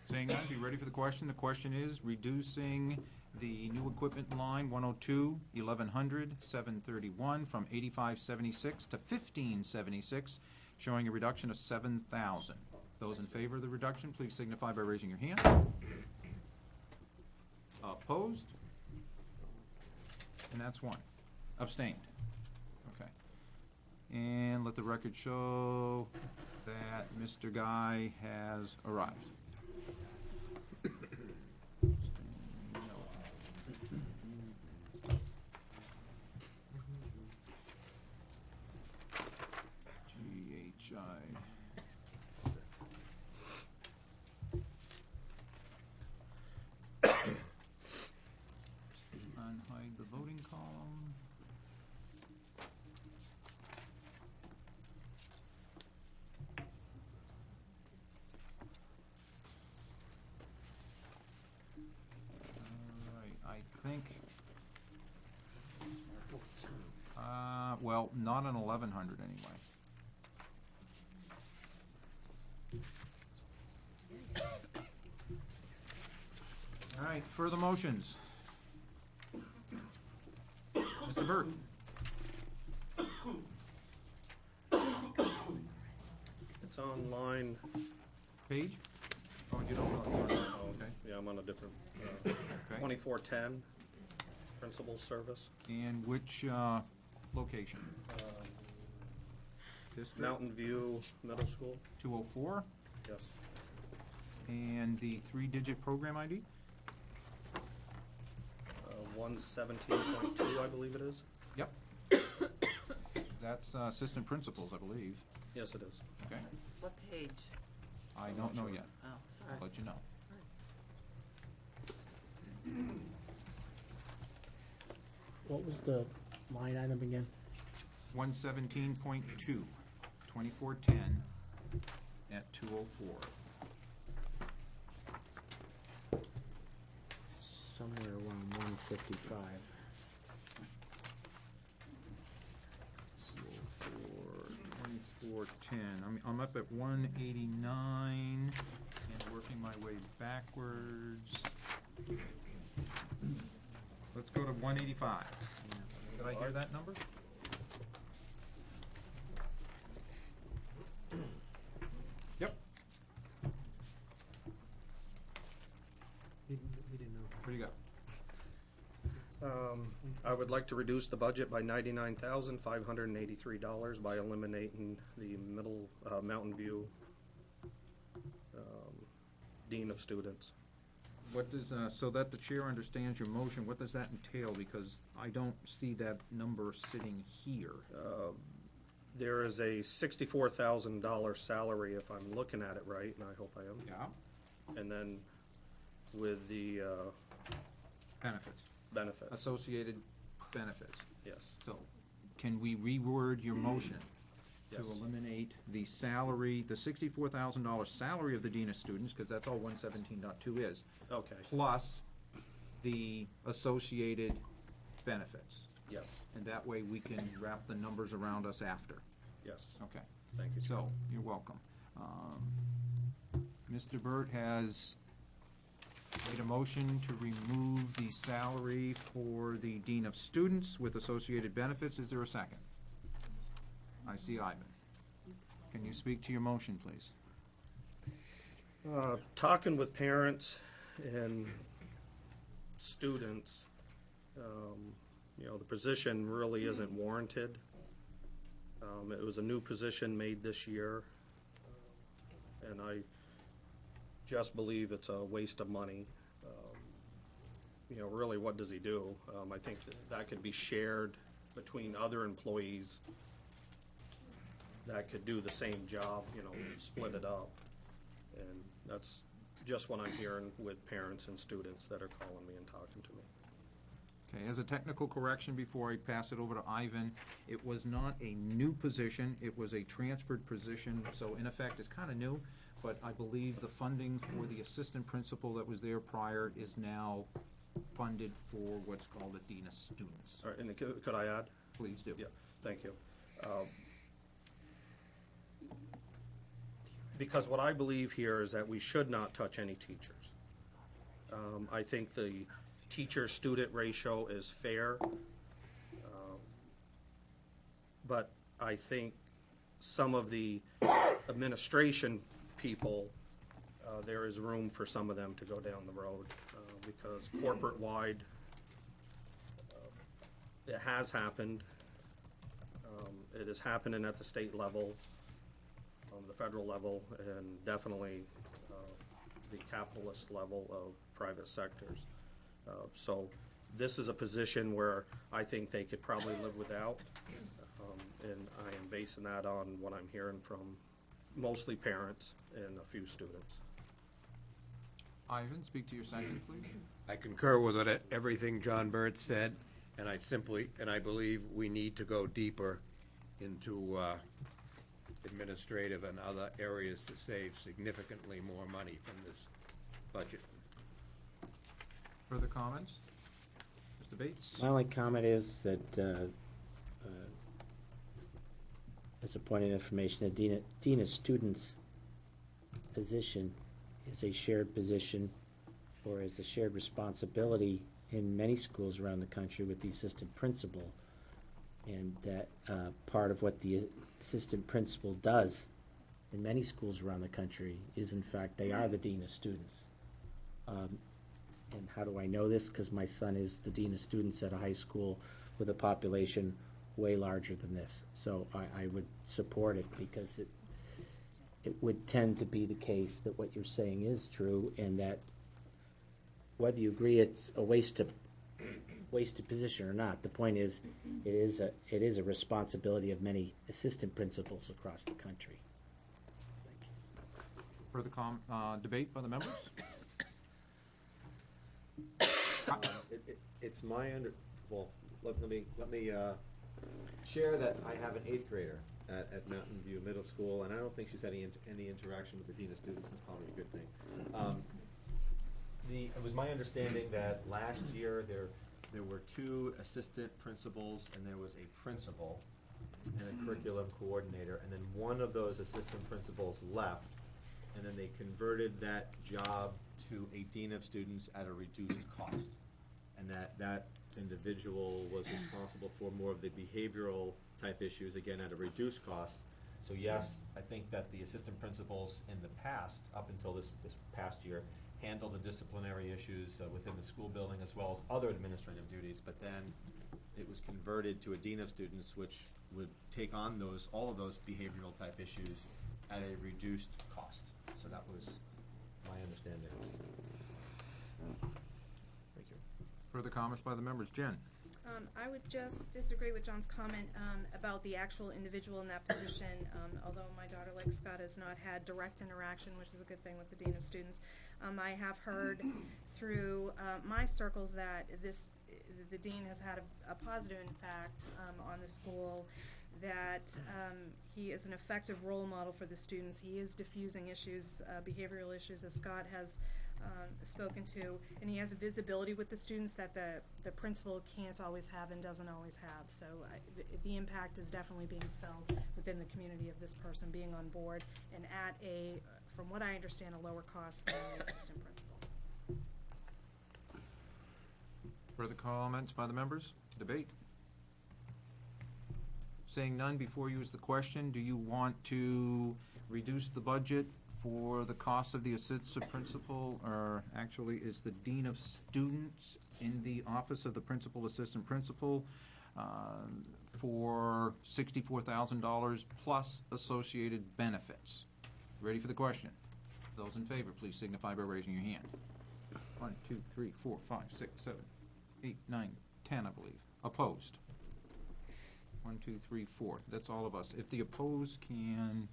Saying none, be ready for the question. The question is reducing the new equipment line 102, 1100, 731 from 8576 to 1576, showing a reduction of 7,000. Those in favor of the reduction, please signify by raising your hand. Opposed? And that's 1. Abstained. Okay. And let the record show that Mr. Guy has arrived. Unhide the voting column. All right, I think, well, not an 1100 anyway. All right, further motions. Mr. Burt. It's on line, Page? Oh, you don't know. oh, Okay. yeah, I'm on a different, Okay. 2410, principal service. And which location? District? Mountain View Middle School, 204? yes. And the 3-digit program ID? 117.2, I believe it is. Yep. That's assistant principals, I believe. Yes, it is. Okay. What page? I don't know yet. Oh, sorry. I'll let you know. What was the line item again? 117.2, 2410 at 204. Somewhere around 155. 410. I'm up at 189 and working my way backwards. Let's go to 185. Did I hear that number? Yep. He didn't know. What do you got? I would like to reduce the budget by $99,583 by eliminating the middle, Mountain View Dean of Students. What does, so that the chair understands your motion, what does that entail? Because I don't see that number sitting here. There is a $64,000 salary, if I'm looking at it right, and I hope I am. Yeah. And then with the Benefits. benefits. Associated benefits. Yes. So, can we reword your motion to Yes. eliminate the salary, the $64,000 salary of the Dean of Students, because that's all 117.2 is, Okay, plus the associated benefits? yes, And that way we can wrap the numbers around us after. yes. Okay. Thank you, Chair. So, you're welcome. Mr. Burt has made a motion to remove the salary for the Dean of Students with associated benefits. Is there a second? I see Ivan. Can you speak to your motion, please? Talking with parents and students, the position really isn't warranted. It was a new position made this year, and I just believe it's a waste of money. Really, what does he do? I think that could be shared between other employees that could do the same job, split it up. And that's just what I'm hearing with parents and students that are calling me and talking to me. Okay, as a technical correction before I pass it over to Ivan, it was not a new position, it was a transferred position, so in effect, it's kind of new, but I believe the funding for the assistant principal that was there prior is now funded for what's called a Dean of Students. All right, and could I add? Please do. Yeah, thank you. Because what I believe here is that we should not touch any teachers. I think the teacher-student ratio is fair, but I think some of the administration people, there is room for some of them to go down the road, because corporate-wide, it has happened. It is happening at the state level, the federal level, and definitely the capitalist level of private sectors. So this is a position where I think they could probably live without, and I am basing that on what I'm hearing from mostly parents and a few students. Ivan, speak to your second, please. I concur with everything John Burt said, and I believe we need to go deeper into administrative and other areas to save significantly more money from this budget. Further comments? Mr. Bates? My only comment is that, as a point of information, the Dean of Students position is a shared position or is a shared responsibility in many schools around the country with the assistant principal. And that part of what the assistant principal does in many schools around the country is, in fact, they are the Dean of Students. And how do I know this? Because my son is the Dean of Students at a high school with a population way larger than this. So I would support it because it would tend to be the case that what you're saying is true, and that whether you agree it's a wasted position or not, the point is it is a responsibility of many assistant principals across the country. Further debate by the members? It's my well, let me share that I have an 8th grader at Mountain View Middle School, and I don't think she's had any interaction with the Dean of Students. It's probably a good thing. It was my understanding that last year there were 2 assistant principals and there was a principal, and a curriculum coordinator, and then one of those assistant principals left, and then they converted that job to a dean of students at a reduced cost. And that individual was responsible for more of the behavioral type issues, again, at a reduced cost. So yes, I think that the assistant principals in the past, up until this past year, handled the disciplinary issues within the school building as well as other administrative duties, but then it was converted to a dean of students, which would take on all of those behavioral type issues at a reduced cost. So that was my understanding. Thank you. Further comments by the members? Jen? I would just disagree with John's comment about the actual individual in that position. Although my daughter, like Scott, has not had direct interaction, which is a good thing with the Dean of Students, I have heard through my circles that the Dean has had a positive impact on the school, that he is an effective role model for the students. He is diffusing issues, behavioral issues, as Scott has spoken to, and he has a visibility with the students that the principal can't always have and doesn't always have. So the impact is definitely being felt within the community of this person being on board and at from what I understand, a lower cost than the assistant principal. Further comments by the members? Debate? Saying none, before you is the question, do you want to reduce the budget for the cost of the assistant principal, or actually is the dean of students in the office of the principal, assistant principal, for $64,000 plus associated benefits? Ready for the question? Those in favor, please signify by raising your hand. 1, 2, 3, 4, 5, 6, 7, 8, 9, 10, I believe. Opposed? 1, 2, 3, 4. That's all of us. If the opposed can...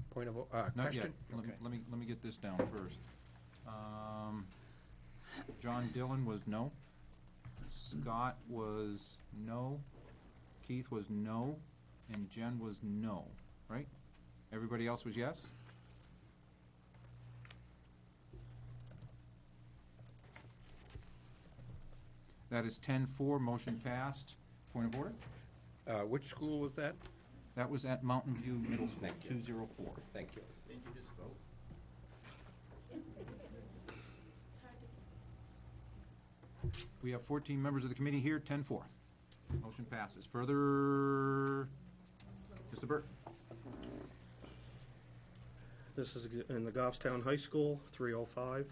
Point of Not yet. question? Let me get this down first. John Dillon was no. Scott was no. Keith was no. And Jen was no, right? Everybody else was yes? That is 10-4, motion passed. Point of order? Which school was that? That was at Mountain View Middle School, 204. Thank you. Didn't you just vote? We have 14 members of the committee here, 10-4. Motion passes. Further, Mr. Burt. This is in the Goffstown High School, 305.